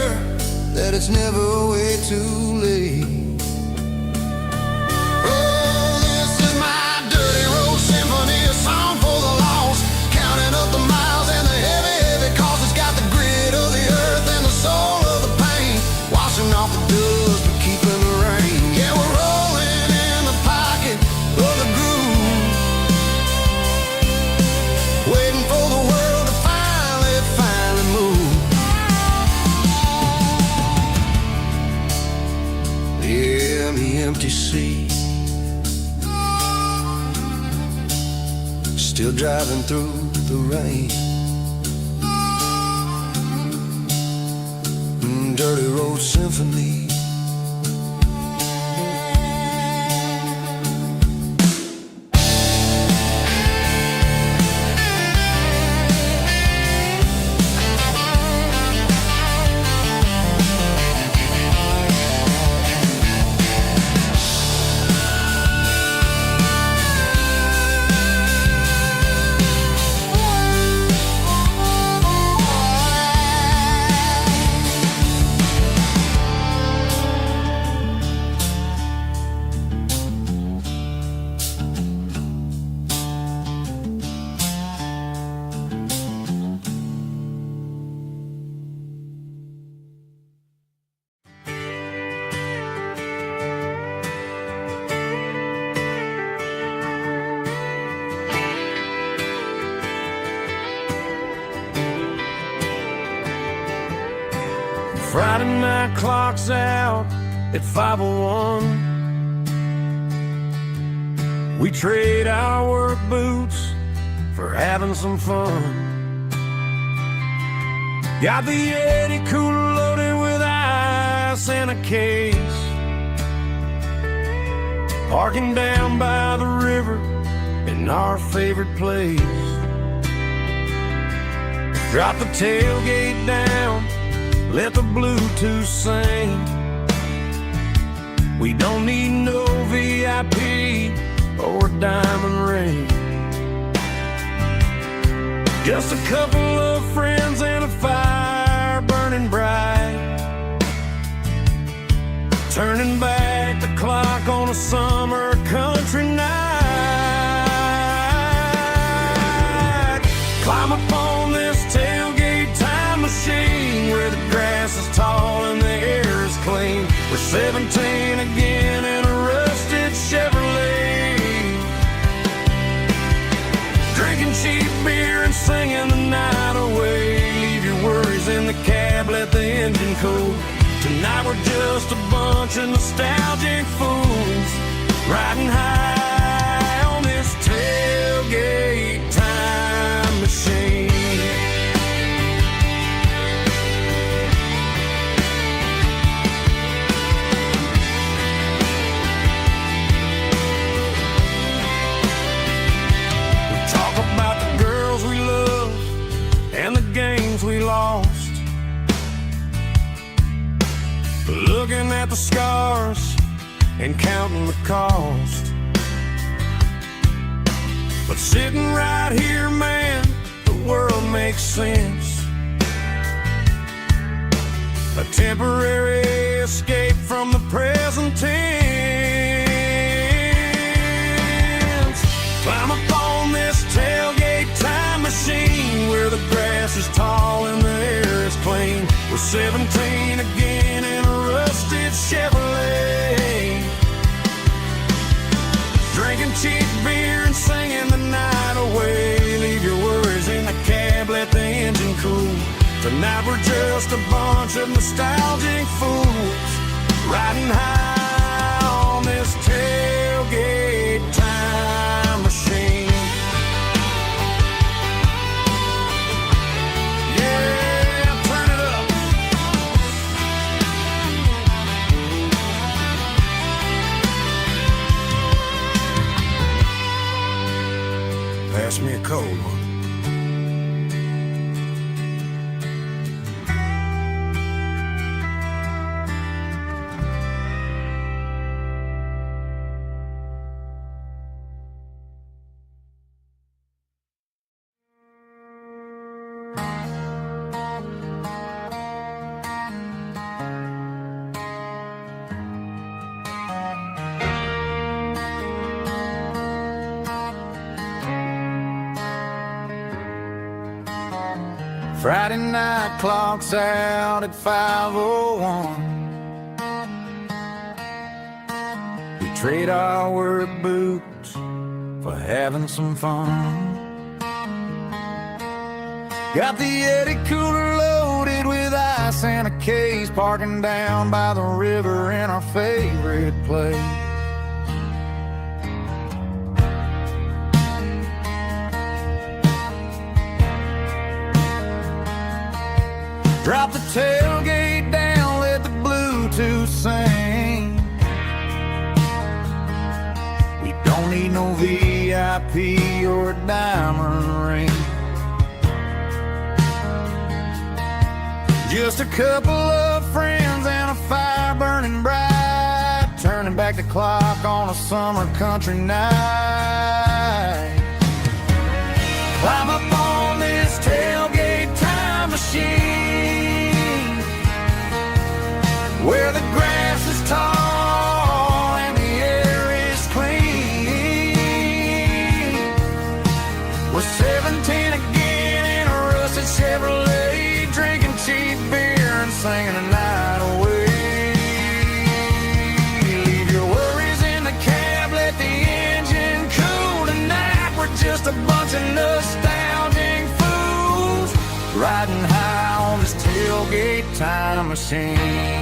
Speaker 2: that it's never way too late. Oh, this is my dirty road symphony, a song for the lost, counting up the miles and the heavy, heavy cost. It's got the grit of the earth and the soul of the pain, washing off the dust but keeping the rain. Yeah, we're rolling in the pocket of the groove, waiting for the world to finally move. Yeah, the empty sea, still driving through the rain. Dirty road symphony.
Speaker 1: Friday night clock's out at 5:01. We trade our work boots for having some fun. Got the Yeti cooler loaded with ice and a case, parking down by the river in our favorite place. Drop the tailgate down, let the Bluetooth sing. We don't need no VIP or a diamond ring, just a couple of friends and a fire burning bright, turning back the clock on a summer country night. Climb up on this tailgate time machine where the grass is tall and the air is clean. We're 17 again in a rusted Chevrolet, drinking cheap beer and singing the night away. Leave your worries in the cab, let the engine cool. Tonight we're just a bunch of nostalgic fools, riding high on this tailgate time machine. We lost, looking at the scars and counting the cost. But sitting right here, man, the world makes sense. A temporary escape from the present tense. Climb up on this tailgate time machine where the grass is tall and the air is clean. We're 17 again in a rusted Chevrolet, drinking cheap beer and singing the night away. Leave your worries in the cab, let the engine cool. Tonight we're just a bunch of nostalgic fools, riding high on this tailgate time machine. Yeah, turn it up.
Speaker 2: cold one.
Speaker 3: Friday night clocks out at 5:01. We trade our work boots for having some fun. Got the Eddie cooler loaded with ice and a case, parking down by the river in our favorite place. Drop the tailgate down, let the Bluetooth sing. We don't need no VIP or a diamond ring. Just a couple of friends and a fire burning bright, turning back the clock on a summer country night. Climb up on this tailgate time machine, where the grass is tall and the air is clean. We're 17 again in a rusted Chevrolet, drinking cheap beer and singing the night away. Leave your worries in the cab, let the engine cool tonight. We're just a bunch of nostalgic fools, riding high on this tailgate time machine.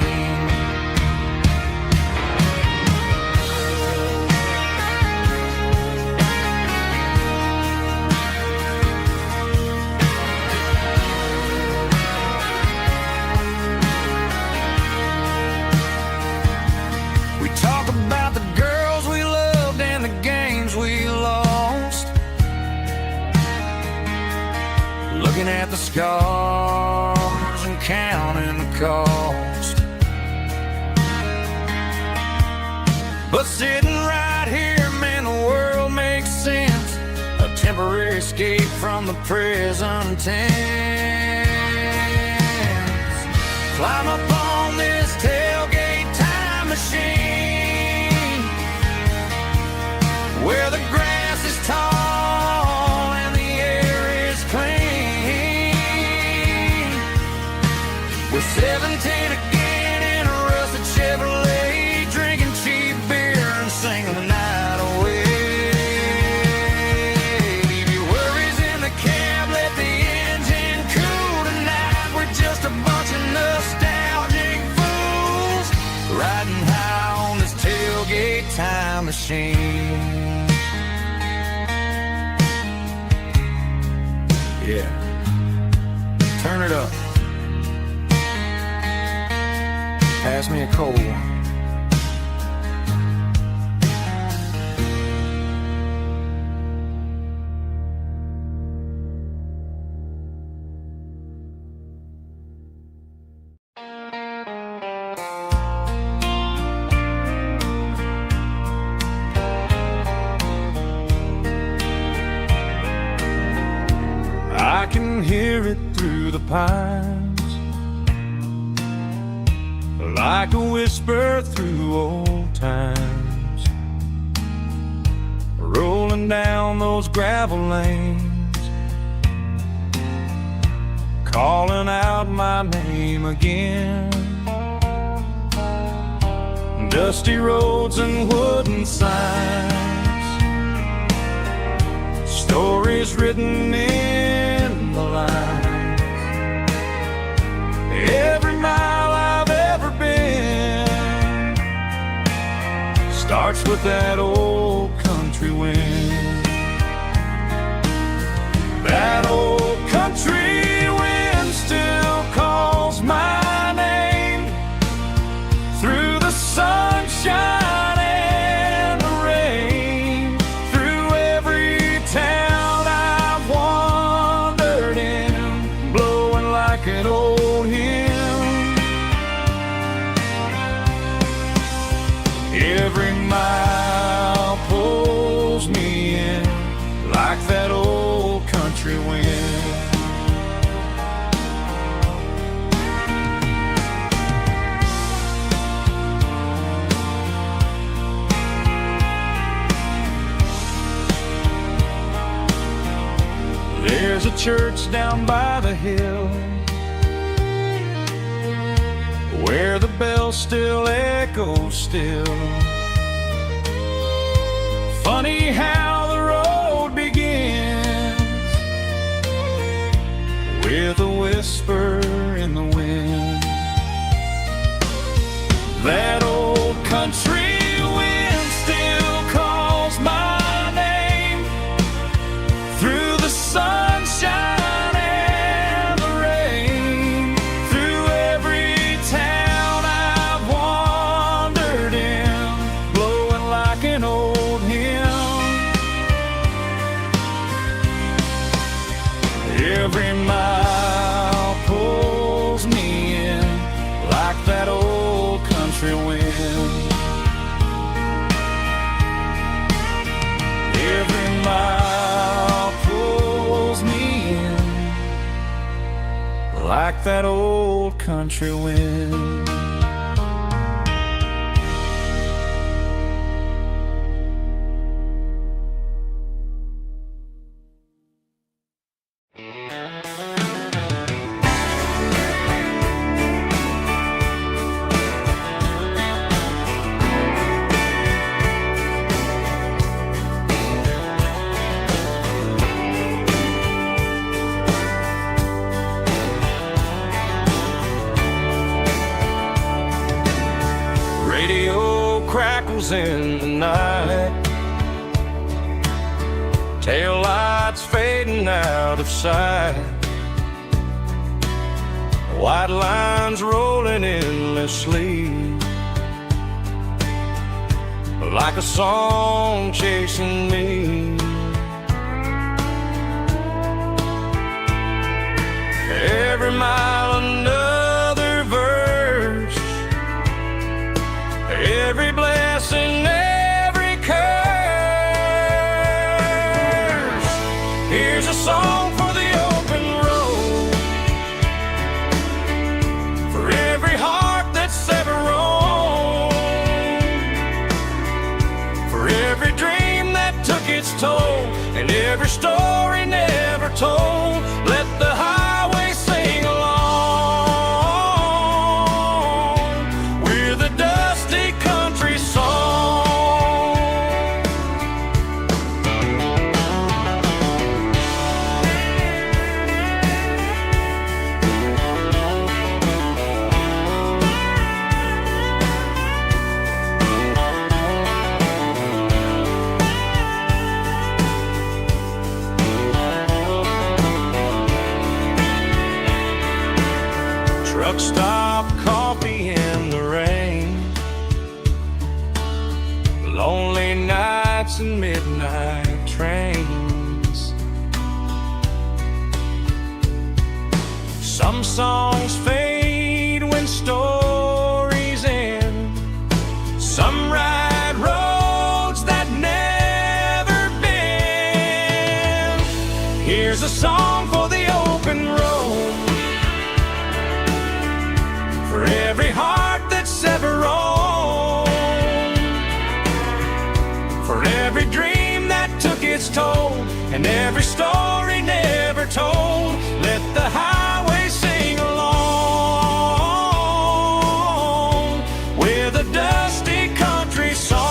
Speaker 3: Looking at the scars and counting the cost. But sitting right here, man, the world makes sense. A temporary escape from the present tense. Climb up on this tailgate time machine, where the grass is tall and the air is clean. We're 17 again in a rusted Chevrolet, drinking cheap beer and singing the night away. Leave your worries in the cab, let the engine cool tonight. We're just a bunch of nostalgic fools, riding high on this tailgate time machine. Yeah, turn it up. Pass me a cold one. I can hear it through the pines, like a whisper through old times, rolling down those gravel lanes, calling out my name again. Dusty roads and wooden signs, stories written in the lines. Every mile I've ever been starts with that old country wind. That old country wind still calls my name through the sunshine and the rain, through every town I've like an old hymn. Every mile pulls me in like that old country wind. There's a church down by the hill where the bell still echoes still. Funny how the road begins with a whisper in the wind. That old country wind still calls my name through the sunshine and the rain, through every town I've wandered in, blowing like an old hymn. Every mile pulls me in like that old country wind. Every mile pulls me in like that old country wind. Radio crackles in the night, tail lights fading out of sight, white lines rolling endlessly, like a song chasing me. Every mile another verse, every blessing, every curse. Here's a song for the open road, for every heart that's ever roamed, for every dream that took its toll, and every story never told. Let the highway sing along with a dusty country song. Truck stop, coffee in the rain, lonely nights and midnight trains. Some songs fade when stories end, some ride roads that never bend. Here's a song for the open road, for every heart that's ever roamed, for every dream that took its toll, and every story never told. Let the highway sing along with a dusty country song.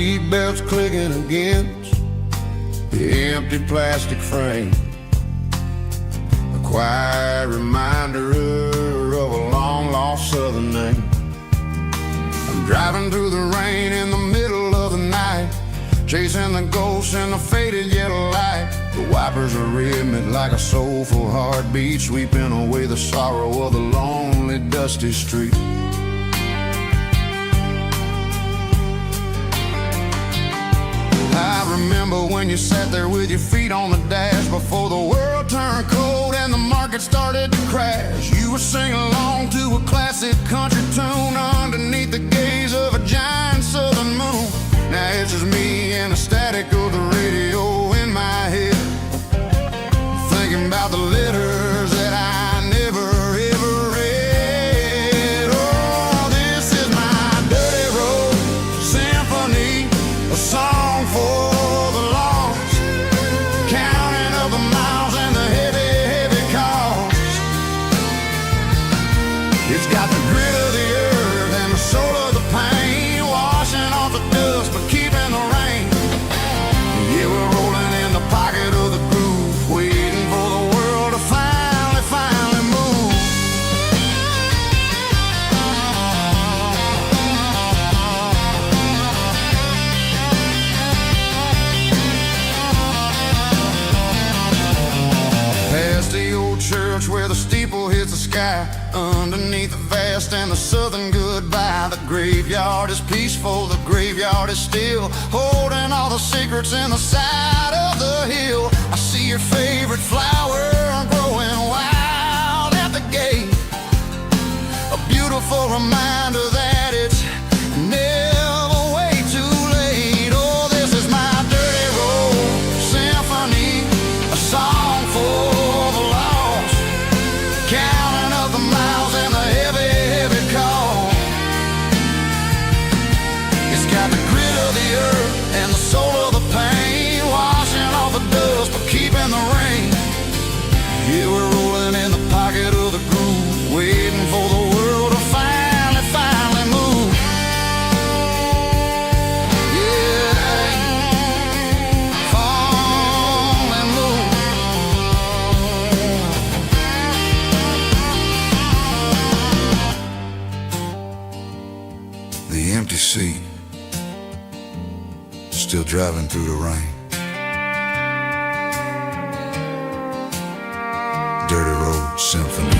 Speaker 3: seatbelts clicking against the empty plastic frame. A quiet reminder of a long-lost southern name. I'm driving through the rain in the middle of the night, chasing the ghosts in the faded yellow light. The wipers are rhythmic like a soulful heartbeat, sweeping away the sorrow of the lonely, dusty street. I remember when you sat there with your feet on the dash before the world turned cold and the market started to crash. You were singing along to a classic country tune underneath the gaze of a giant southern moon. Now it's just me and the static of the radio in my head, thinking about the letters that I never ever read. Oh, this is my dirty road symphony, a song for the lost, counting up the miles and the heavy, heavy cost. It's got the grit of the earth and the soul of the pain, washing off the dust but keeping the rain. Yeah, we're rolling in the pocket of the groove, waiting for the world to finally move. Past the old church where the steeple hits the sky, underneath the vast and the southern goodbye. The graveyard is peaceful, the graveyard is still, holding all the secrets in the side of the hill. I see your favorite flower growing wild at the gate, a beautiful reminder that it's never way too late. Oh, this is my dirty road symphony, a song for the lost, counting up the miles and the heavy, heavy call. It's got the grit of the earth and the soul of the pain, washing off the dust but keeping the rain. Yeah, we're rolling in the pocket of the groove, waiting for the world to finally move. Yeah, fall and move. The empty seat, still driving through the rain. Dirty road symphony.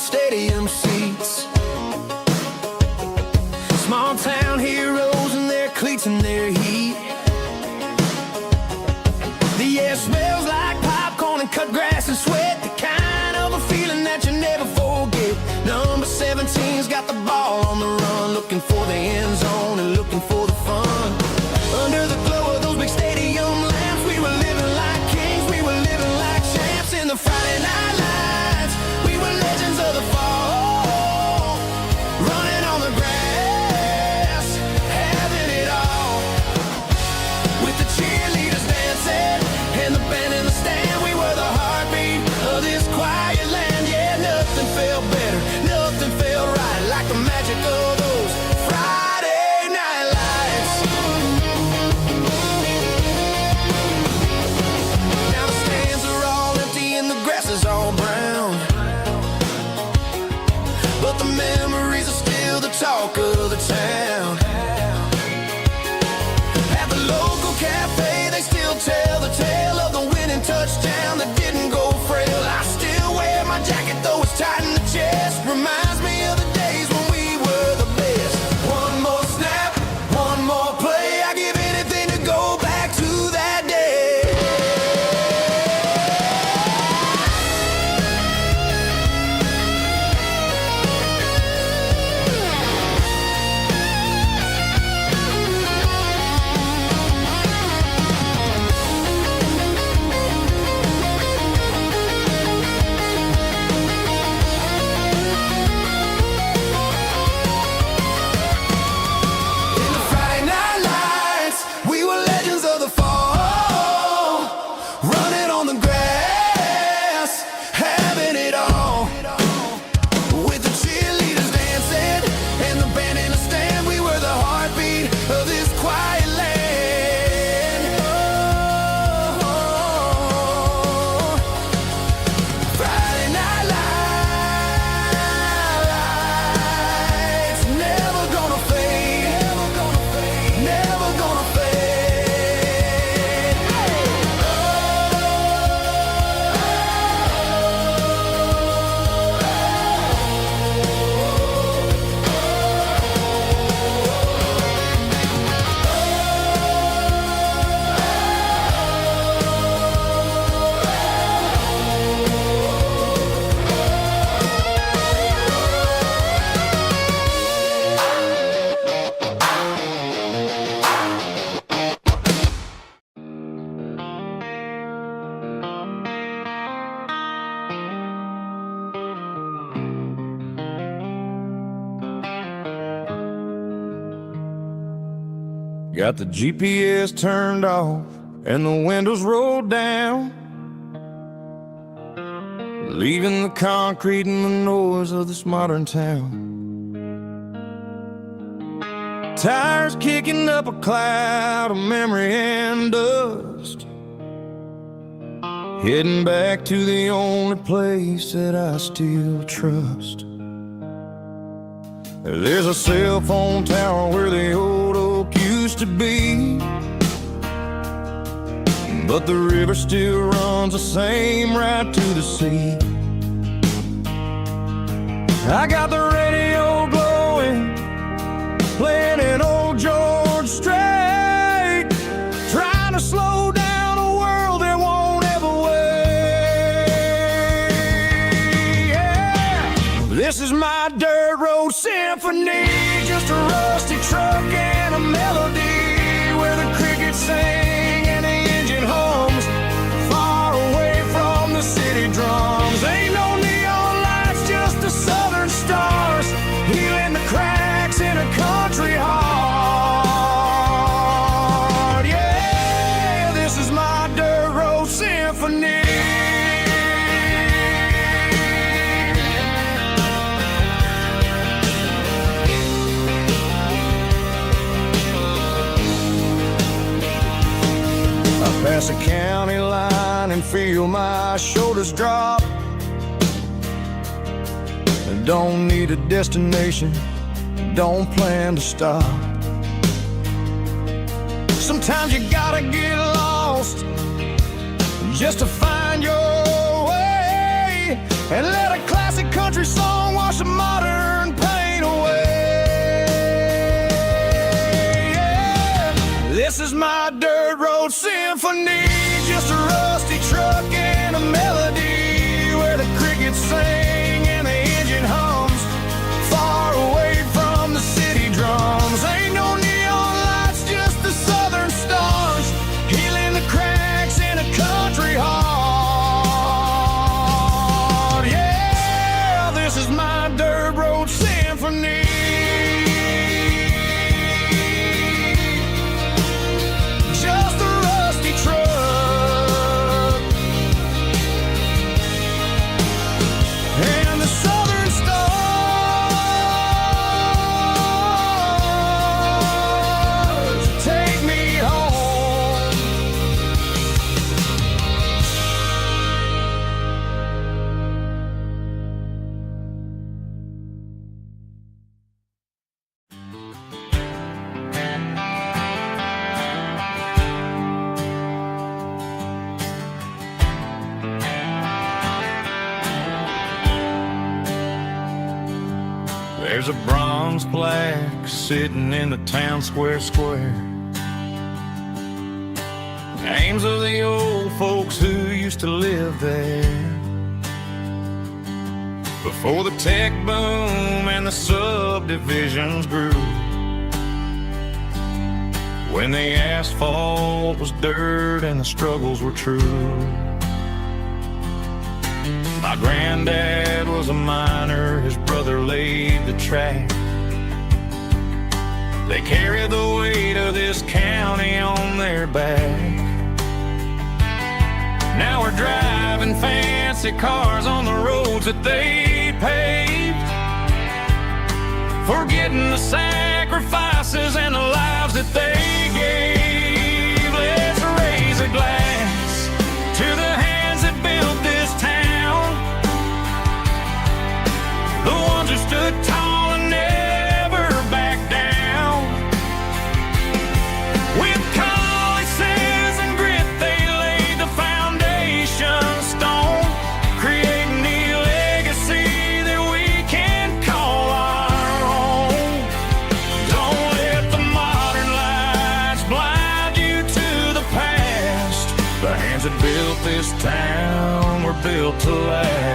Speaker 3: Stadium seats, small town heroes in their cleats and their heat. The air smells like popcorn and cut grass and sweat, the kind of a feeling that you never forget. Number 17's got the ball on the run, looking for the end zone and looking for the fun. Under the glow of those big stadium lamps, we were living like kings, we were living like champs in the Friday night lights. We were legends of the fall, running on the grass, having it all. With the cheerleaders dancing and the band in the stand, we were the heartbeat of this quiet land. Yeah, nothing felt better, nothing felt right, like the magic of those Friday night lights. Got the GPS turned off and the windows rolled down, leaving the concrete and the noise of this modern town. Tires kicking up a cloud of memory and dust, heading back to the only place that I still trust. There's a cell phone tower where the old oak used to be, but the river still runs the same right to the sea. I got the radio glowing, playing an old George Strait, trying to slow down a world that won't ever wait. Yeah. This is my dirt road symphony, just a rusty truck and a melody where the crickets sing and the engine hums, far away from the city drums. Ain't no neon lights, just the southern stars, healing the cracks in a country heart. Yeah, this is my dirt road symphony. Pass a county line and feel my shoulders drop. Don't need a destination, don't plan to stop. Sometimes you gotta get lost just to find your way, and let a classic country song wash a modern pain away. Yeah. This is my dirt road symphony, just a rusty truck and a melody where the crickets sing and the engine hums, far away from the city drums. Ain't no neon lights, just the southern stars, healing the cracks in a country heart. Yeah, this is my dirt road symphony. There's a bronze plaque sitting in the town square. Names of the old folks who used to live there before the tech boom and the subdivisions grew, when the asphalt was dirt and the struggles were true. My granddad was a miner, his brother laid the track. They carried the weight of this county on their back. Now we're driving fancy cars on the roads that they paved, forgetting the sacrifices and the lives that they gave. Let's raise a glass to the hands that built this town, the ones who stood tall and never backed down. With calluses and grit, they laid the foundation stone, creating the legacy that we can call our own. Don't let the modern lights blind you to the past. The hands that built this town were built to last.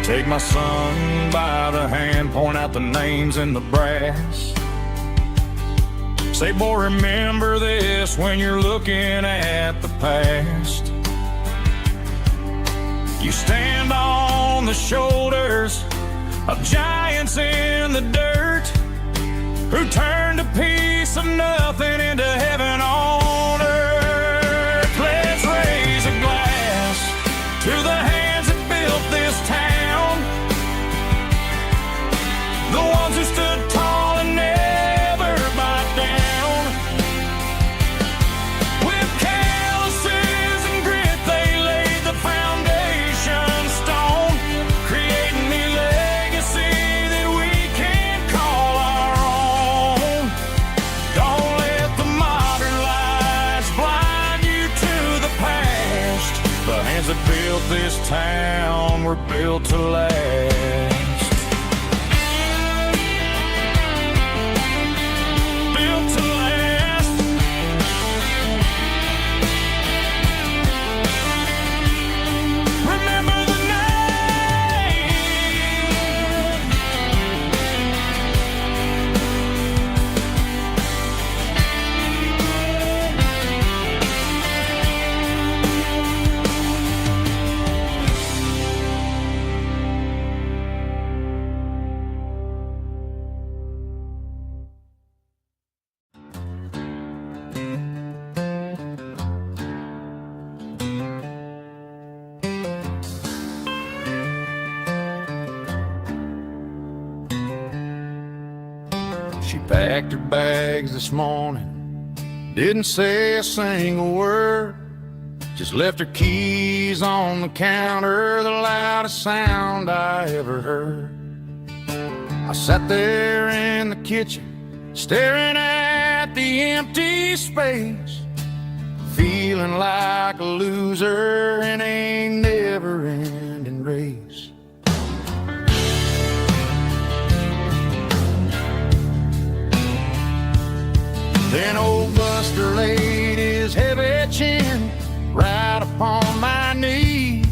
Speaker 3: Take my son by the hand, point out the names in the brass,
Speaker 1: Say, boy, remember this when you're looking at the past. You stand on the shoulders of giants in the dirt who turned a piece of nothing into heaven on earth. Let's raise a glass to the hands that built this town, the ones who stood tall and never backed down. With calluses and grit, they laid the foundation stone, creating a legacy that we can call our own. Don't let the modern lights blind you to the past. The hands that built this town were built to last.
Speaker 3: She packed her bags this morning, didn't say a single word, just left her keys on the counter, the loudest sound I ever heard. I sat there in the kitchen, staring at the empty space, feeling like a loser in a never-ending race. Then old Buster laid his heavy chin right upon my knee,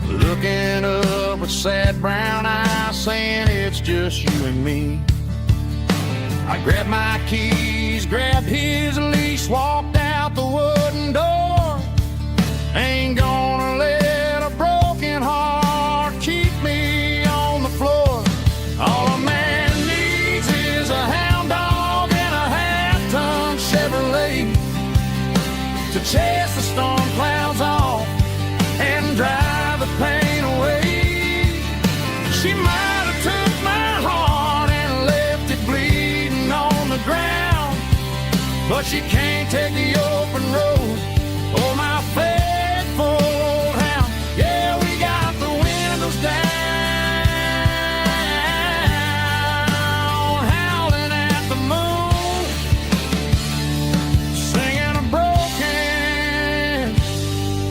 Speaker 3: looking up with sad brown eyes, saying it's just you and me. I grabbed my keys, grabbed his leash, walked out the wooden door. Ain't gonna let a broken heart keep me on the floor. All a man needs is a hound dog and a half-ton Chevrolet to chase the storm clouds off and drive the pain away. She might have took my heart and left it bleeding on the ground, but she can't take the open road or my faithful old hound. Yeah, we got the windows down, howling at the moon, singing a broken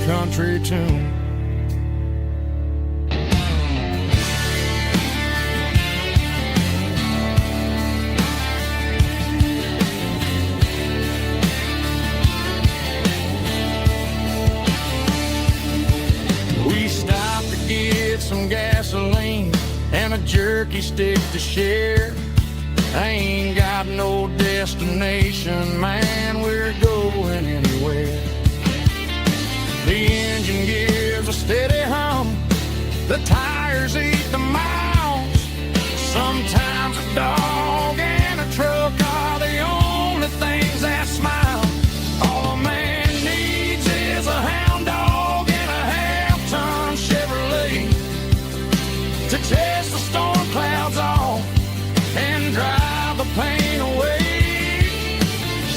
Speaker 3: country tune. We stopped to get some gasoline and a jerky stick to share. I ain't got no destination, man, we're going anywhere. The engine gives a steady hum, the tires eat the miles. Sometimes a dog and a truck are the only things that smile. All a man needs is a hound dog and a half-ton Chevrolet to chase the storm clouds off and drive the pain away.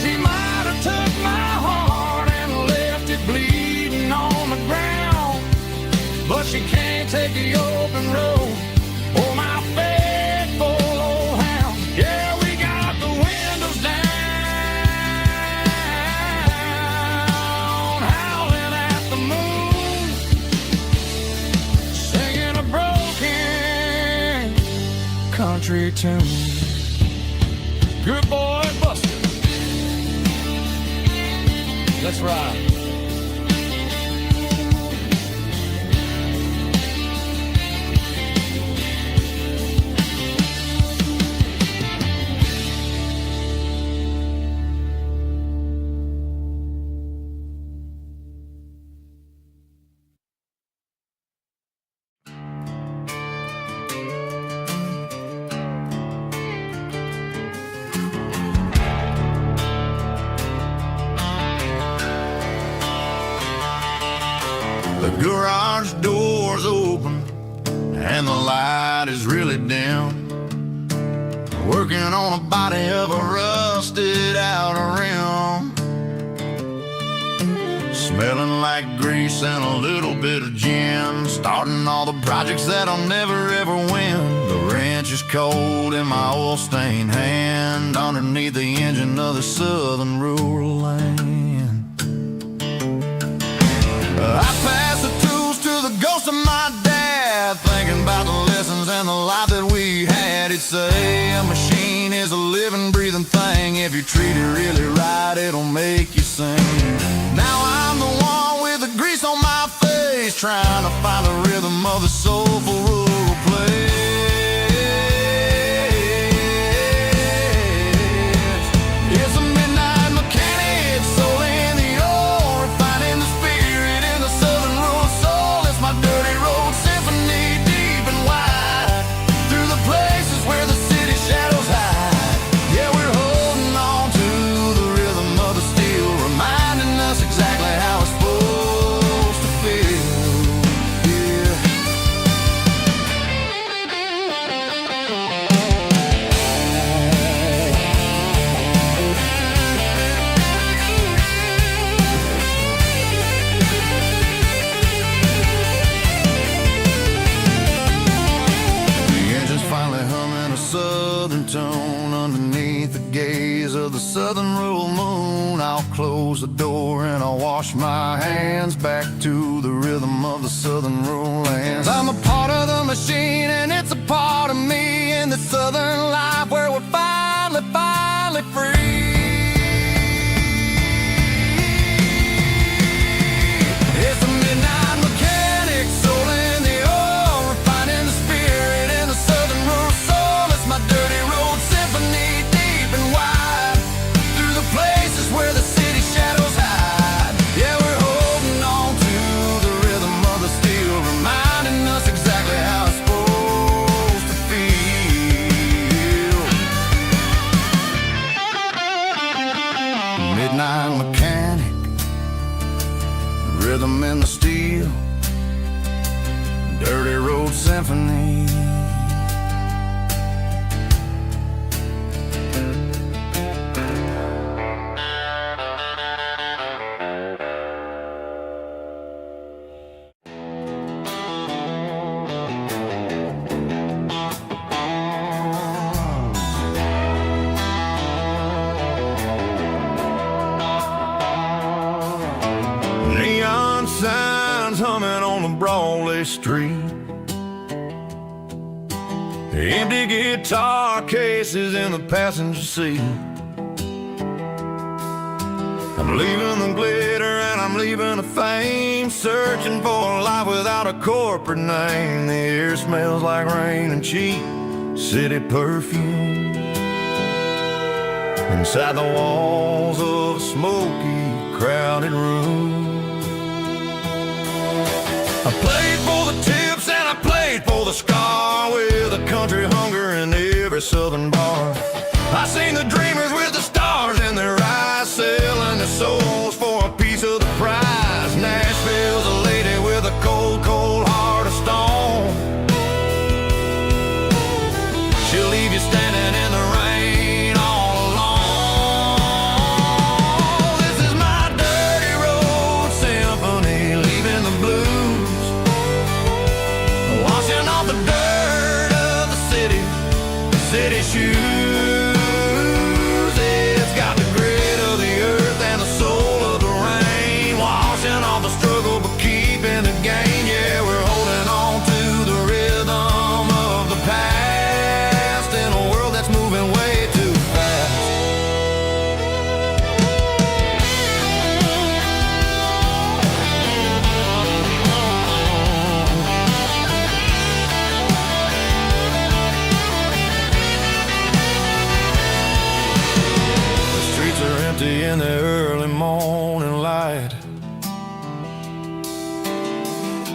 Speaker 3: She might have took my heart and left it bleeding on the ground, but she can't take the open road or my faithful old hound. Yeah, we got the windows down, howling at the moon, singing a broken country tune. Good boy, Buster. Let's ride. Garage doors open and the light is really dim. Working on a body of a rusted out rim. Smelling like grease and a little bit of gin. Starting all the projects that I'll never ever win. The wrench is cold in my oil-stained hand, underneath the engine of the southern rural land. I pass the tools to the ghost of my dad, thinking about the lessons and the life that we had. He'd say a machine is a living, breathing thing. If you treat it really right, it'll make you sing. Now I'm the one with the grease on my face, trying to find the rhythm of the soulful rural place. It's a midnight mechanic, soul in the ore, refining the spirit in the southern rural soul. It's my dirty road symphony, deep and wide, through the places where the city shadows hide. Yeah, we're holding on to the rhythm of the steel, reminding us exactly how it's supposed to feel. Yeah. The engine's finally humming a southern tone underneath the gaze of the southern rural moon. I'll close the door and I'll wash my hands, back to the rhythm of the southern rural lands. I'm a part of the machine and it's a part of me, in the southern life where we're finally free. It's a midnight mechanic, soul in the ore, refining the spirit in the southern rural soul. It's my dirty road symphony, deep and wide, through the places where the city shadows hide. Yeah, we're holding on to the rhythm of the steel, reminding us exactly how it's supposed to feel. Midnight mechanic, rhythm in the steel, dirty road symphony. Neon signs humming on the Broadway street, empty guitar cases in the passenger seat. I'm leaving the glitter and I'm leaving the fame, searching for a life without a corporate name. The air smells like rain and cheap city perfume, inside the walls of a smoky, crowded room. I played for the tips and I played for the scar, with a country hunger in every southern bar. I seen the dreamers with the stars in their eyes, selling their souls for a piece of the prize. Nashville's a lady with a cold, cold heart of stone. She'll leave you standing in the rain all alone. This is my dirty road symphony, leaving the blues, washing off the dirt of the city shoes. It's got the grit of the earth and the soul of the rain, washing off the struggle but keeping the gain. Yeah, we're holding on to the rhythm of the past, in a world that's moving way too fast. In the early morning light,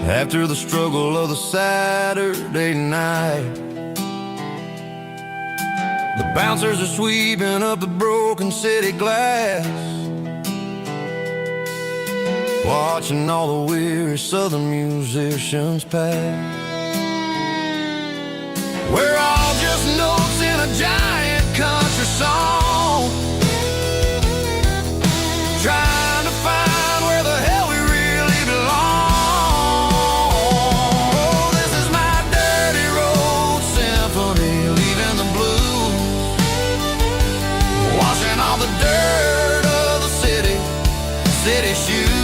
Speaker 3: after the struggle of the Saturday night, the bouncers are sweeping up the broken city glass. watching all the weary southern musicians pass. We're all just notes in a giant country song, trying to find where the hell we really belong. Oh, this is my dirty road symphony, leaving the blues, washing all the dirt of the city shoes.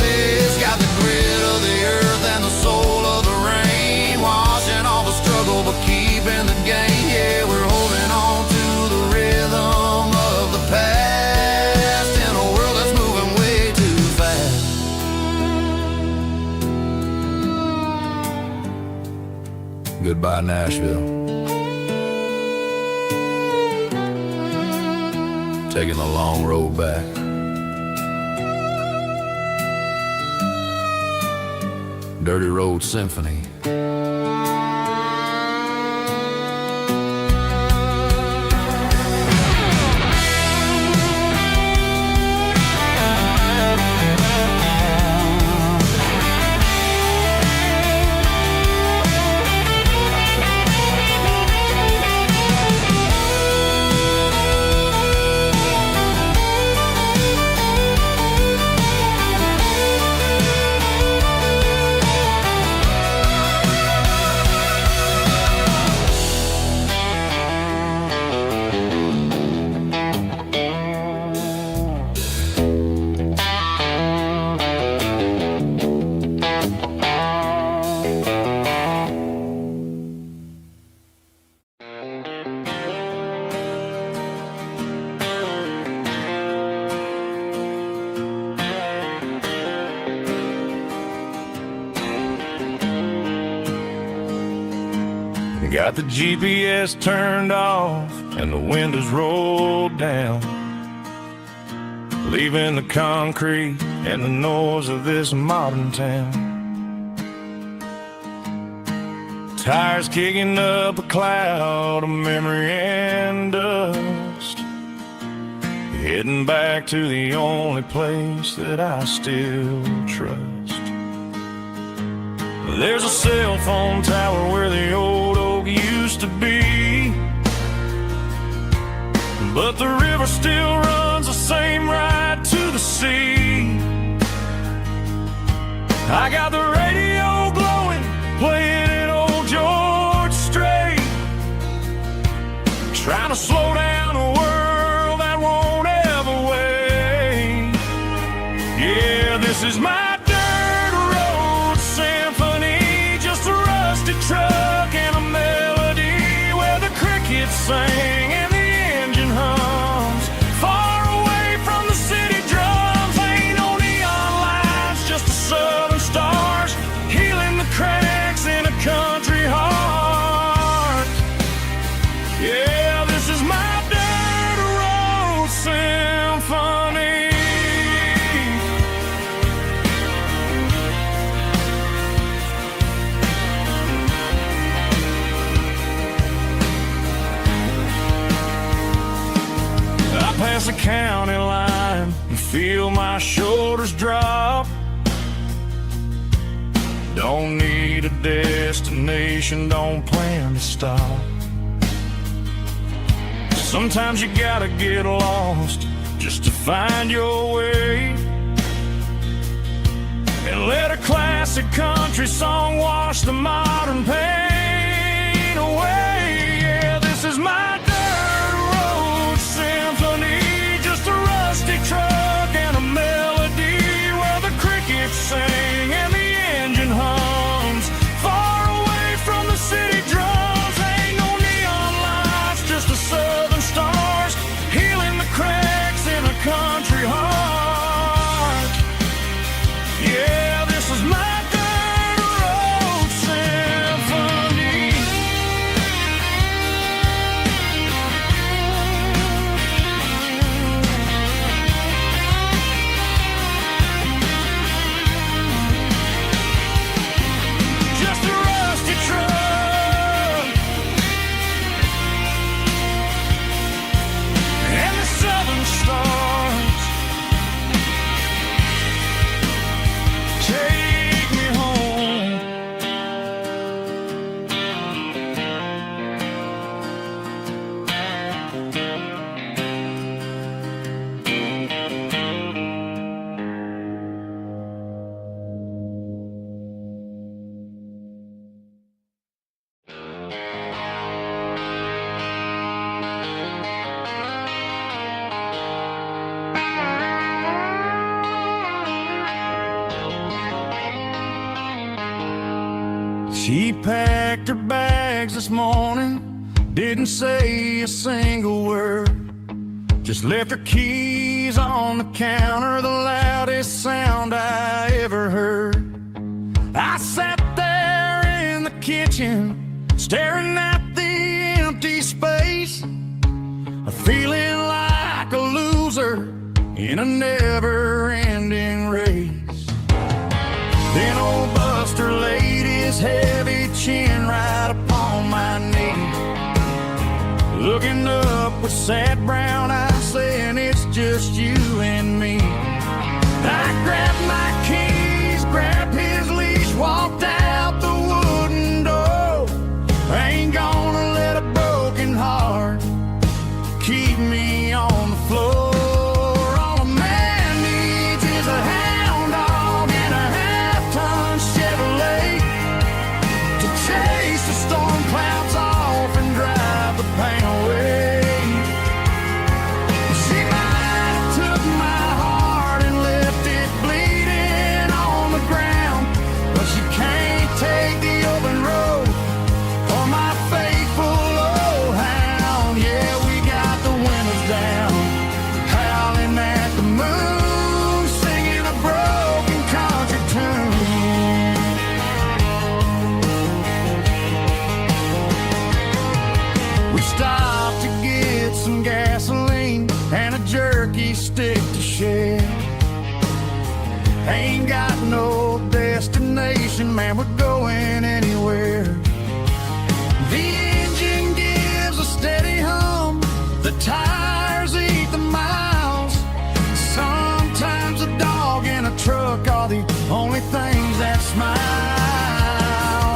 Speaker 3: It's got the grit of the earth and the soul of the rain, washing all the struggle but keeping the gain. Yeah, we're holding on to the rhythm of the past in a world that's moving way too fast. Goodbye, Nashville. Taking the long road back. Dirty Road Symphony.
Speaker 1: Got the GPS turned off and the windows rolled down, leaving the concrete and the noise of this modern town. Tires kicking up a cloud of memory and dust, heading back to the only place that I still trust. There's a cell phone tower where the old oak used to be, but the river still runs the same right to the sea. I got the radio glowing, playing it old George Strait, trying to slow down a world that won't ever wait. Yeah, this is my dirt road symphony, just a rusty truck and a melody where the crickets sing and the engine hums. Far away from the city drums, ain't no neon lights, just the southern stars healing the cracks in a country heart. Yeah, this is my dirt road symphony. I pass the county line and feel my shoulders drop. Don't need a destination, don't plan to stop. Sometimes you gotta get lost just to find your way, and let a classic country song wash the modern pain away. Yeah, this is my dirt road symphony, just a rusty truck and a melody where the crickets sing and the engine hums. Far away from the city drums, ain't no neon lights, just the southern stars healing the cracks in a country heart. Yeah, this is my dirt road symphony.
Speaker 3: her bags this morning, didn't say a single word. Just left her keys on the counter, the loudest sound I ever heard. I sat there in the kitchen, staring at the empty space, feeling like a loser in a never-ending race. Then old Buster laid his heavy chin right upon my knee, looking up with sad brown eyes, saying it's just you and me. I grabbed my keys, grabbed his leash, walked out the wooden door. I ain't gonna let a broken heart keep me on the floor. All a man needs is a hound dog and a half-ton Chevrolet to chase the storm clouds off and drive the pain away. She might have took my heart and left it bleeding on the ground, but she can't take the open road or my faithful old hound. Yeah, we got the windows down, howling at the moon, singing a broken country tune. We stopped to get some gasoline and a jerky stick to share. Ain't got no destination, man, we're going anywhere. The engine gives a steady hum, the tires eat the miles. Sometimes a dog and a truck are the only things that smile.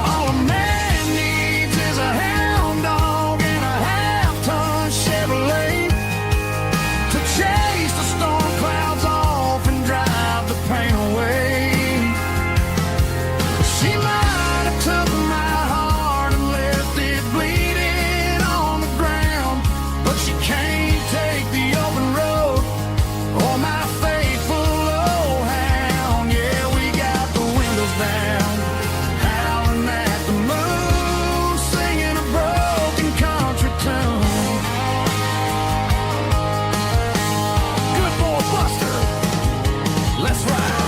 Speaker 3: All a man needs is a hound dog and a half-ton Chevrolet to chase the storm clouds off and drive the pain away. She might have took my heart and left it bleeding on the ground, but she can't take the open road or my faithful old hound. Yeah, we got the windows down, howling at the moon, singing a broken country tune. Good boy Buster, let's ride.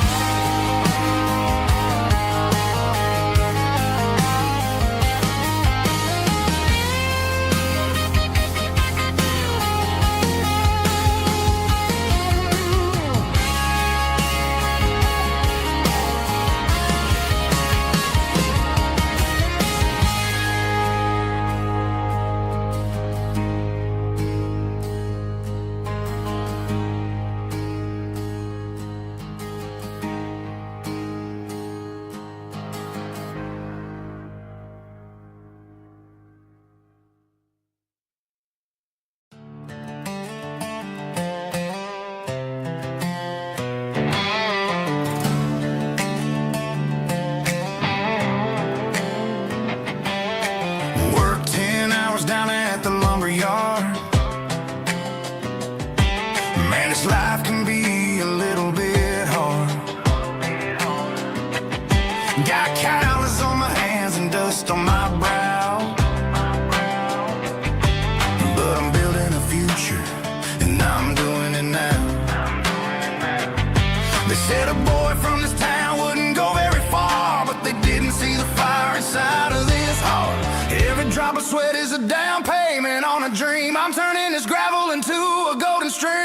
Speaker 3: Worked 10 hours down at the lumber yard. Man, this life can be a little bit hard. Got calluses on my hands and dust on my brow, but I'm building a future and I'm doing it now. They said a boy from this town wouldn't go very far, but they didn't see the fire inside of this heart. Every drop of sweat is a down payment on a dream. I'm turning this gravel into a golden stream.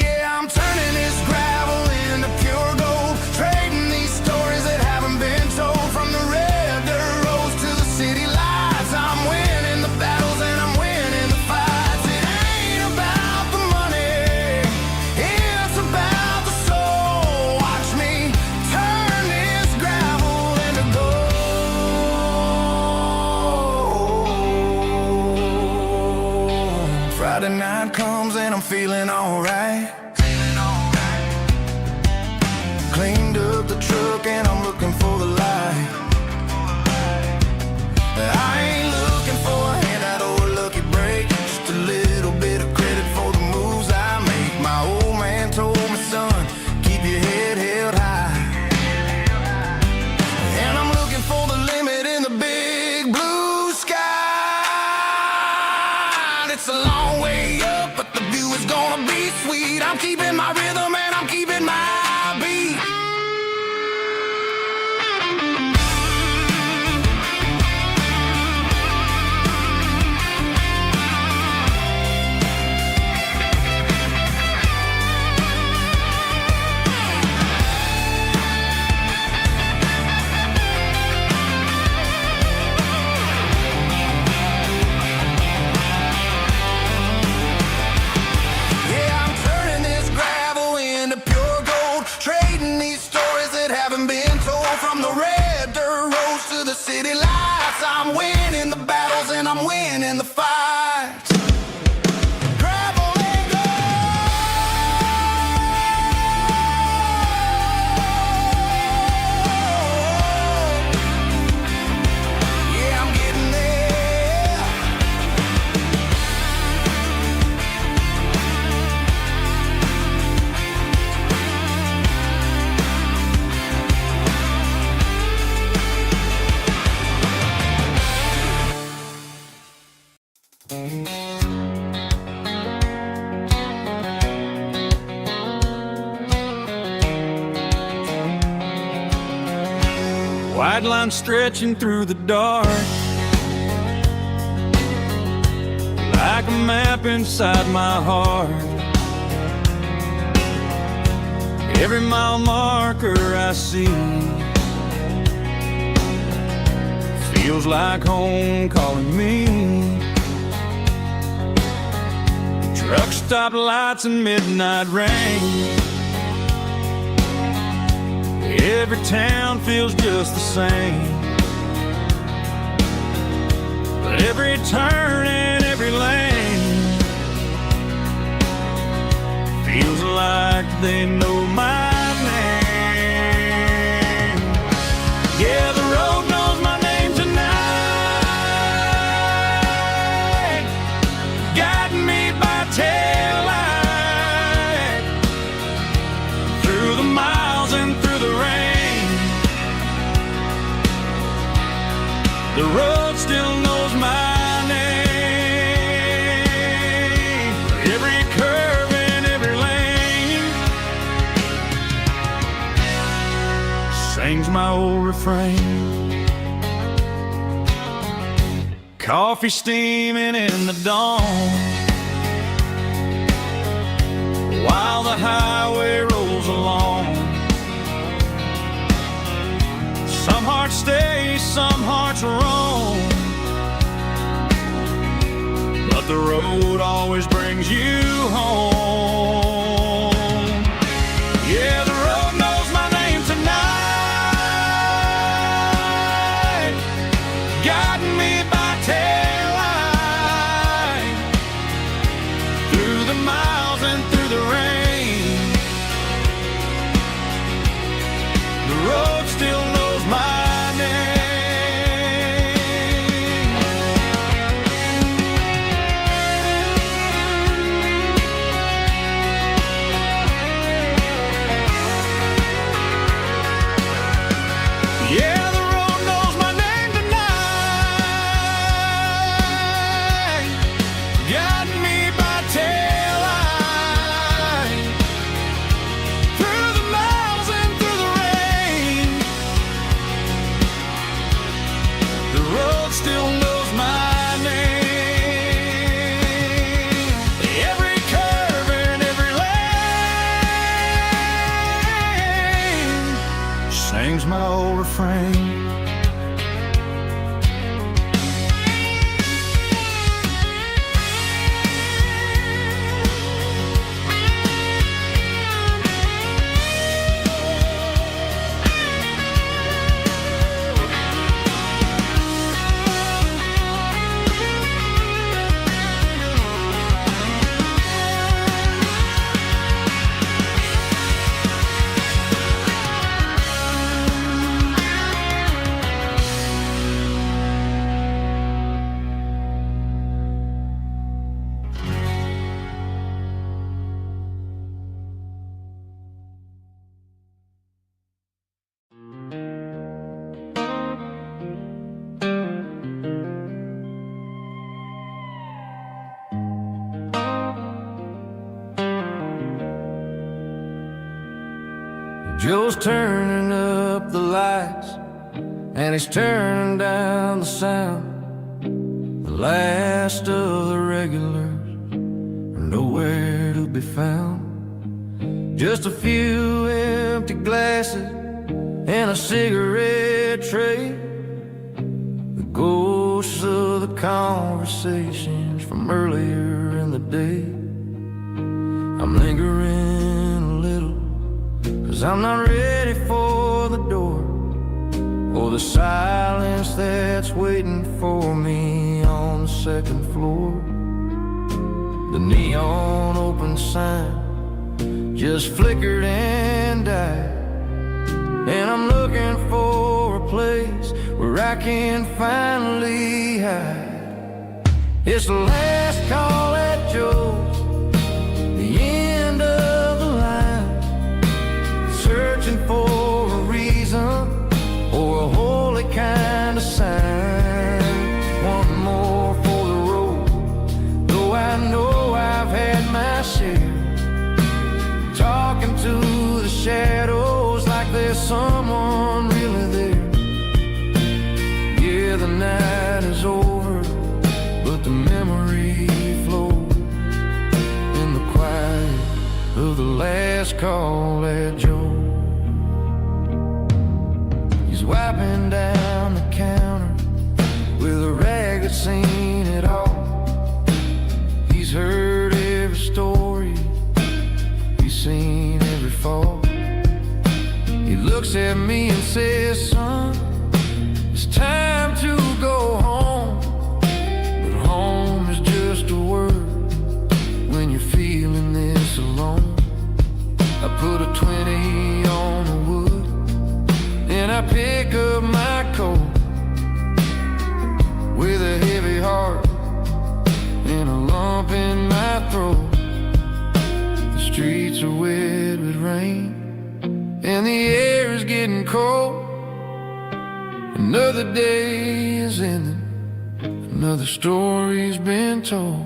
Speaker 3: Yeah, I'm turning this gravel into pure gold, trading these stories that haven't been told. From the red dirt roads to the city lights, I'm winning the battles and I'm winning the fights. It ain't about the money, it's about the soul. Watch me turn this gravel into gold. Friday night comes and I'm feeling alright. Cleaned up the truck and I'm looking for the light. I ain't looking for a handout or a lucky break, just a little bit of credit for the moves I make. My old man told me, son, keep your head held high. And I'm looking for
Speaker 2: I'm keeping my rhythm and I'm keeping my beat. From the red dirt roads to the city lights, I'm winning the battles and I'm winning the fights. Gravel and gold. Yeah, I'm getting there.
Speaker 1: White line stretching through the dark, like a map inside my heart. Every mile marker I see feels like home calling me. Truck stop lights and midnight rain. Every town feels just the same, but every turn and every lane feels like they know my name. Yeah, the road knows my name tonight, guiding me by taillight through the miles and through the rain. The road still knows my name. Every curve and every lane sings my old refrain. Coffee steaming in the dawn, while the highway rolls along. Some hearts stay, some hearts roam, but the road always brings you home. Yeah, the road knows my name tonight, guiding me by taillight through the miles and through the rain. The road still knows my name. Yeah, the road knows my name tonight,
Speaker 2: Joe's turning up the lights, and he's turning down the sound. The last of the regulars are nowhere to be found. Just a few empty glasses and a cigarette tray, the ghosts of the conversations from earlier in the day. I'm lingering a little, 'cause I'm not ready for the door, or the silence that's waiting for me on the second floor. The neon open sign just flickered and died, and I'm looking for a place where I can finally hide. It's the last call at Joe's, the end of the line, searching for a reason or a holy kind of sign. One more for the road, though I know I've had my share, talking to the shadows like there's someone really there. Yeah, the night is over, but the memory flows in the quiet of the last call at Joe. He's wiping down the counter with a rag that's seen it all. He's heard every story, he's seen every fall. He looks at me and says, son, it's time to go home. But home is just a word when you're feeling this alone. I put a 20 on the wood, and I pick up my coat with a heavy heart and a lump in my throat. The streets are wet with rain, and the air is getting cold. Another day is ending, another story's been told.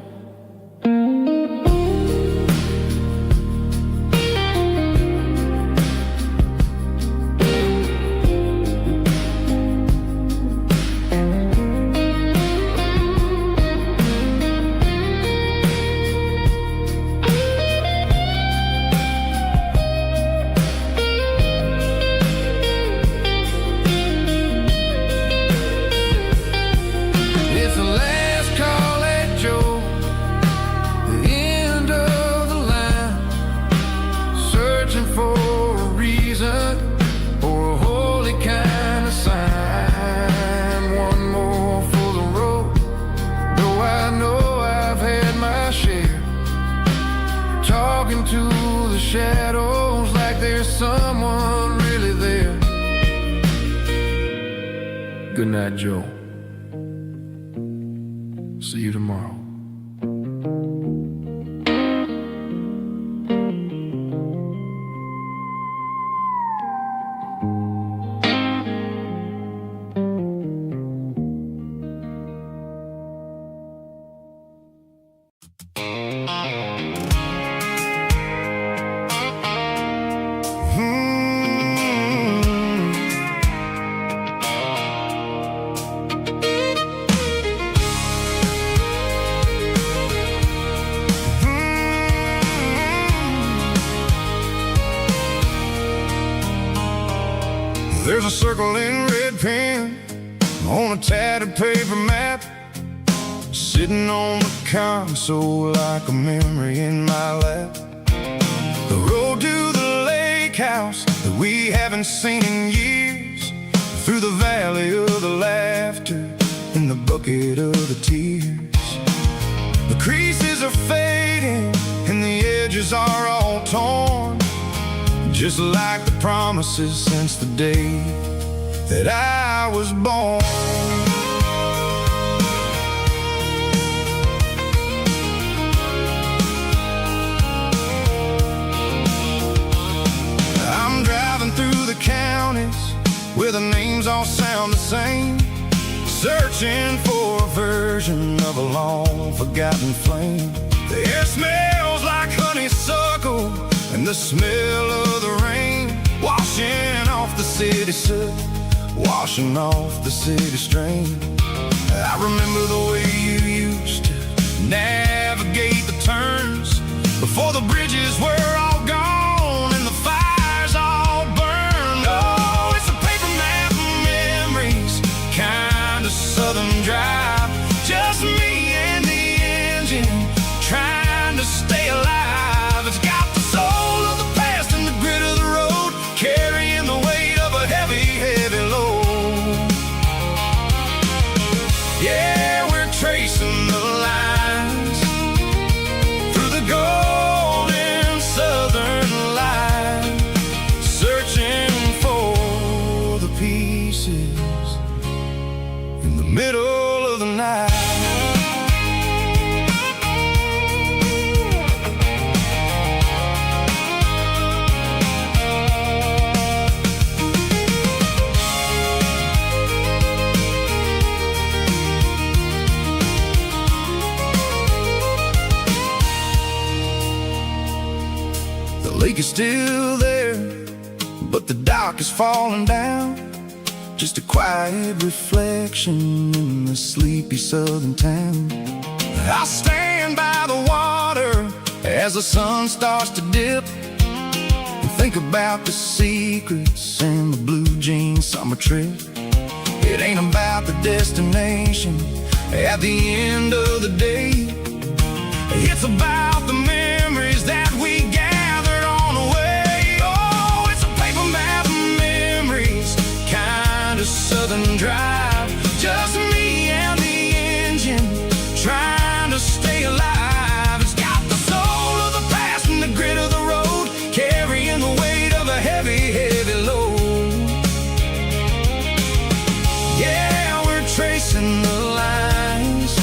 Speaker 2: To the shadows like there's someone really there. Good night, Joe. See you tomorrow. There's a circle in red pen on a tattered paper map, sitting on the console like a memory in my lap. The road to the lake house that we haven't seen in years, through the valley of the laughter and the bucket of the tears. The creases are fading and the edges are all torn, just like the promises since the day that I was born. I'm driving through the counties where the names all sound the same, searching for a version of a long-forgotten flame. The air smells like honeysuckle, and the smell of the rain wash washing off the city soot, washing off the city strain. I remember the way you used to navigate the turns before the bridges were all gone and the fires all burned. Oh, it's a paper map of memories, kind of southern drive. Just me and the engine trying to stay alive. It's got the soul of the past and the grit of the road, carrying the weight of a heavy, heavy load. Yeah, we're tracing the lines through the golden southern light, searching for the pieces in the middle of the night. The lake is still there, but the dock is falling down. Just a quiet reflection in the sleepy southern town. I stand by the water as the sun starts to dip, and think about the secrets and the blue jean summer trip. It ain't about the destination at the end of the day. It's about the memories that we gathered on the way. Oh, it's a paper map of memories, kind of southern drive. Just me and the engine trying to stay alive. It's got the soul of the past and the grit of the road, carrying the weight of a heavy, heavy load. Yeah, we're tracing the lines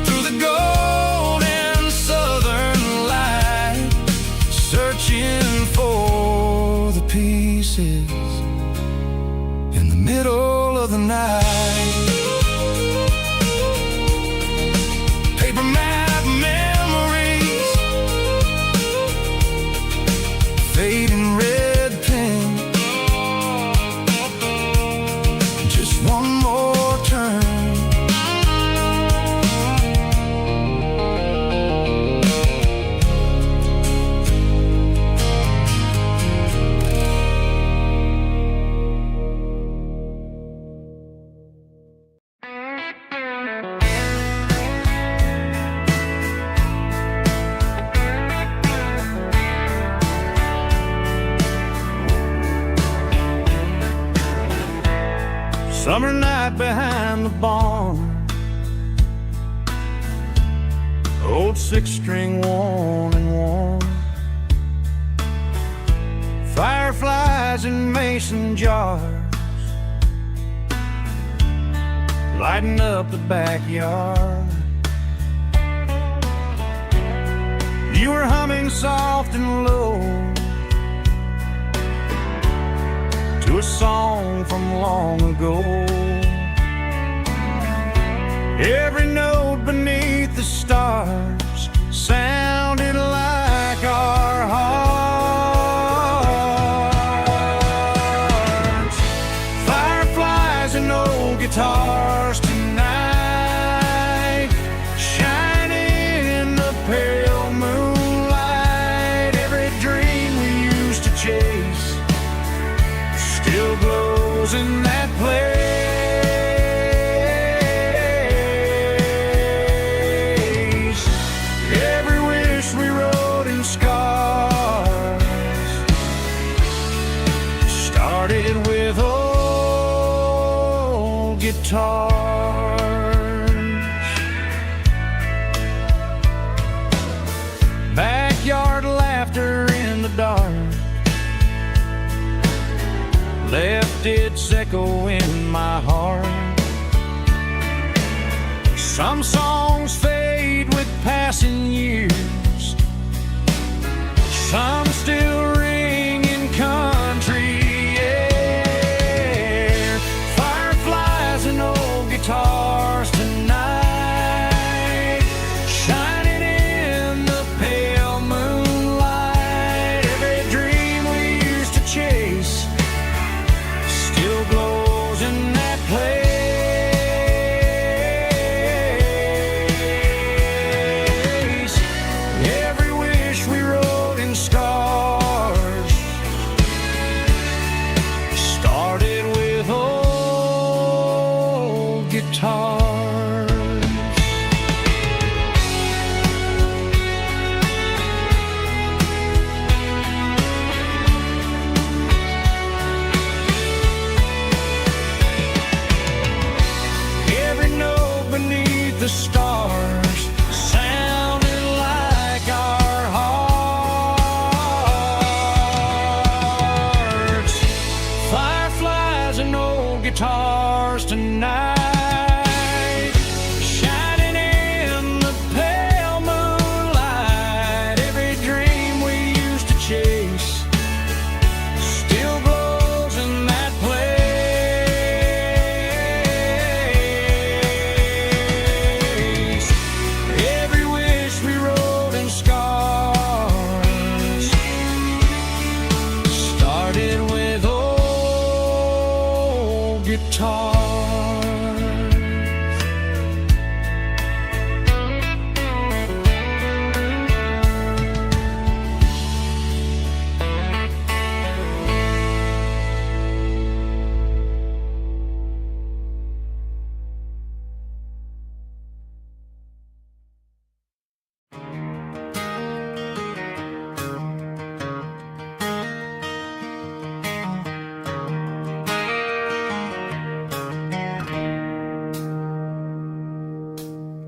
Speaker 2: through the golden southern light, searching for the pieces in the middle of the night. Paper map memories, fading red pen. Just one more turn.
Speaker 1: Summer night behind the barn, old six-string worn and worn, fireflies in mason jars, lighting up the backyard. You were humming soft and low to a song from long ago. Every note beneath the stars sounded like our hearts. Fireflies and old guitars tonight, shining in the pale moonlight. Every dream we used to chase still glows in that place. Every wish we wrote in scars started with old guitars. Backyard laughter in the dark left its echo in my heart. Some songs fade with passing years, some still ring in country air. Fireflies and old guitars tonight, shining in the pale moonlight. Every dream we used to chase
Speaker 2: guitars. Every note beneath the stars sounded like our hearts. Fireflies and old guitars tonight, shining in the pale moonlight. Every dream we used to chase still glows in that place. Every wish we wrote in scars started with old guitars.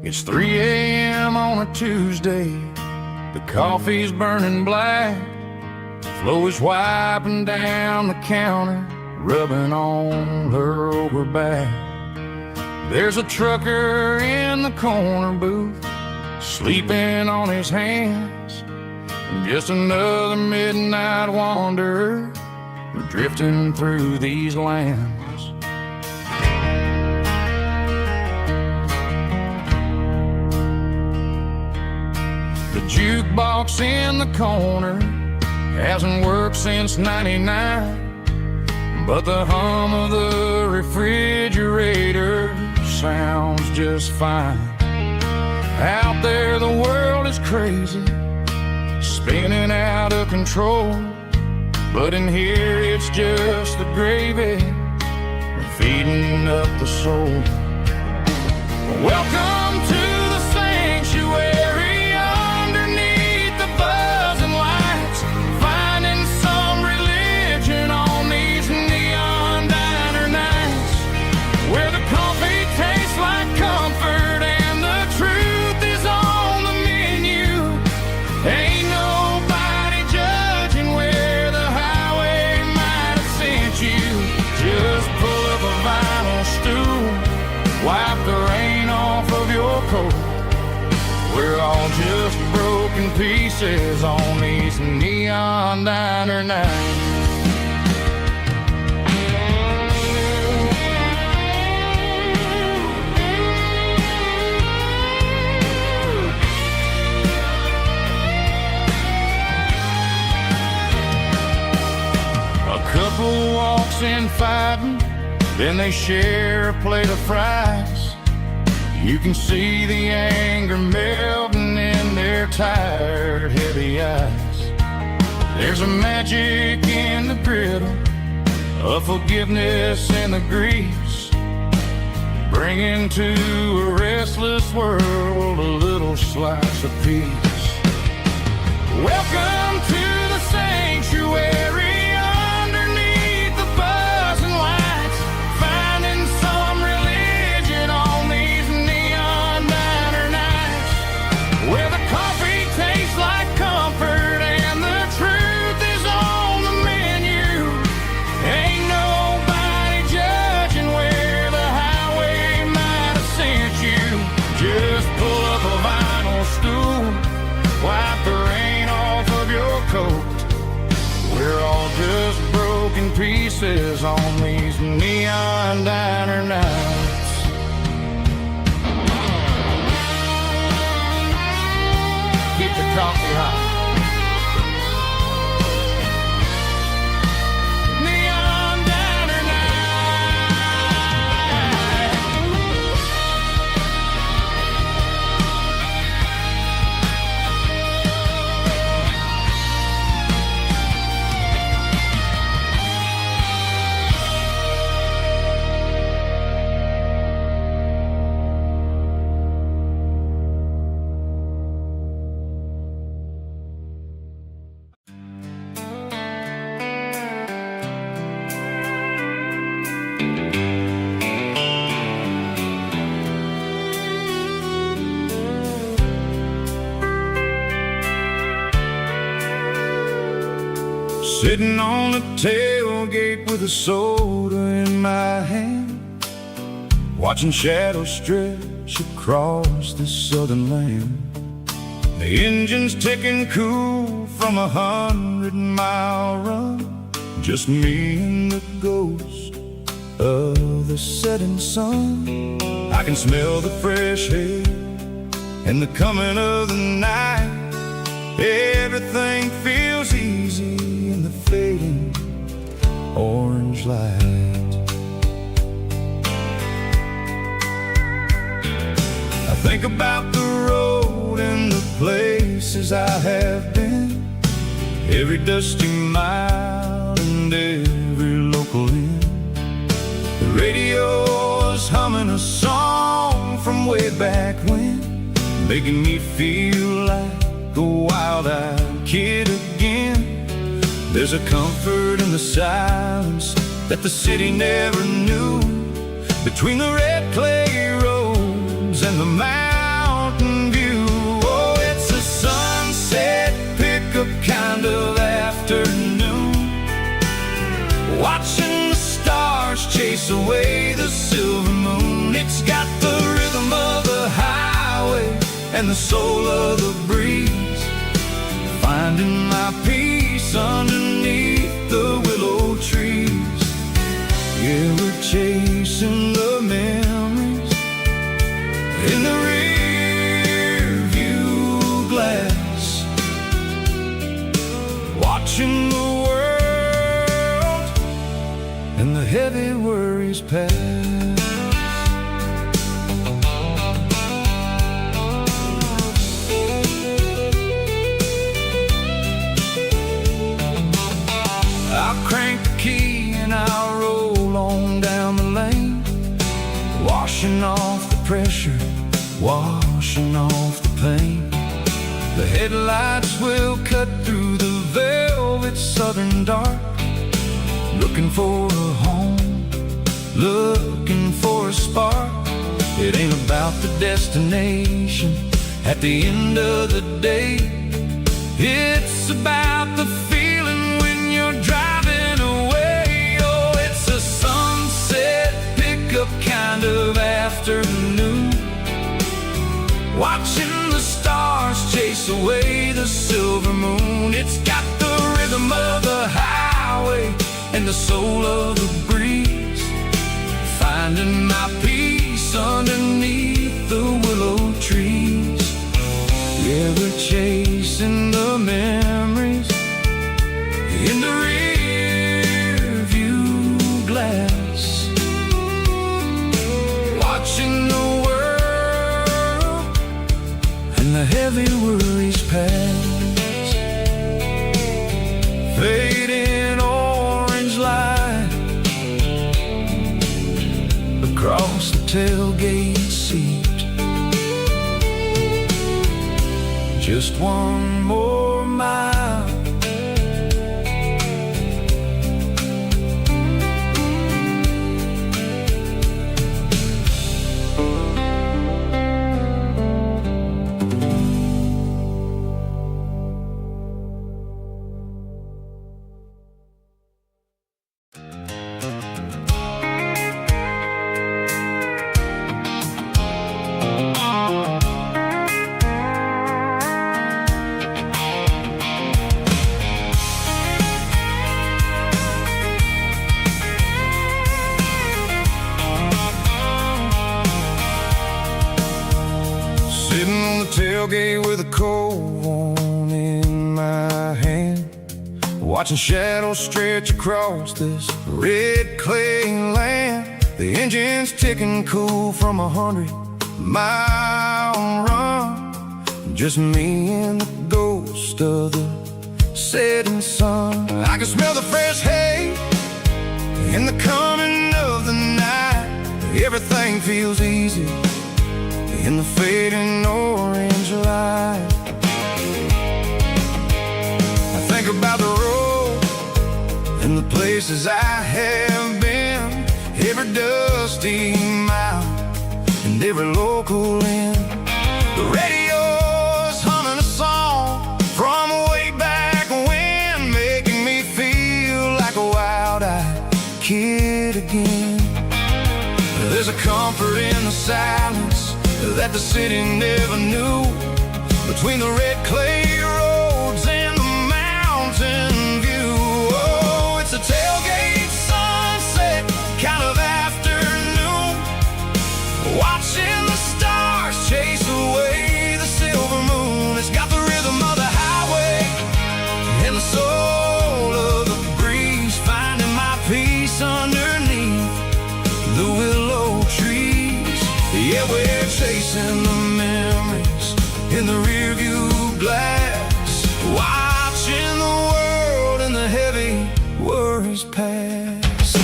Speaker 2: It's 3 a.m. on a Tuesday. The coffee's burning black. Flo is wiping down the counter, rubbing on her over back. There's a trucker in the corner booth, sleeping on his hands. Just another midnight wanderer, drifting through these lands. The jukebox in the corner hasn't worked since '99, but the hum of the refrigerator sounds just fine. Out there the world is crazy, spinning out of control, but in here it's just the gravy feeding up the soul. Welcome to the sanctuary underneath the buzzing lights, finding some religion on these neon diner nights, where the coffee tastes like comfort and the truth is on the menu. Ain't nobody judging where the highway might have sent you. Just pull up a vinyl stool, wipe the rain off of your coat. We're all just broken pieces on these neon diner nights. A couple walks in fighting, then they share a plate of fries. You can see the anger melting in their tired, heavy eyes. There's a magic in the griddle, a forgiveness in the grease, bringing to a restless world a little slice of peace. Welcome to the sanctuary underneath the buzzing lights, finding some religion on these neon diner nights, where the coffee tastes like comfort and the truth is on the menu. Ain't nobody judging where the highway might have sent you. Just pull up a vinyl stool, wipe the rain off of your coat. We're all just broken pieces on these neon diner nights. Keep the coffee hot. Neon diner night.
Speaker 3: Sitting on the tailgate with a soda in my hand, watching shadows stretch across this southern land. The engine's ticking cool from 100-mile run, just me and the ghost of the setting sun. I can smell the fresh air and the coming of the night. Everything feels easy in the fading orange light. I think about the road and the places I have been, every dusty mile and every local inn. The radio is humming a song from way back when, making me feel like a wild-eyed kid again. There's a comfort in the silence that the city never knew, between the red clay roads and the mountain view. Oh, it's a sunset pickup kind of afternoon, watching the stars chase away the silver moon. It's got the rhythm of the highway and the soul of the breeze, finding my peace underneath the willow trees. Yeah, we're chasing the memories in the rear view glass, watching the world and the heavy worries pass. I'll crank the key and I'll roll on down the lane, washing off the pressure, washing off the pain. The headlights will cut through the velvet southern dark, looking for a home, looking for a spark. It ain't about the destination at the end of the day, it's about the feeling when you're driving away. Oh, it's a sunset pickup kind of afternoon, watching the stars chase away the silver moon. It's got the rhythm of the highway and the soul of the breeze, finding my peace underneath the willow trees. Yeah, we're chasing the memories in the rear view glass, watching the world and the heavy worries pass. Fading orange light across the tailgate seat, just one more mile. Sitting on the tailgate with a cold one in my hand, watching shadows stretch across this red clay land. The engine's ticking cool from 100-mile run, just me and the ghost of the setting sun. I can smell the fresh hay and the coming of the night. Everything feels easy in the fading orange light. I think about the road and the places I have been, every dusty mile and every local inn. The radio's humming a song from way back when, making me feel
Speaker 2: that the city never knew. Between the red clay roads and the mountain view. Oh, it's a tailgate sunset kind of afternoon, watching the stars chase away the silver moon. It's got the rhythm of the highway and the soul of the breeze, finding my peace underneath the willow trees. Yeah, we're chasing the memories in the rearview glass, watching the world and the heavy worries pass.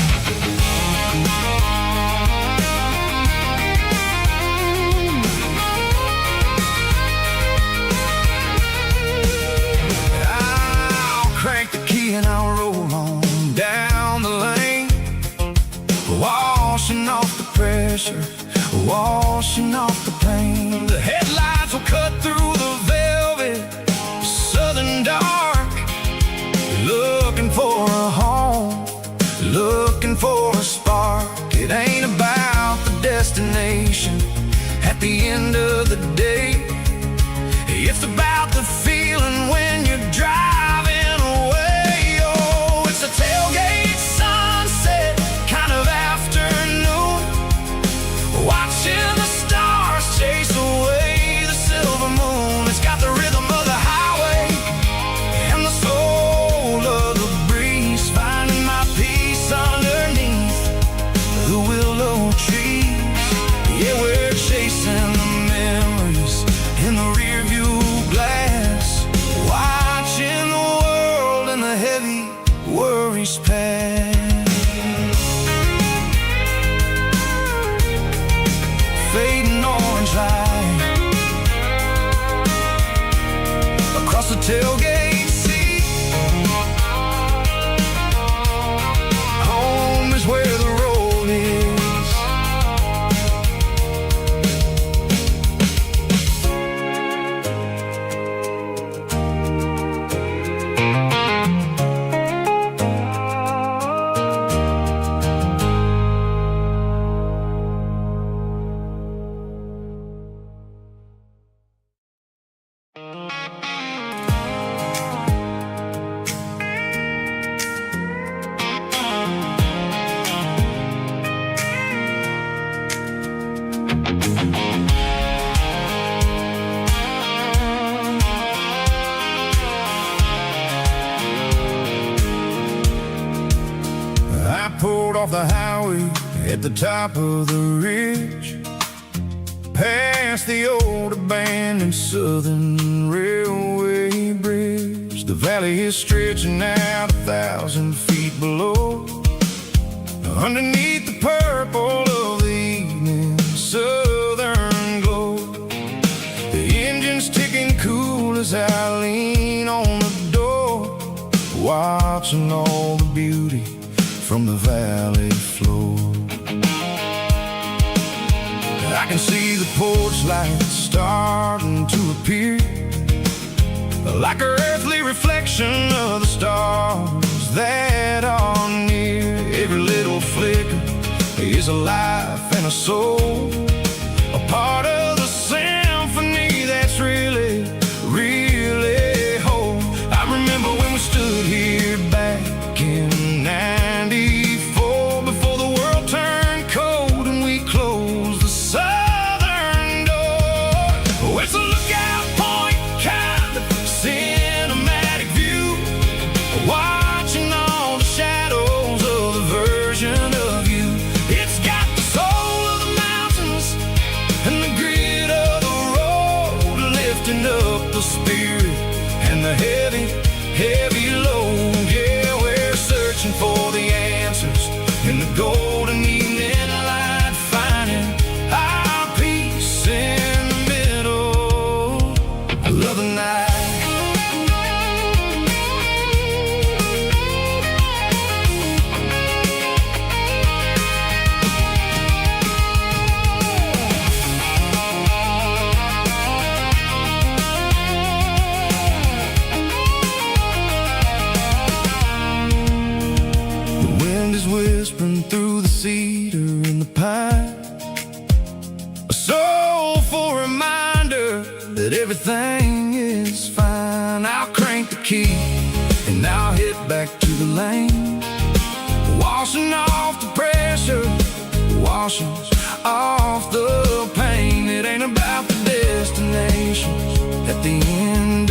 Speaker 2: I'll crank the key and I'll roll on down the lane, washing off the pressure, washing off the pain. The headlights will cut through the velvet southern dark, looking for a home, looking for a spark. It ain't about the destination at the end of the day, it's about the feeling when you're driving away. Oh, it's a tailgate sunset kind of afternoon, watching the stars chase away the silver moon. It's got the rhythm of the highway and the soul of the breeze, finding my peace underneath the willow trees. Yeah, we're chasing the memories in the rearview glass, watching the world and the heavy worries pass. Fading orange light across the tailgate seat. Home is where the road is. I pulled off the highway at the top of the ridge, past the old abandoned southern railway bridge. The valley is stretching out 1,000 feet below, underneath the purple of the evening southern glow. The engine's ticking cool as I lean on the door, watching all the beauty from the valley floor. I can see the porch lights starting to appear, like an earthly reflection of the stars that are near. Every little flicker is a life and a soul, a part of the symphony that's really, really whole. I remember when we stood here back in '94, before the world turned cold and we closed the southern door. Oh, it's a lookout point kind of cinematic view, watching all the shadows of the version of you. It's got the soul of the mountains and the grit of the road, lifting up the spirit and the heavy, heavy load. Yeah, we're searching for the answers in the golden evening light, finding our peace in the middle of the night. that everything is fine. I'll crank the key and I'll hit back to the lane, washing off the pressure, washing off the pain. It ain't about the destinations at the end